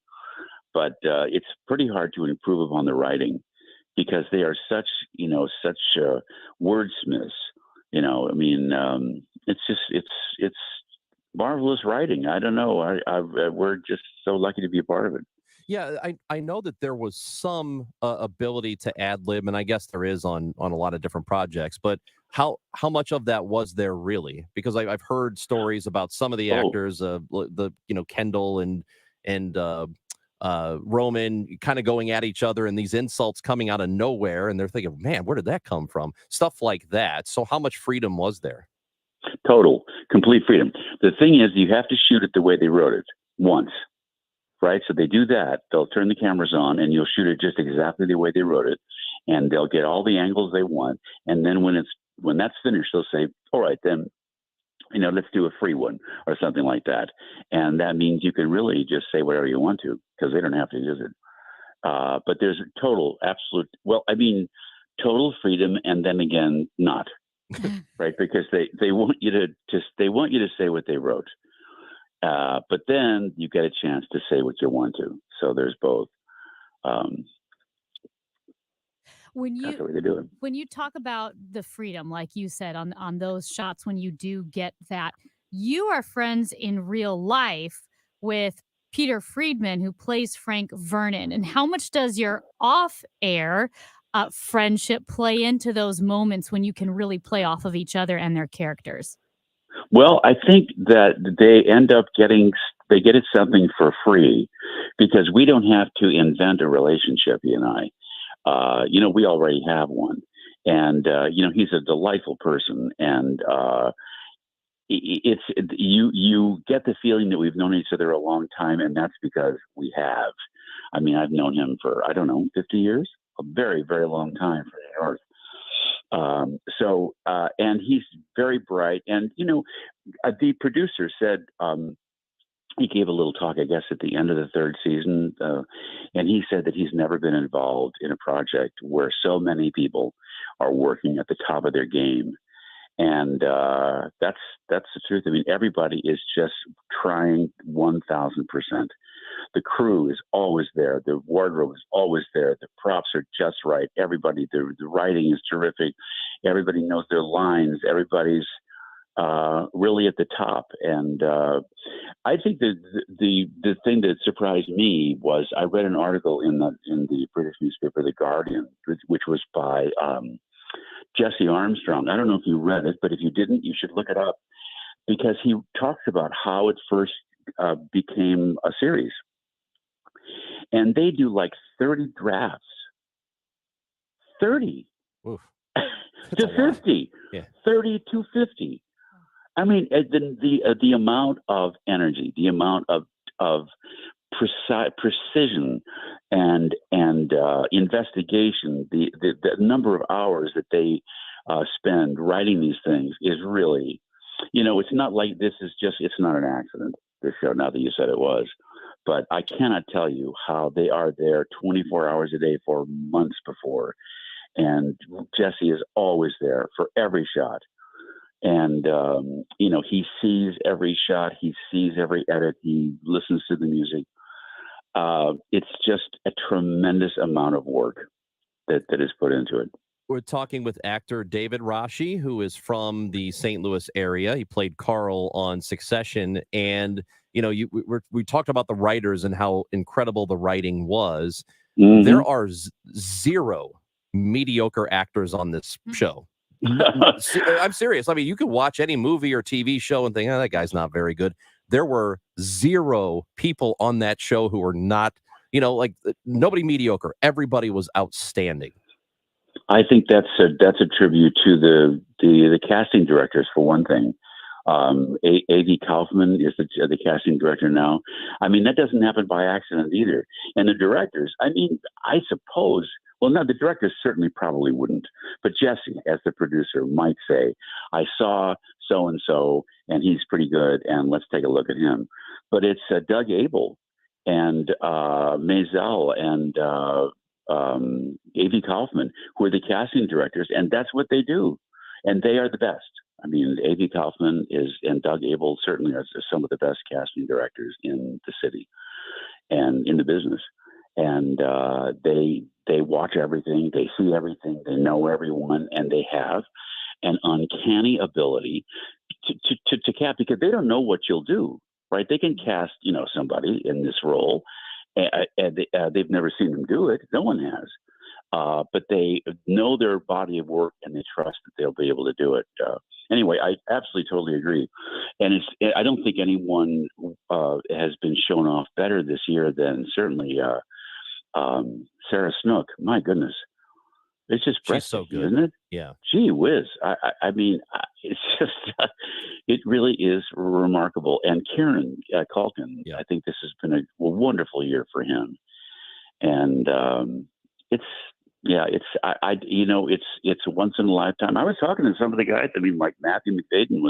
But it's pretty hard to improve upon the writing because they are such wordsmiths. It's marvelous writing. I don't know. We're just so lucky to be a part of it. Yeah, I know that there was some ability to ad lib, and I guess there is on a lot of different projects. But how much of that was there really? Because I've heard stories about some of the actors, Kendall and Roman kind of going at each other, and these insults coming out of nowhere, and they're thinking, "Man, where did that come from?" Stuff like that. So how much freedom was there? Total, complete freedom. The thing is, you have to shoot it the way they wrote it once. Right. So they do that. They'll turn the cameras on and you'll shoot it just exactly the way they wrote it. And they'll get all the angles they want. And then when that's finished, they'll say, "All right, then, let's do a free one," or something like that. And that means you can really just say whatever you want to because they don't have to use it. But there's total freedom. And then again, not right. Because they want you to say what they wrote. But then you get a chance to say what you want to. So there's both. That's the way they do it. When you talk about the freedom, like you said, on those shots, when you do get that, you are friends in real life with Peter Friedman, who plays Frank Vernon. And how much does your off-air friendship play into those moments when you can really play off of each other and their characters? Well, I think that they end up getting something for free because we don't have to invent a relationship, he and I. We already have one. And, he's a delightful person. And you get the feeling that we've known each other a long time, and that's because we have. I mean, I've known him for, 50 years, a very, very long time for the North. And he's very bright. And, the producer said, he gave a little talk, I guess, at the end of the third season. And he said that he's never been involved in a project where so many people are working at the top of their game. And that's the truth. I mean, everybody is just trying 1,000%. The crew is always there. The wardrobe is always there. The props are just right. Everybody, the writing is terrific. Everybody knows their lines. Everybody's really at the top. And I think that the thing that surprised me was I read an article in the British newspaper, The Guardian, which was by Jesse Armstrong. I don't know if you read it, but if you didn't, you should look it up because he talks about how it first became a series. And they do like 30 drafts. 30 to 50. Yeah. 30 to 50. I mean, the amount of energy, the amount of precision and investigation, the number of hours that they spend writing these things is really, it's not like it's not an accident, this show, now that you said it was. But I cannot tell you how they are there 24 hours a day for months before. And Jesse is always there for every shot. And, he sees every shot. He sees every edit. He listens to the music. it's just a tremendous amount of work that is put into it. We're talking with actor David Rashi, who is from the St. Louis area. He played Carl on Succession. And, we talked about the writers and how incredible the writing was. Mm-hmm. There are zero mediocre actors on this show. I'm serious. I mean, you could watch any movie or TV show and think, that guy's not very good. There were zero people on that show who were not, nobody mediocre. Everybody was outstanding. I think that's a tribute to the casting directors, for one thing. A.V. Kaufman is the casting director now. I mean, that doesn't happen by accident either. And the directors, I mean, I suppose, well, no, the directors certainly probably wouldn't. But Jesse, as the producer, might say, I saw so-and-so, and he's pretty good, and let's take a look at him. But it's Doug Abel and Maisel and A.V. Kaufman, who are the casting directors, and that's what they do. And they are the best. I mean, A.V. Kaufman and Doug Abel certainly are some of the best casting directors in the city and in the business. And they watch everything, they see everything, they know everyone, and they have an uncanny ability to cast, because they don't know what you'll do, right? They can cast, somebody in this role, and they've never seen them do it. No one has. But they know their body of work, and they trust that they'll be able to do it. Anyway, I absolutely totally agree. And I don't think anyone has been shown off better this year than certainly Sarah Snook. My goodness. It's just breathtaking, so good, isn't it? Yeah. Gee whiz. I mean, it's just, it really is remarkable. And Kieran Culkin, I think this has been a wonderful year for him. And it's once in a lifetime. I was talking to some of the guys. I mean, like Matthew McFadden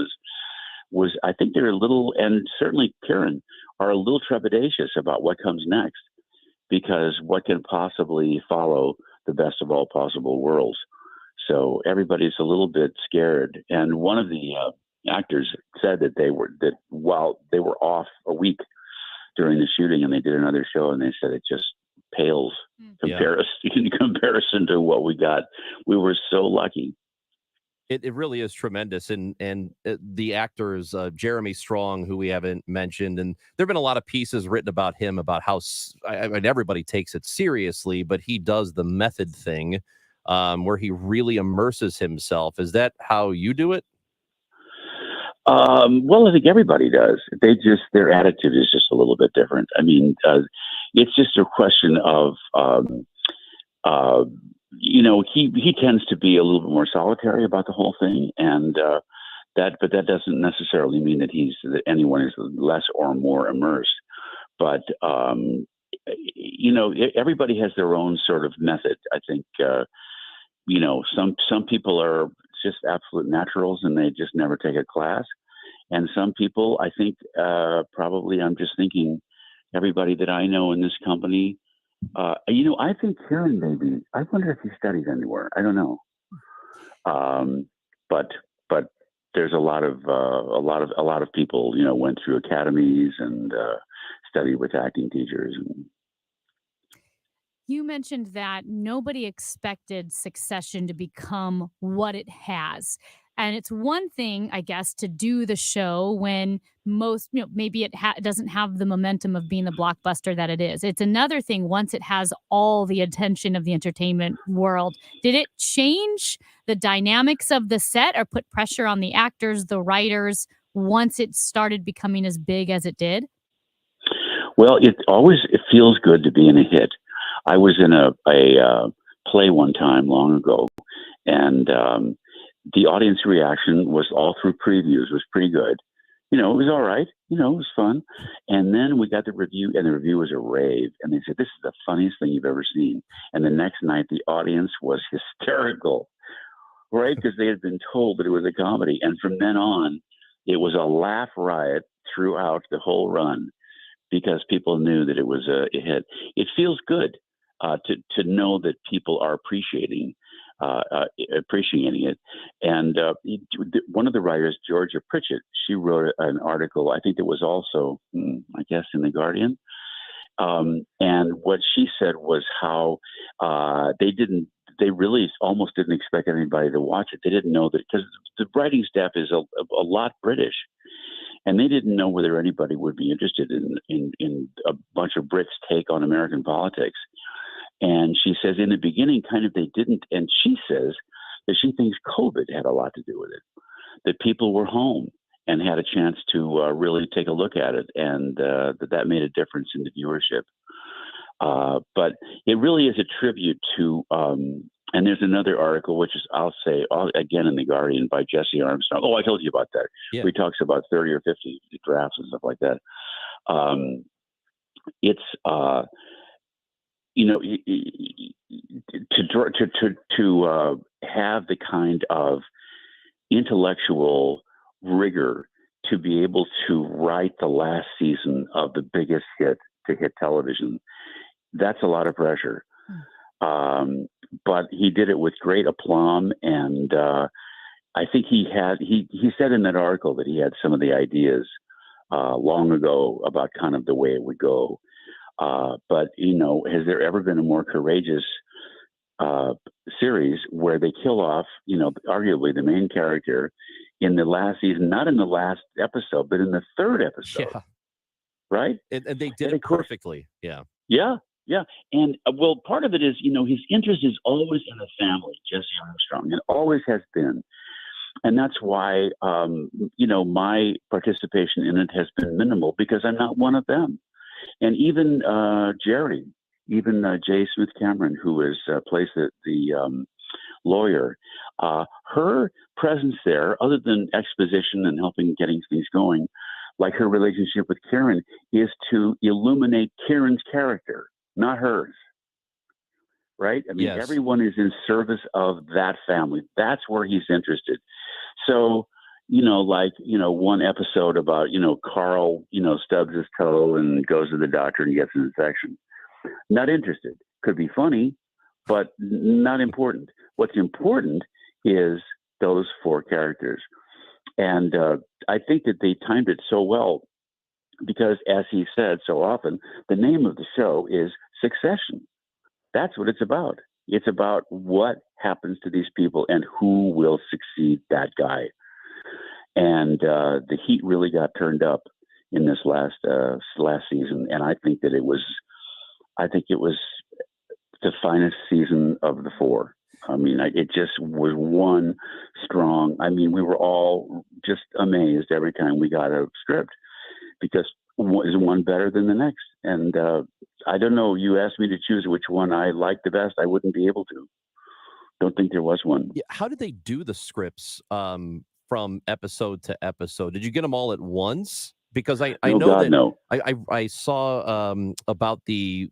was I think they're a little, and certainly Kieran are a little trepidatious about what comes next, because what can possibly follow the best of all possible worlds. So everybody's a little bit scared. And one of the actors said that while they were off a week during the shooting, and they did another show, and they said it just pales in comparison to what we got. We were so lucky. It really is tremendous. And the actors, Jeremy Strong, who we haven't mentioned, and there have been a lot of pieces written about him, about how everybody takes it seriously, but he does the method thing where he really immerses himself. Is that how you do it? Well, I think everybody does. Their attitude is just a little bit different. I mean, it's just a question of, he tends to be a little bit more solitary about the whole thing, and but that doesn't necessarily mean that anyone is less or more immersed. But everybody has their own sort of method. I think some people are just absolute naturals, and they just never take a class. And some people, I think, probably, I'm just thinking, everybody that I know in this company, I think Kieran maybe. I wonder if he studied anywhere. I don't know. But there's a lot of people, went through academies and studied with acting teachers. You mentioned that nobody expected Succession to become what it has. And it's one thing, I guess, to do the show when most, maybe it doesn't have the momentum of being the blockbuster that it is. It's another thing once it has all the attention of the entertainment world. Did it change the dynamics of the set or put pressure on the actors, the writers, once it started becoming as big as it did? Well, it feels good to be in a hit. I was in a play one time long ago, and the audience reaction was all through previews, was pretty good. It was all right. It was fun. And then we got the review, and the review was a rave. And they said, this is the funniest thing you've ever seen. And the next night, the audience was hysterical, right? Because they had been told that it was a comedy. And from then on, it was a laugh riot throughout the whole run, because people knew that it was a hit. It feels good to know that people are appreciating it. And one of the writers, Georgia Pritchett, she wrote an article, I think it was also, I guess, in The Guardian, And what she said was how they really almost didn't expect anybody to watch it. They didn't know that, because the writing staff is a lot British, and they didn't know whether anybody would be interested in a bunch of Brits' take on American politics. And she says in the beginning, kind of they didn't. And she says that she thinks COVID had a lot to do with it, that people were home and had a chance to really take a look at it, and that made a difference in the viewership. But it really is a tribute to, and there's another article, which is, I'll say, again, in The Guardian by Jesse Armstrong. Oh, I told you about that. Yeah. Where he talks about 30 or 50 drafts and stuff like that. It's, to have the kind of intellectual rigor to be able to write the last season of the biggest hit to hit television, that's a lot of pressure. But he did it with great aplomb, and I think he said in that article that he had some of the ideas long ago about kind of the way it would go. But has there ever been a more courageous series where they kill off, arguably the main character in the last season, not in the last episode, but in the third episode? Yeah. Right? And they did it perfectly. Yeah. Yeah. Yeah. And part of it is, his interest is always in the family, Jesse Armstrong, and always has been. And that's why, my participation in it has been minimal, because I'm not one of them. And even Jerry, J. Smith Cameron, who plays the lawyer, her presence there, other than exposition and helping getting things going, like her relationship with Karen, is to illuminate Karen's character, not hers. Right? I mean, Yes. Everyone is in service of that family. That's where he's interested. So, one episode about, Carl, stubs his toe and goes to the doctor and gets an infection. Not interested. Could be funny, but not important. What's important is those four characters. And I think that they timed it so well because, as he said so often, the name of the show is Succession. That's what it's about. It's about what happens to these people and who will succeed that guy. And the heat really got turned up in this last season, and I think it was the finest season of the four. I mean, it just was one strong. I mean, we were all just amazed every time we got a script, because is one better than the next? And I don't know. You asked me to choose which one I liked the best. I wouldn't be able to. Don't think there was one. Yeah. How did they do the scripts from episode to episode? Did you get them all at once? Because I know I saw about the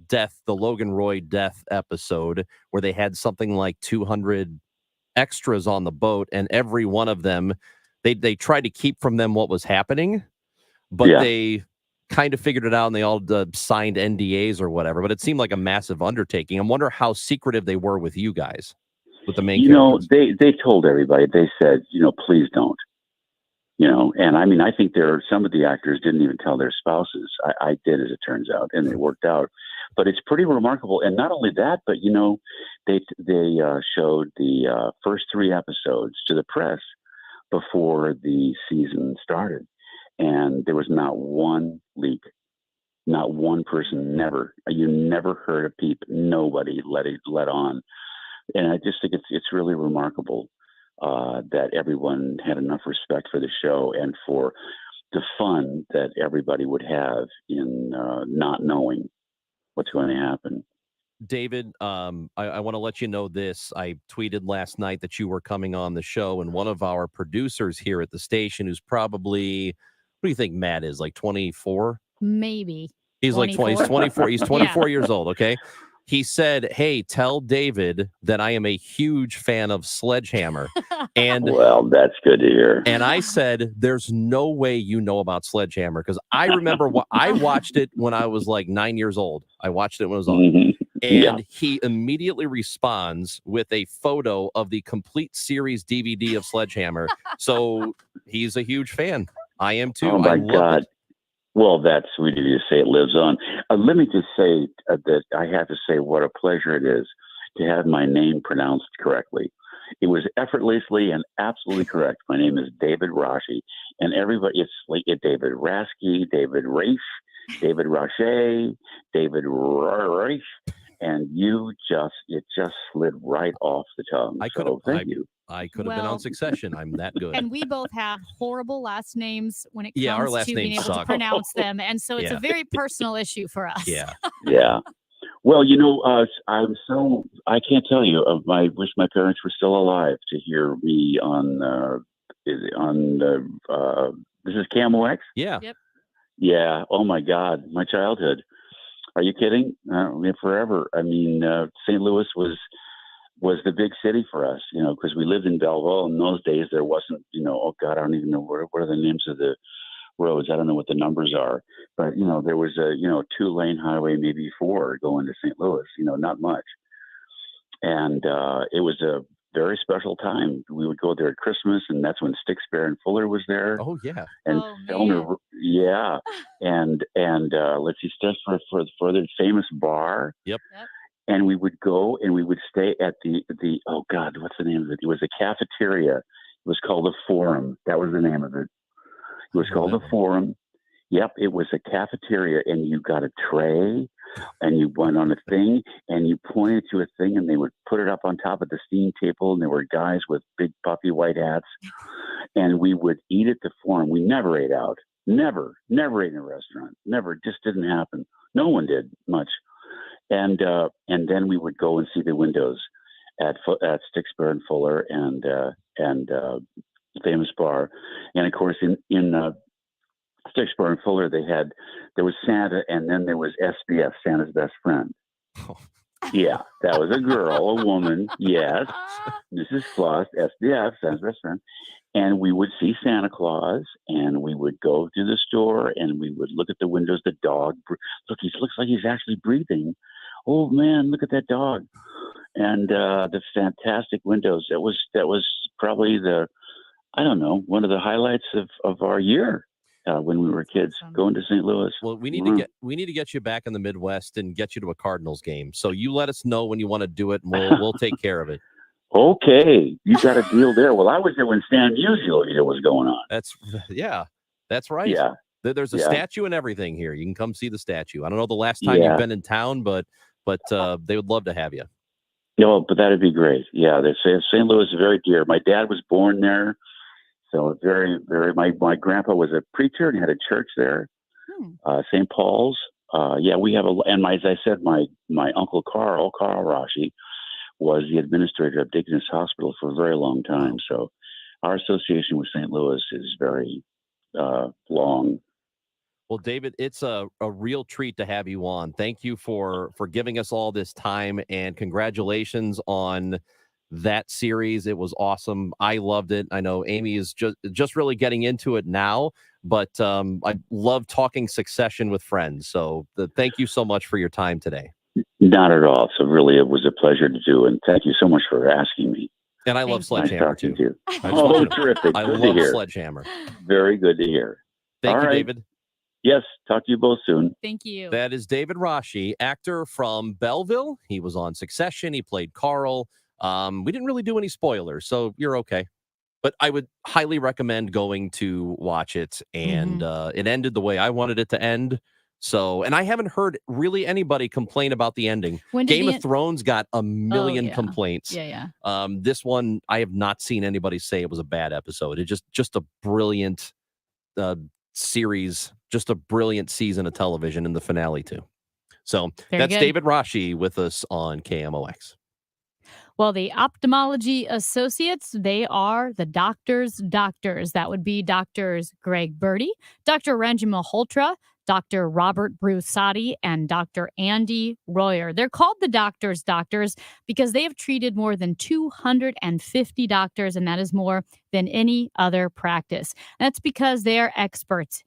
death, the Logan Roy death episode, where they had something like 200 extras on the boat, and every one of them, they tried to keep from them what was happening, but they kind of figured it out, and they all signed NDAs or whatever. But it seemed like a massive undertaking. I wonder how secretive they were with you guys, with the main characters. They told everybody. They said, please don't. And I mean, I think some of the actors didn't even tell their spouses. I did, as it turns out, and it worked out. But it's pretty remarkable. And not only that, but they showed the first 3 episodes to the press before the season started, and there was not one leak, not one person. You never heard a peep. Nobody let on. And I just think it's really remarkable that everyone had enough respect for the show and for the fun that everybody would have in not knowing what's going to happen. David, I want to let you know this. I tweeted last night that you were coming on the show, and one of our producers here at the station, who's probably, what do you think Matt is, like 24? Maybe. He's 24. Like 24. He's 24 Yeah. years old. Okay. He said, "Hey, tell David that I am a huge fan of Sledgehammer." And well, that's good to hear. And I said, "There's no way you know about Sledgehammer," because I remember I watched it when I was like 9 years old. I watched it when I was on. Mm-hmm. And he immediately responds with a photo of the complete series DVD of Sledgehammer. So he's a huge fan. I am too. Oh my God. Well, that's sweet of you to say it lives on. Let me just say that I have to say what a pleasure it is to have my name pronounced correctly. It was effortlessly and absolutely correct. My name is David Rashi, and everybody, it's like David Rasky, David Rafe, David Rache, David Reich, and it just slid right off the tongue. Thank you. I could have been on Succession. I'm that good. And we both have horrible last names when it comes Yeah, our last to being names able to suck. pronounce them. And so it's Yeah. a very personal issue for us. Yeah. Yeah. Well, I can't tell you. I wish my parents were still alive to hear me on this is KMOX? Yeah. Yep. Yeah. Oh my God, my childhood. Are you kidding? Forever. I mean, St. Louis was the big city for us, because we lived in Belleville. In those days, there wasn't, oh God, I don't even know what are the names of the roads. I don't know what the numbers are, but there was a 2-lane highway, maybe 4 going to St. Louis. Not much, and it was a very special time. We would go there at Christmas, and that's when Stix, Bear, and Fuller was there. Oh yeah, and Fellner, yeah, and let's see, Stix for the famous bar. Yep. And we would go and we would stay at the oh God, what's the name of it? It was a cafeteria. It was called the Forum. That was the name of it. It was called the Forum. Yep, it was a cafeteria, and you got a tray, and you went on a thing, and you pointed to a thing, and they would put it up on top of the steam table, and there were guys with big puffy white hats, and we would eat at the Forum. We never ate out. Never ate in a restaurant. Never, just didn't happen. No one did much. And then we would go and see the windows at Stix, Bear, and Fuller and famous bar, and of course in Stix, Bear, and Fuller there was Santa, and then there was SBF, Santa's best friend. Yeah, that was a girl, a woman. Yes, Mrs. Claus, SBF, Santa's best friend. And we would see Santa Claus, and we would go to the store, and we would look at the windows. The dog, look, he looks like he's actually breathing. Oh man, look at that dog! And the fantastic windows. That was probably one of the highlights of our year when we were kids going to St. Louis. Well, we need to get you back in the Midwest and get you to a Cardinals game. So you let us know when you want to do it, and we'll take care of it. Okay, you got a deal there. Well, I was there when Stan Musial was going on. That's right. Yeah. There's a statue and everything here. You can come see the statue. I don't know the last time you've been in town, but they would love to have you. Yeah, but that'd be great. Yeah, St. Louis is very dear. My dad was born there, so very, very. My grandpa was a preacher and had a church there, St. Paul's. We have as I said, my uncle Carl Rashi, was the administrator of Dickens Hospital for a very long time. So our association with St. Louis is very long. Well, David, it's a real treat to have you on. Thank you for giving us all this time, and congratulations on that series. It was awesome. I loved it. I know Amy is just really getting into it now, but I love talking Succession with friends. So thank you so much for your time today. Not at all. So really, it was a pleasure to do, and thank you so much for asking me. And I love Sledgehammer nice talking too. To you. Oh, terrific! I Good love to hear. Sledgehammer. Very good to hear. Thank all you, right. David. Yes, talk to you both soon. Thank you. That is David Rashi, actor from Belleville. He was on Succession. He played Carl. We didn't really do any spoilers, so you're okay. But I would highly recommend going to watch it. And it ended the way I wanted it to end. So, and I haven't heard really anybody complain about the ending. Game of Thrones got a million complaints. Yeah. This one, I have not seen anybody say it was a bad episode. It just a brilliant series, just a brilliant season of television, and the finale too. So that's good. David Rashi with us on KMOX. Well, the Ophthalmology Associates, they are the doctor's doctors. That would be Doctors Greg Birdie, Dr. Ranjit Malhotra, Dr. Robert Brusati, and Dr. Andy Royer. They're called the doctor's doctors because they have treated more than 250 doctors, and that is more than any other practice. That's because they are experts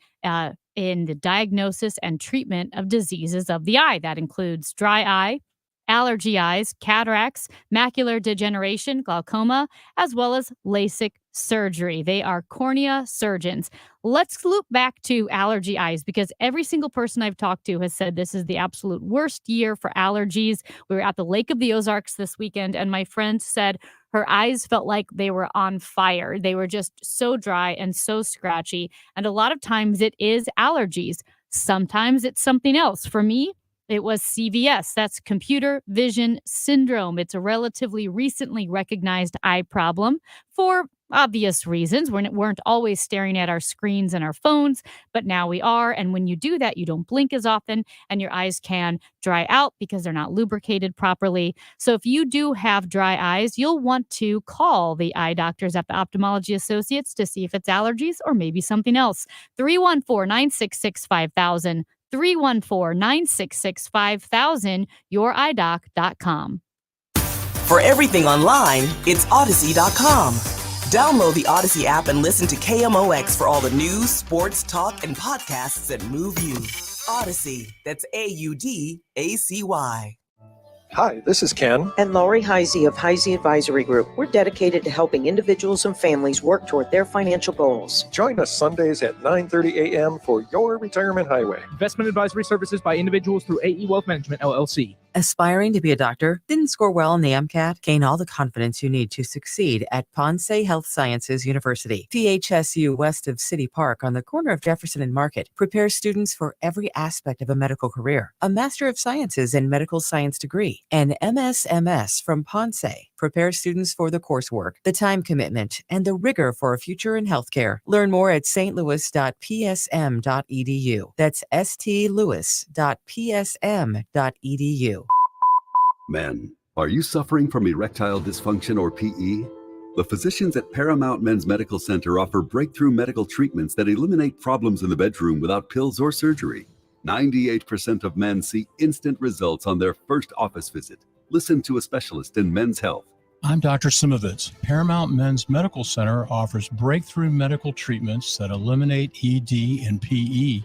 in the diagnosis and treatment of diseases of the eye. That includes dry eye, allergy eyes, cataracts, macular degeneration, glaucoma, as well as LASIK surgery. They are cornea surgeons. Let's loop back to allergy eyes because every single person I've talked to has said this is the absolute worst year for allergies. We were at the Lake of the Ozarks this weekend, and my friend said her eyes felt like they were on fire. They were just so dry and so scratchy. And a lot of times it is allergies. Sometimes it's something else. For me, it was CVS. That's computer vision syndrome. It's a relatively recently recognized eye problem for obvious reasons. We weren't always staring at our screens and our phones, but now we are. And when you do that, you don't blink as often and your eyes can dry out because they're not lubricated properly. So if you do have dry eyes, you'll want to call the eye doctors at the Ophthalmology Associates to see if it's allergies or maybe something else. 314-966-5000. 314-966-5000, youridoc.com. For everything online, it's Odyssey.com. Download the Odyssey app and listen to KMOX for all the news, sports, talk, and podcasts that move you. Odyssey, that's AUDACY. Hi, this is Ken. And Laurie Heisey of Heisey Advisory Group. We're dedicated to helping individuals and families work toward their financial goals. Join us Sundays at 9:30 a.m. for Your Retirement Highway. Investment advisory services by individuals through AE Wealth Management, LLC. Aspiring to be a doctor? Didn't score well on the MCAT? Gain all the confidence you need to succeed at Ponce Health Sciences University. PHSU west of City Park on the corner of Jefferson and Market prepares students for every aspect of a medical career. A Master of Sciences in Medical Science degree. An MSMS from Ponce prepares students for the coursework, the time commitment, and the rigor for a future in healthcare. Learn more at stlouis.psm.edu. That's stlouis.psm.edu. Men, are you suffering from erectile dysfunction or PE? The physicians at Paramount Men's Medical Center offer breakthrough medical treatments that eliminate problems in the bedroom without pills or surgery. 98% of men see instant results on their first office visit. Listen to a specialist in men's health. I'm Dr. Simovitz. Paramount Men's Medical Center offers breakthrough medical treatments that eliminate ED and PE.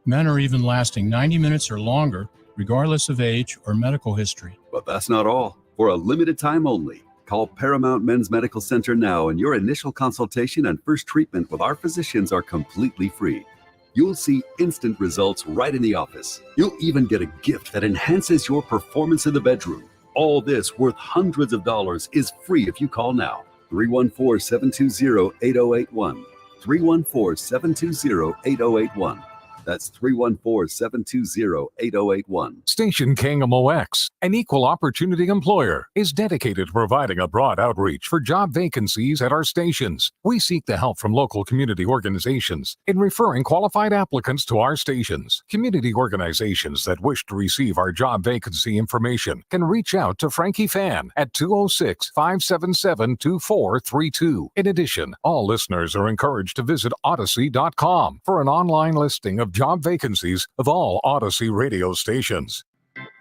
Men are even lasting 90 minutes or longer, regardless of age or medical history. But that's not all. For a limited time only, call Paramount Men's Medical Center now and your initial consultation and first treatment with our physicians are completely free. You'll see instant results right in the office. You'll even get a gift that enhances your performance in the bedroom. All this worth hundreds of dollars is free if you call now. 314-720-8081. 314-720-8081. That's 314-720-8081. Station KMOX, an equal opportunity employer, is dedicated to providing a broad outreach for job vacancies at our stations. We seek the help from local community organizations in referring qualified applicants to our stations. Community organizations that wish to receive our job vacancy information can reach out to Frankie Fan at 206-577-2432. In addition, all listeners are encouraged to visit Odyssey.com for an online listing of job vacancies of all Odyssey radio stations.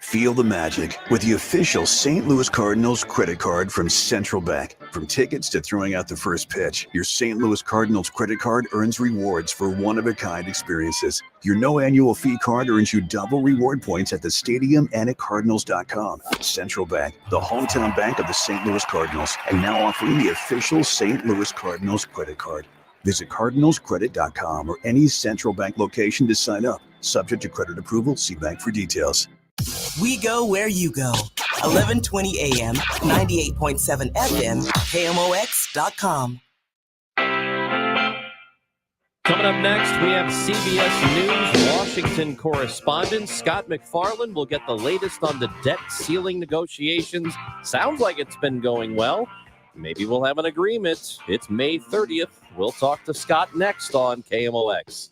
Feel the magic with the official St. Louis Cardinals credit card from Central Bank. From tickets to throwing out the first pitch, your St. Louis Cardinals credit card earns rewards for one-of-a-kind experiences. Your no annual fee card earns you double reward points at the stadium and at Cardinals.com. Central Bank, the hometown bank of the St. Louis Cardinals, and now offering the official St. Louis Cardinals credit card. Visit CardinalsCredit.com or any Central Bank location to sign up. Subject to credit approval, see bank for details. We go where you go. 1120 AM, 98.7 FM, KMOX.com. Coming up next, we have CBS News Washington correspondent Scott McFarland will get the latest on the debt ceiling negotiations. Sounds like it's been going well. Maybe we'll have an agreement. It's May 30th. We'll talk to Scott next on KMOX.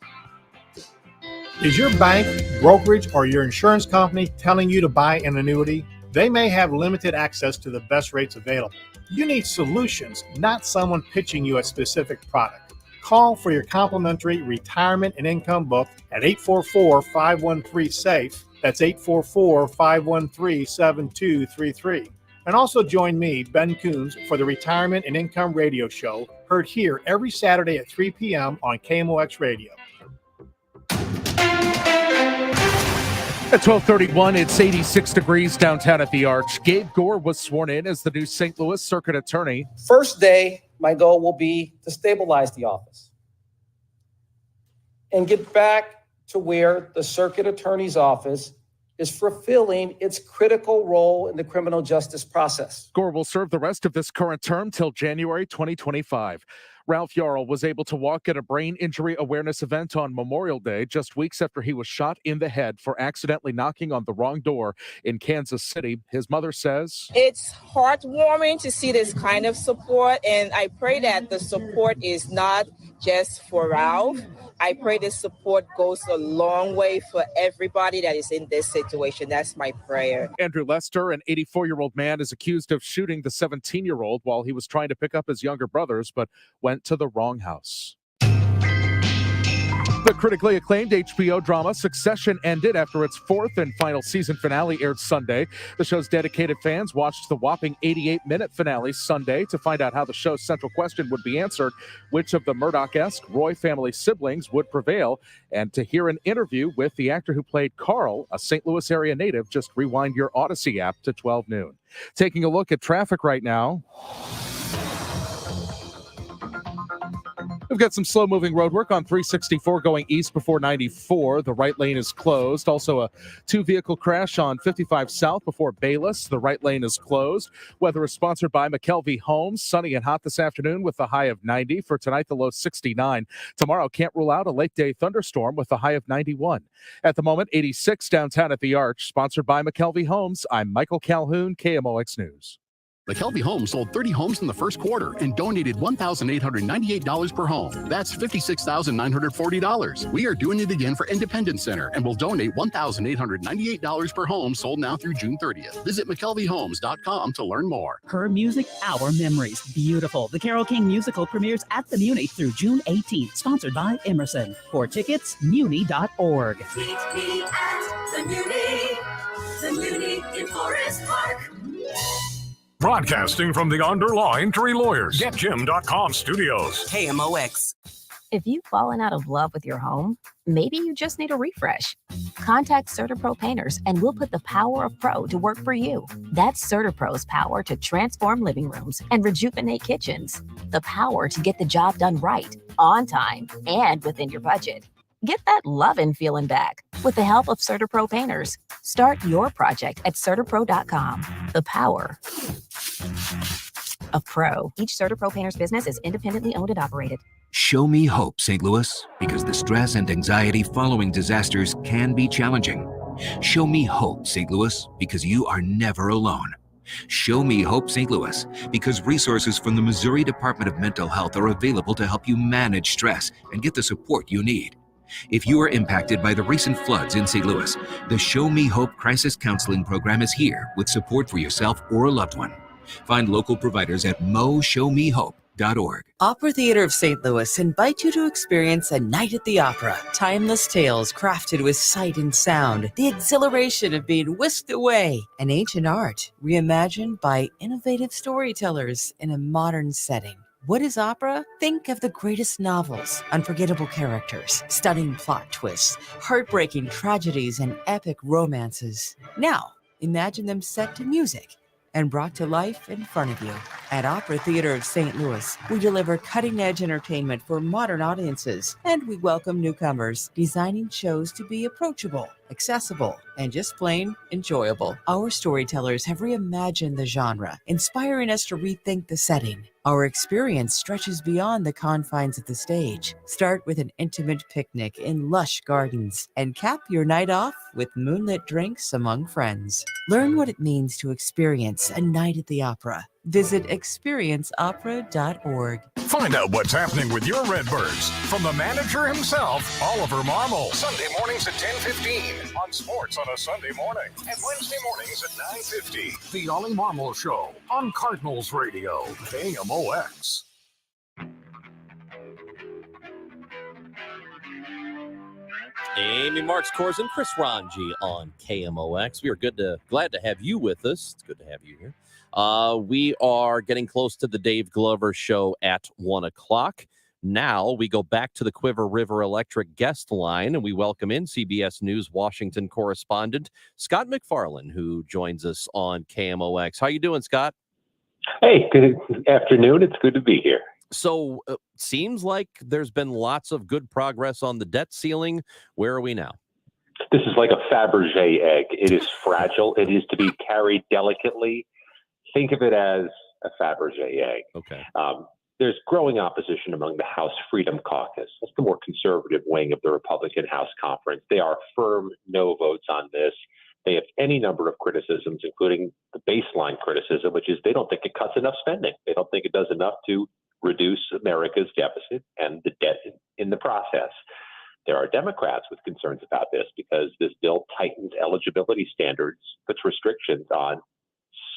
Is your bank, brokerage, or your insurance company telling you to buy an annuity? They may have limited access to the best rates available. You need solutions, not someone pitching you a specific product. Call for your complimentary retirement and income book at 844-513-SAFE. That's 844-513-7233. And also join me, Ben Coons, for the Retirement and Income Radio Show, heard here every Saturday at 3 p.m. on KMOX Radio. At 12:31, it's 86 degrees downtown at the Arch. Gabe Gore was sworn in as the new St. Louis Circuit Attorney. First day, my goal will be to stabilize the office and get back to where the Circuit Attorney's office is fulfilling its critical role in the criminal justice process. Gore will serve the rest of this current term till January 2025. Ralph Yarl was able to walk at a brain injury awareness event on Memorial Day, just weeks after he was shot in the head for accidentally knocking on the wrong door in Kansas City. His mother says, "It's heartwarming to see this kind of support, and I pray that the support is not just for Ralph. I pray this support goes a long way for everybody that is in this situation. That's my prayer." Andrew Lester, an 84-year-old man, is accused of shooting the 17-year-old while he was trying to pick up his younger brothers, but went to the wrong house. The critically acclaimed HBO drama Succession ended after its fourth and final season finale aired Sunday. The show's dedicated fans watched the whopping 88-minute finale Sunday to find out how the show's central question would be answered, which of the Murdoch-esque Roy family siblings would prevail, and to hear an interview with the actor who played Carl, a St. Louis area native. Just rewind your Odyssey app to 12 noon. Taking a look at traffic right now. We've got some slow-moving road work on 364 going east before 94. The right lane is closed. Also, a two-vehicle crash on 55 south before Bayless. The right lane is closed. Weather is sponsored by McKelvey Homes. Sunny and hot this afternoon with a high of 90. For tonight, the low 69. Tomorrow, can't rule out a late-day thunderstorm with a high of 91. At the moment, 86 downtown at the Arch. Sponsored by McKelvey Homes. I'm Michael Calhoun, KMOX News. McKelvey Homes sold 30 homes in the first quarter and donated $1,898 per home. That's $56,940. We are doing it again for Independence Center and will donate $1,898 per home sold now through June 30th. Visit McKelveyHomes.com to learn more. Her Music, Our Memories. Beautiful. The Carole King musical premieres at the Muni through June 18th. Sponsored by Emerson. For tickets, muni.org. Meet me at the Muni in Forest Park. Broadcasting from the Underline Tree Lawyers, GetJim.com studios. KMOX. If you've fallen out of love with your home, maybe you just need a refresh. Contact CertaPro Painters and we'll put the power of pro to work for you. That's CertaPro's power to transform living rooms and rejuvenate kitchens. The power to get the job done right, on time, and within your budget. Get that lovin' feeling back with the help of CertaPro Painters. Start your project at CertaPro.com. The power of pro. Each CertaPro Painters business is independently owned and operated. Show me hope, St. Louis, because the stress and anxiety following disasters can be challenging. Show me hope, St. Louis, because you are never alone. Show me hope, St. Louis, because resources from the Missouri Department of Mental Health are available to help you manage stress and get the support you need. If you are impacted by the recent floods in St. Louis, the Show Me Hope Crisis Counseling Program is here with support for yourself or a loved one. Find local providers at moshowmehope.org. Opera Theater of St. Louis invite you to experience A Night at the Opera. Timeless tales crafted with sight and sound. The exhilaration of being whisked away. An ancient art reimagined by innovative storytellers in a modern setting. What is opera? Think of the greatest novels, unforgettable characters, stunning plot twists, heartbreaking tragedies, and epic romances. Now, imagine them set to music and brought to life in front of you. At Opera Theater of St. Louis, we deliver cutting-edge entertainment for modern audiences, and we welcome newcomers, designing shows to be approachable, accessible, and just plain enjoyable. Our storytellers have reimagined the genre, inspiring us to rethink the setting. Our experience stretches beyond the confines of the stage. Start with an intimate picnic in lush gardens and cap your night off with moonlit drinks among friends. Learn what it means to experience A Night at the Opera. Visit experienceopera.org. Find out what's happening with your Redbirds from the manager himself, Oliver Marmol. Sunday mornings at 10:15 on Sports on a Sunday morning, and Wednesday mornings at 9:50. The Ollie Marmol Show on Cardinals Radio, KMOX. Amy Marks, Corzine, Chris Ranji on KMOX. We are glad to have you with us. It's good to have you here. We are getting close to the Dave Glover Show at 1 o'clock. Now we go back to the Quiver River Electric guest line, and we welcome in CBS News Washington correspondent Scott MacFarlane, who joins us on KMOX. How you doing, Scott? Hey, good afternoon. It's good to be here. So seems like there's been lots of good progress on the debt ceiling. Where are we now? This is like a Fabergé egg. It is fragile. It is to be carried delicately. Think of it as a Fabergé egg. Okay. There's growing opposition among the House Freedom Caucus. That's the more conservative wing of the Republican House Conference. They are firm no votes on this. They have any number of criticisms, including the baseline criticism, which is they don't think it cuts enough spending. They don't think it does enough to reduce America's deficit and the debt in the process. There are Democrats with concerns about this because this bill tightens eligibility standards, puts restrictions on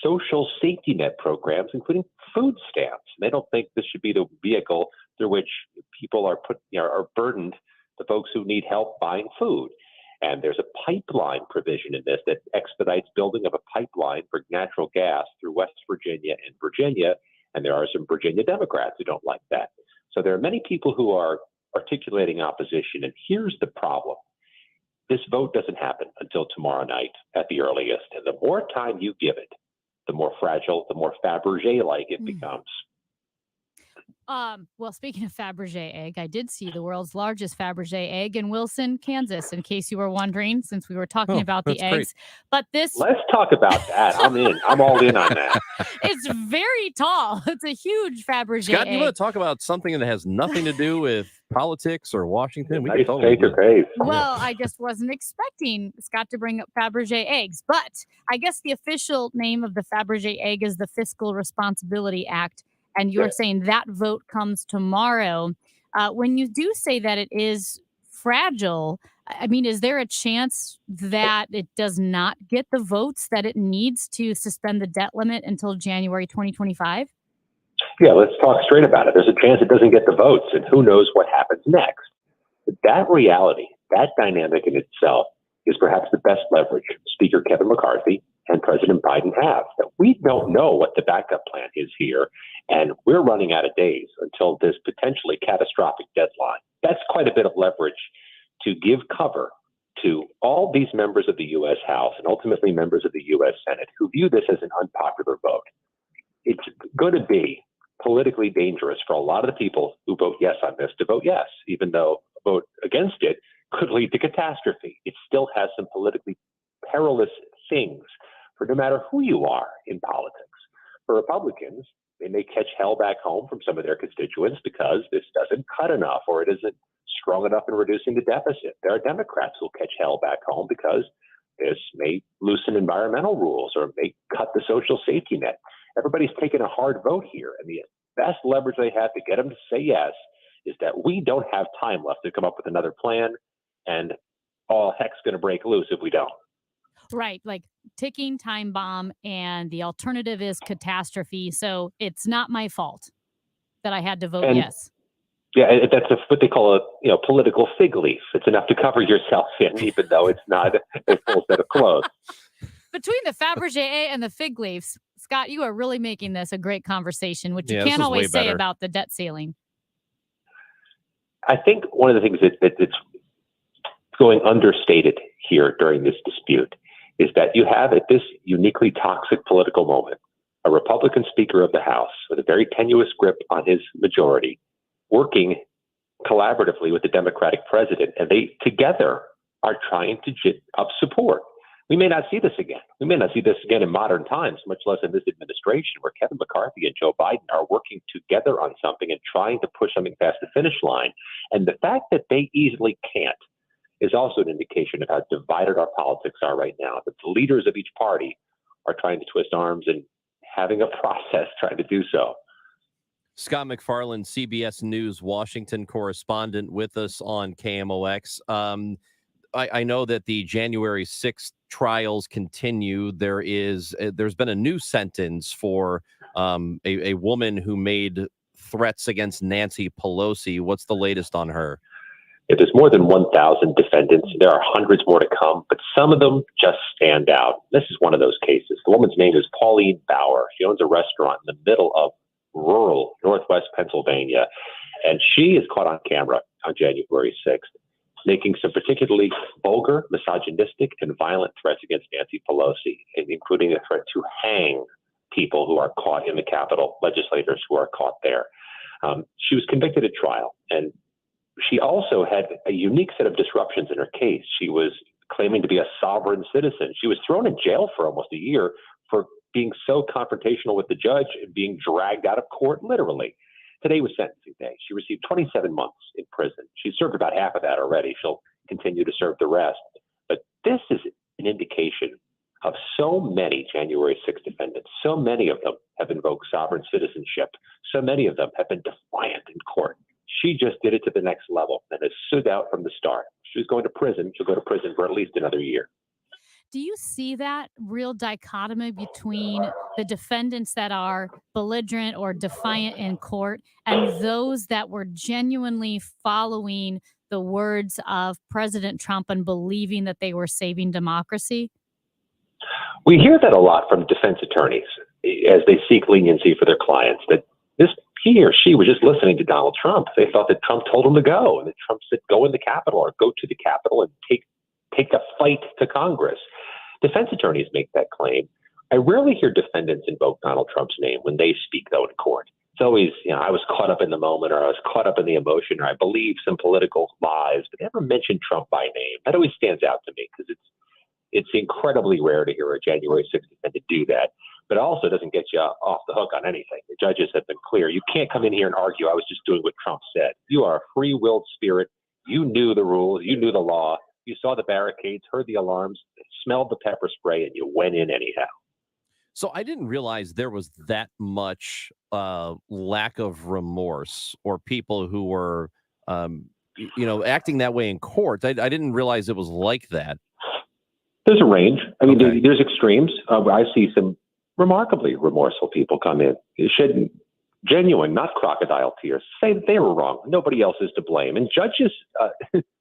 social safety net programs, including food stamps. They don't think this should be the vehicle through which people are burdened, the folks who need help buying food. And there's a pipeline provision in this that expedites building of a pipeline for natural gas through West Virginia and Virginia. And there are some Virginia Democrats who don't like that. So there are many people who are articulating opposition. And here's the problem. This vote doesn't happen until tomorrow night at the earliest. And the more time you give it, the more fragile, the more Fabergé-like it becomes. Well, speaking of Fabergé egg, I did see the world's largest Fabergé egg in Wilson, Kansas, in case you were wondering, since we were talking about the eggs. Great. But this... Let's talk about that. I'm in. I'm all in on that. It's very tall. It's a huge Fabergé Scott, egg. you want to talk about something that has nothing to do with politics or Washington? We Nice can totally do face-to-face. Well, I just wasn't expecting Scott to bring up Fabergé eggs, but I guess the official name of the Fabergé egg is the Fiscal Responsibility Act, and you're saying that vote comes tomorrow. When you do say that it is fragile, I mean, is there a chance that it does not get the votes that it needs to suspend the debt limit until January 2025? Yeah, let's talk straight about it. There's a chance it doesn't get the votes, and who knows what happens next. But that reality, that dynamic in itself, is perhaps the best leverage Speaker Kevin McCarthy and President Biden have. That we don't know what the backup plan is here, and we're running out of days until this potentially catastrophic deadline. That's quite a bit of leverage to give cover to all these members of the U.S. House and ultimately members of the U.S. Senate who view this as an unpopular vote. It's going to be politically dangerous for a lot of the people who vote yes on this to vote yes, even though a vote against it could lead to catastrophe. It still has some politically perilous things for no matter who you are in politics. For Republicans, they may catch hell back home from some of their constituents because this doesn't cut enough or it isn't strong enough in reducing the deficit. There are Democrats who will catch hell back home because this may loosen environmental rules or may cut the social safety net. Everybody's taking a hard vote here, and the best leverage they have to get them to say yes is that we don't have time left to come up with another plan, and all heck's going to break loose if we don't. Right, like ticking time bomb, and the alternative is catastrophe. So it's not my fault that I had to vote yes. Yeah, that's what they call a political fig leaf. It's enough to cover yourself in, even though it's not a full set of clothes. Between the Fabergé and the fig leaves, Scott, you are really making this a great conversation, which you Yeah, can't this is always way say better. about the debt ceiling. I think one of the things that's going understated here during this dispute is that you have at this uniquely toxic political moment a Republican Speaker of the House with a very tenuous grip on his majority working collaboratively with the Democratic president, and they together are trying to get up support. We may not see this again. We may not see this again in modern times, much less in this administration, where Kevin McCarthy and Joe Biden are working together on something and trying to push something past the finish line. And the fact that they easily can't is also an indication of how divided our politics are right now, that the leaders of each party are trying to twist arms and having a process trying to do so. Scott MacFarlane, CBS News Washington correspondent with us on KMOX. I know that the January 6th trials continue. There's been a new sentence for a woman who made threats against Nancy Pelosi. What's the latest on her? There's more than 1,000 defendants. There are hundreds more to come, but some of them just stand out. This is one of those cases. The woman's name is Pauline Bauer. She owns a restaurant in the middle of rural Northwest Pennsylvania. And she is caught on camera on January 6th, making some particularly vulgar, misogynistic, and violent threats against Nancy Pelosi, including a threat to hang people who are caught in the Capitol, legislators who are caught there. She was convicted at trial, and she also had a unique set of disruptions in her case. She was claiming to be a sovereign citizen. She was thrown in jail for almost a year for being so confrontational with the judge and being dragged out of court, literally. Today was sentencing day. She received 27 months in prison. She served about half of that already. She'll continue to serve the rest. But this is an indication of so many January 6th defendants. So many of them have invoked sovereign citizenship. So many of them have been defiant in court. She just did it to the next level and has stood out from the start. She's going to prison. She'll go to prison for at least another year. Do you see that real dichotomy between the defendants that are belligerent or defiant in court and those that were genuinely following the words of President Trump and believing that they were saving democracy? We hear that a lot from defense attorneys as they seek leniency for their clients, that he or she was just listening to Donald Trump. They thought that Trump told them to go, and that Trump said, go in the Capitol or go to the Capitol and take a fight to Congress. Defense attorneys make that claim. I rarely hear defendants invoke Donald Trump's name when they speak, though, in court. It's always, I was caught up in the moment, or I was caught up in the emotion, or I believe some political lies, but never mention Trump by name. That always stands out to me because it's incredibly rare to hear a January 6th defendant do that. But it also doesn't get you off the hook on anything. The judges have been clear. You can't come in here and argue, I was just doing what Trump said. You are a free-willed spirit. You knew the rules. You knew the law. You saw the barricades, heard the alarms, smelled the pepper spray, and you went in anyhow. So I didn't realize there was that much lack of remorse or people who were, acting that way in court. I didn't realize it was like that. There's a range. I mean, there's extremes. I see some remarkably remorseful people come in. It shouldn't. Genuine, not crocodile tears. Say that they were wrong. Nobody else is to blame. And judges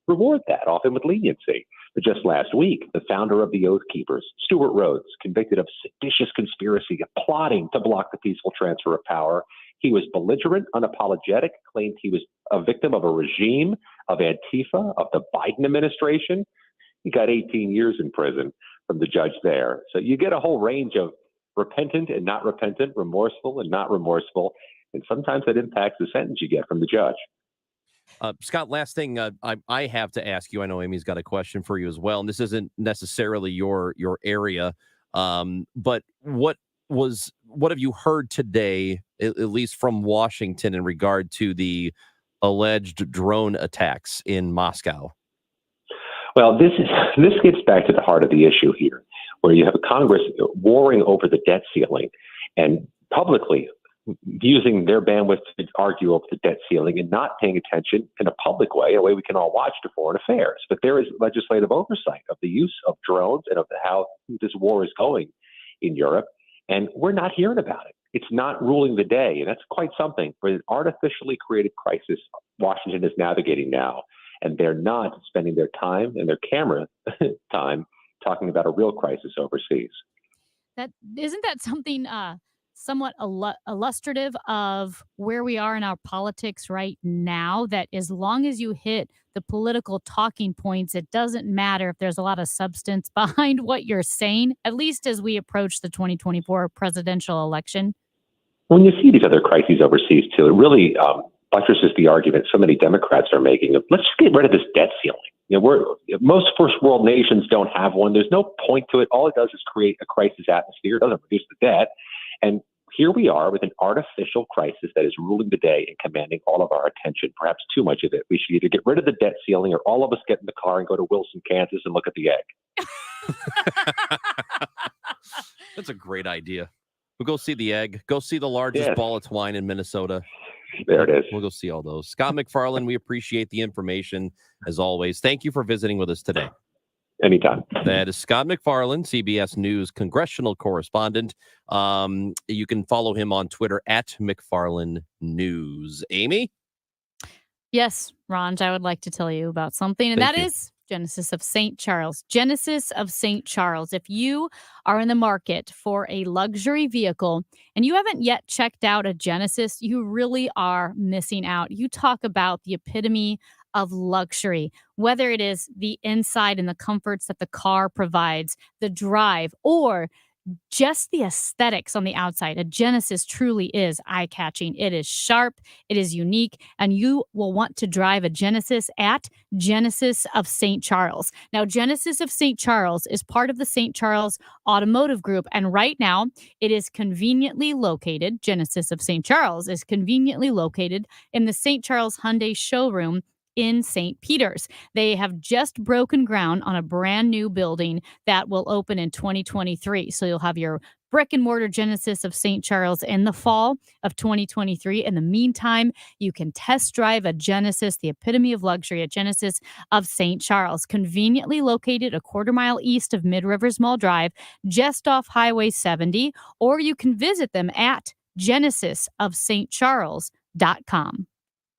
reward that, often with leniency. But just last week, the founder of the Oath Keepers, Stuart Rhodes, convicted of seditious conspiracy, of plotting to block the peaceful transfer of power. He was belligerent, unapologetic, claimed he was a victim of a regime, of Antifa, of the Biden administration. He got 18 years in prison from the judge there. So you get a whole range of repentant and not repentant, remorseful and not remorseful. And sometimes that impacts the sentence you get from the judge. Scott, last thing I have to ask you. I know Amy's got a question for you as well, and this isn't necessarily your area, but what have you heard today, at least from Washington, in regard to the alleged drone attacks in Moscow? Well, this gets back to the heart of the issue here, where you have a Congress warring over the debt ceiling and publicly using their bandwidth to argue over the debt ceiling and not paying attention in a public way, a way we can all watch, to foreign affairs. But there is legislative oversight of the use of drones and of how this war is going in Europe, and we're not hearing about it. It's not ruling the day, and that's quite something. For an artificially created crisis Washington is navigating now, and they're not spending their time and their camera time talking about a real crisis overseas. Isn't that something somewhat illustrative of where we are in our politics right now, that as long as you hit the political talking points, it doesn't matter if there's a lot of substance behind what you're saying, at least as we approach the 2024 presidential election? When you see these other crises overseas, too, it really buttresses the argument so many Democrats are making of, let's just get rid of this debt ceiling. Most first world nations don't have one. There's no point to it. All it does is create a crisis atmosphere. It doesn't reduce the debt. And here we are with an artificial crisis that is ruling the day and commanding all of our attention, perhaps too much of it. We should either get rid of the debt ceiling or all of us get in the car and go to Wilson, Kansas and look at the egg. That's a great idea. We'll go see the egg. Go see the largest ball of twine in Minnesota. There it is. We'll go see all those. Scott MacFarlane, we appreciate the information as always. Thank you for visiting with us today. Anytime. That is Scott MacFarlane, CBS News congressional correspondent. You can follow him on Twitter at MacFarlane News. Amy? Yes, Ron, I would like to tell you about something, and Thank that you. is Genesis of St. Charles. Genesis of St. Charles. If you are in the market for a luxury vehicle and you haven't yet checked out a Genesis, you really are missing out. You talk about the epitome of luxury, whether it is the inside and the comforts that the car provides, the drive, or just the aesthetics on the outside. A Genesis truly is eye-catching. It is sharp, it is unique, and you will want to drive a Genesis at Genesis of St. Charles. Now, Genesis of St. Charles is part of the St. Charles Automotive Group, and right now it is conveniently located, Genesis of St. Charles is conveniently located in the St. Charles Hyundai showroom in St. Peter's. They have just broken ground on a brand new building that will open in 2023. So you'll have your brick and mortar Genesis of St. Charles in the fall of 2023. In the meantime, you can test drive a Genesis, the epitome of luxury, a Genesis of St. Charles, conveniently located a quarter-mile east of Mid-Rivers Mall Drive, just off Highway 70, or you can visit them at genesisofstcharles.com.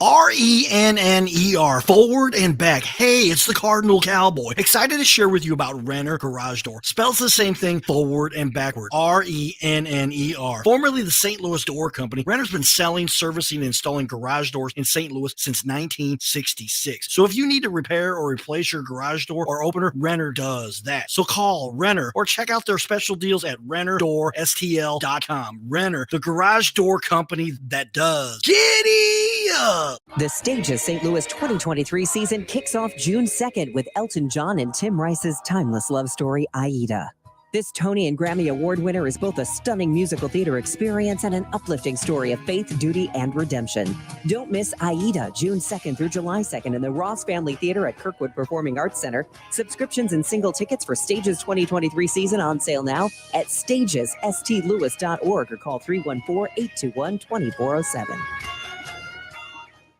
RENNER, forward and back. Hey, it's the Cardinal Cowboy. Excited to share with you about Renner Garage Door. Spells the same thing, forward and backward. RENNER. Formerly the St. Louis Door Company, Renner's been selling, servicing, and installing garage doors in St. Louis since 1966. So if you need to repair or replace your garage door or opener, Renner does that. So call Renner or check out their special deals at RennerDoorSTL.com. Renner, the garage door company that does. Giddy up! The Stages St. Louis 2023 season kicks off June 2nd with Elton John and Tim Rice's timeless love story, Aida. This Tony and Grammy Award winner is both a stunning musical theater experience and an uplifting story of faith, duty, and redemption. Don't miss Aida, June 2nd through July 2nd in the Ross Family Theater at Kirkwood Performing Arts Center. Subscriptions and single tickets for Stages 2023 season on sale now at stagesstlewis.org or call 314-821-2407.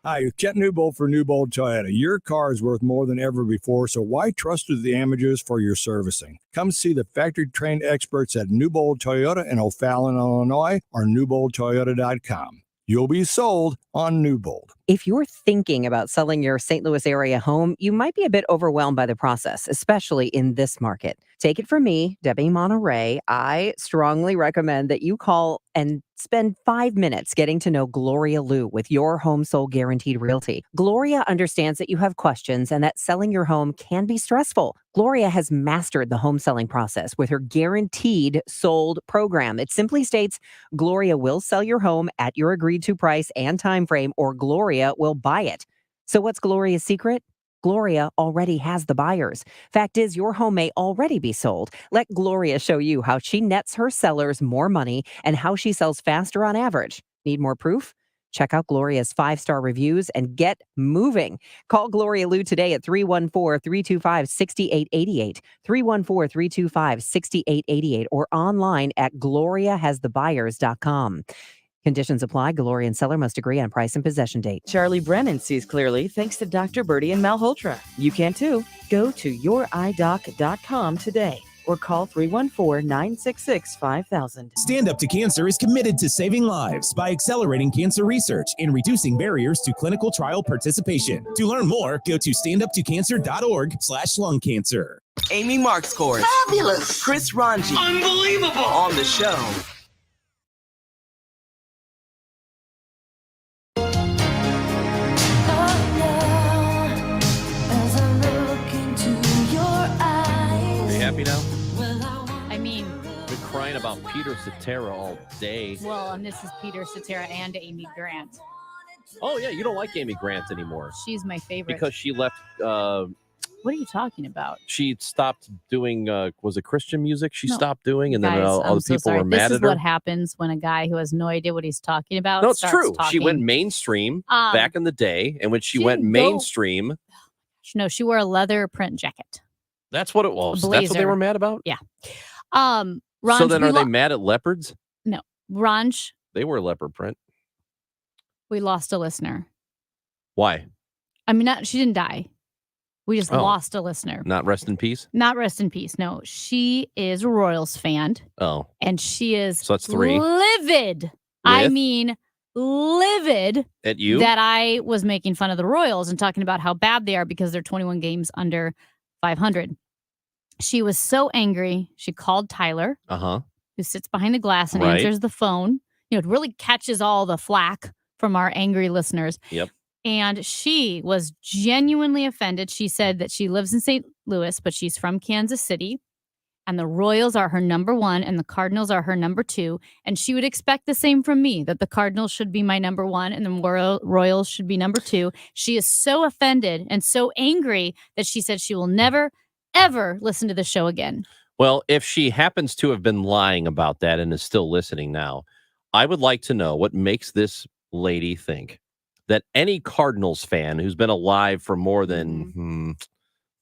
Hi, it's Chet Newbold for Newbold Toyota. Your car is worth more than ever before, so why trust the amateurs for your servicing? Come see the factory-trained experts at Newbold Toyota in O'Fallon, Illinois, or newboldtoyota.com. You'll be sold on Newbold. If you're thinking about selling your St. Louis area home, you might be a bit overwhelmed by the process, especially in this market. Take it from me, Debbie Monterey. I strongly recommend that you call and spend 5 minutes getting to know Gloria Liu with Your Home Sold Guaranteed Realty. Gloria understands that you have questions and that selling your home can be stressful. Gloria has mastered the home selling process with her Guaranteed Sold program. It simply states Gloria will sell your home at your agreed to price and time frame, or Gloria will buy it. So what's Gloria's secret? Gloria already has the buyers. Fact is, your home may already be sold. Let Gloria show you how she nets her sellers more money and how she sells faster on average. Need more proof? Check out Gloria's 5-star reviews and get moving. Call Gloria Liu today at 314-325-6888, 314-325-6888, or online at gloriahasthebuyers.com. Conditions apply. Gloria and seller must agree on price and possession date. Charlie Brennan sees clearly thanks to Dr. Birdie and Malhotra. You can too. Go to youridoc.com today or call 314-966-5000. Stand Up to Cancer is committed to saving lives by accelerating cancer research and reducing barriers to clinical trial participation. To learn more, go to standuptocancer.org/lung-cancer. Amy Markscourt. Fabulous. Chris Ranji. Unbelievable. On the show. Happy now? I mean, been crying about Peter Cetera all day. well, and this is Peter Cetera and Amy Grant. Oh yeah, you don't like Amy Grant anymore She's my favorite. because she left. What are you talking about? She stopped doing. Was it Christian music? She No. stopped doing, and then Guys, all I'm the so people sorry. were mad This is at her. what happens when a guy who has no idea what he's talking about. No, it's starts true. She talking. went mainstream back in the day, and when she she went didn't go- mainstream, No, she wore a leather print jacket. that's what it was. That's what they blazer. were mad about. Yeah. Ranj, So then, we are they mad at leopards? No, Ranj, They were leopard print. we lost a listener. Why? I mean, she didn't die. We just Oh. lost a listener. Not rest in peace. Not rest in peace. No, she is a Royals fan, Oh, and she is So that's 3. livid. I With? mean, livid at you. that I was making fun of the Royals and talking about how bad they are because they're 21 games under 500. She was so angry, she called Tyler, who sits behind the glass and answers the phone. It really catches all the flack from our angry listeners. Yep. And she was genuinely offended. She said that she lives in St. Louis, but she's from Kansas City. And the Royals are her number 1 and the Cardinals are her number 2. And she would expect the same from me, that the Cardinals should be my number 1 and the Royals should be number 2. She is so offended and so angry that she said she will never, ever listen to the show again. Well, if she happens to have been lying about that and is still listening now, I would like to know what makes this lady think that any Cardinals fan who's been alive for more than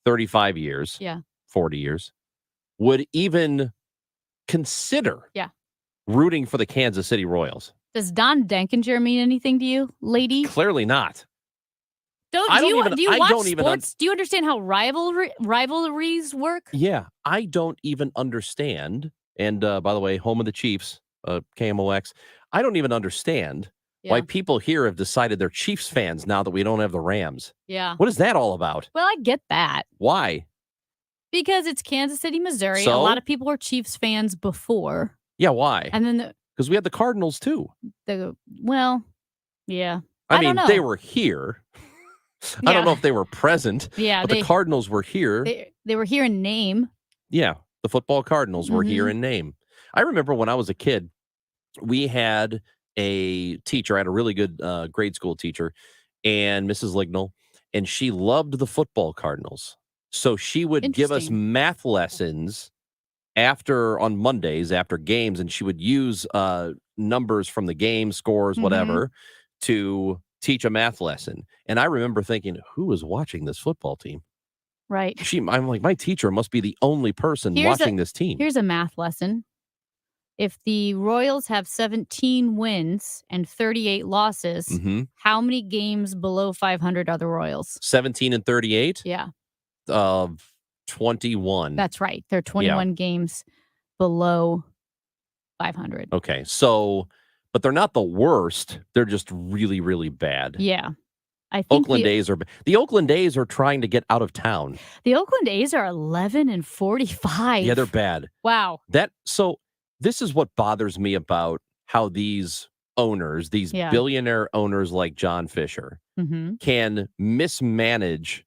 35 years, 40 years, would even consider rooting for the Kansas City Royals. Does Don Denkinger mean anything to you, lady? Clearly not. Do you watch sports? Do you understand how rivalries work? Yeah, I don't even understand. And by the way, home of the Chiefs, KMOX, I don't even understand why people here have decided they're Chiefs fans now that we don't have the Rams. Yeah. What is that all about? Well, I get that. Why? Because it's Kansas City, Missouri. So? A lot of people were Chiefs fans before. Yeah, why? And then because we had the Cardinals too. Yeah. I mean, don't know. they were here. I don't know if they were present. Yeah, but the Cardinals were here. They were here in name. Yeah, the football Cardinals were here in name. I remember when I was a kid, we had a teacher. I had a really good grade school teacher, and Mrs. Lignell, and she loved the football Cardinals. So she would give us math lessons on Mondays after games, and she would use numbers from the game, scores, whatever, to teach a math lesson. And I remember thinking, who is watching this football team? Right. I'm like, my teacher must be the only person watching this team. Here's a math lesson. If the Royals have 17 wins and 38 losses, how many games below 500 are the Royals? 17 and 38? Yeah. 21. That's right. They're 21 games below 500. Okay. So, but they're not the worst. They're just really, really bad. Yeah. I think the Oakland A's are trying to get out of town. The Oakland A's are 11-45. Yeah, they're bad. Wow. This is what bothers me about how these owners, these billionaire owners like John Fisher, can mismanage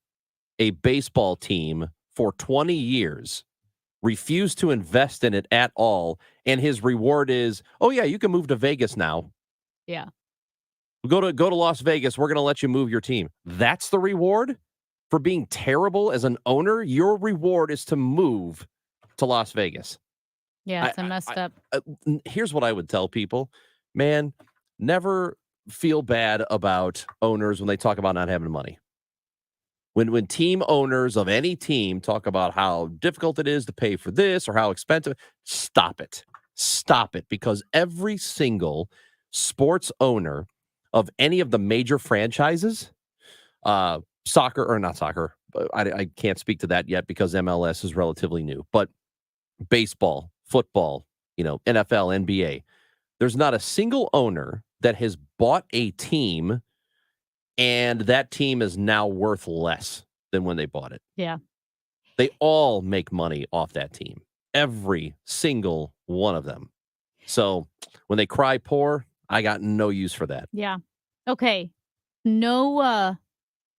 a baseball team for 20 years, refuse to invest in it at all, and his reward is, oh yeah, you can move to Vegas now. Yeah. Go to Las Vegas. We're going to let you move your team. That's the reward for being terrible as an owner. Your reward is to move to Las Vegas. Yeah, it's messed up. Here's what I would tell people, man, never feel bad about owners when they talk about not having money. When team owners of any team talk about how difficult it is to pay for this or how expensive, stop it. Stop it. Because every single sports owner of any of the major franchises, soccer or not soccer, I can't speak to that yet because MLS is relatively new, but baseball, football, NFL, NBA, there's not a single owner that has bought a team and that team is now worth less than when they bought it. Yeah. They all make money off that team. Every single one of them. So when they cry poor, I got no use for that. Yeah. Okay. No,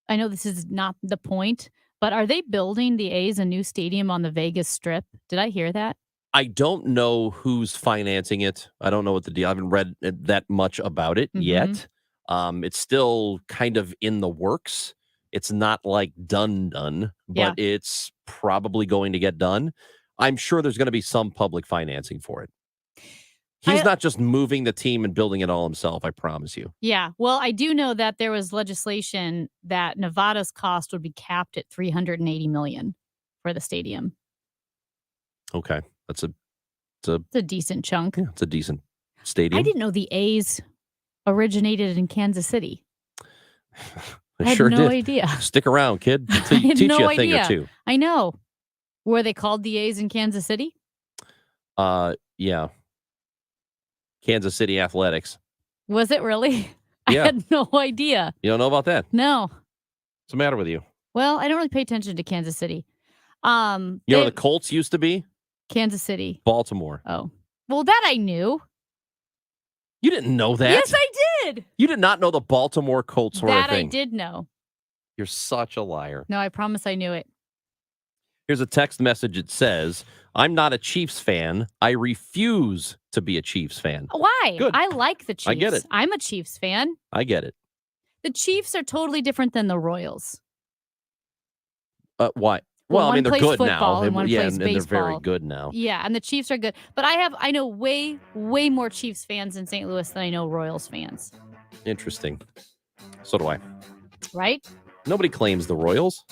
I know this is not the point, but are they building the A's a new stadium on the Vegas Strip? Did I hear that? I don't know who's financing it. I don't know what the deal. I haven't read that much about it yet. It's still kind of in the works. It's not like done, but it's probably going to get done. I'm sure there's going to be some public financing for it. He's not just moving the team and building it all himself, I promise you. Yeah. Well, I do know that there was legislation that Nevada's cost would be capped at $380 million for the stadium. Okay. It's a decent chunk. Yeah, it's a decent stadium. I didn't know the A's originated in Kansas City. I had sure no did. idea. Stick around, kid. I had Teach no you a thing idea. or two. I know. Were they called the A's in Kansas City? Yeah. Kansas City Athletics. Was it really? Yeah. I had no idea. You don't know about that? No. What's the matter with you? Well, I don't really pay attention to Kansas City. You know where the Colts used to be? Kansas City. Baltimore. Oh. Well, that I knew. You didn't know that? Yes, I did. You did not know the Baltimore Colts were a That thing. I did know. You're such a liar. No, I promise I knew it. Here's a text message. It says, I'm not a Chiefs fan. I refuse to be a Chiefs fan. Why? Good. I like the Chiefs. I get it. I'm a Chiefs fan. I get it. The Chiefs are totally different than the Royals. Why? Well, I mean, one they're plays good football now. and one yeah, plays and they're very baseball. good now. Yeah, and the Chiefs are good. But I know way more Chiefs fans in St. Louis than I know Royals fans. Interesting. So do I. Right? Nobody claims the Royals.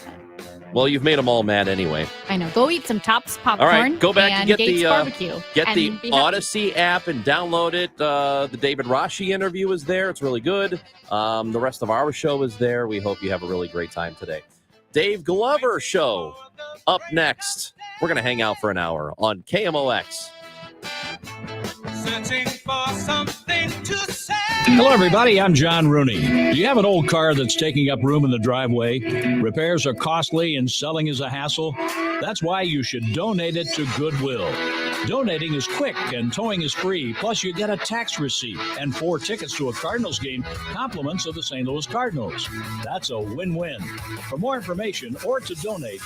Well, you've made them all mad anyway. I know. Go eat some Tops popcorn. All right, go back and get Gates the barbecue. get and the be happy. Odyssey app and download it. The David Rashi interview is there. It's really good. The rest of our show is there. We hope you have a really great time today. Dave Glover Show up next. We're going to hang out for an hour on KMOX. Searching for something to say. Hello, everybody. I'm John Rooney. Do you have an old car that's taking up room in the driveway? Repairs are costly and selling is a hassle. That's why you should donate it to Goodwill. Donating is quick and towing is free. Plus, you get a tax receipt and 4 tickets to a Cardinals game, compliments of the St. Louis Cardinals. That's a win-win. For more information or to donate,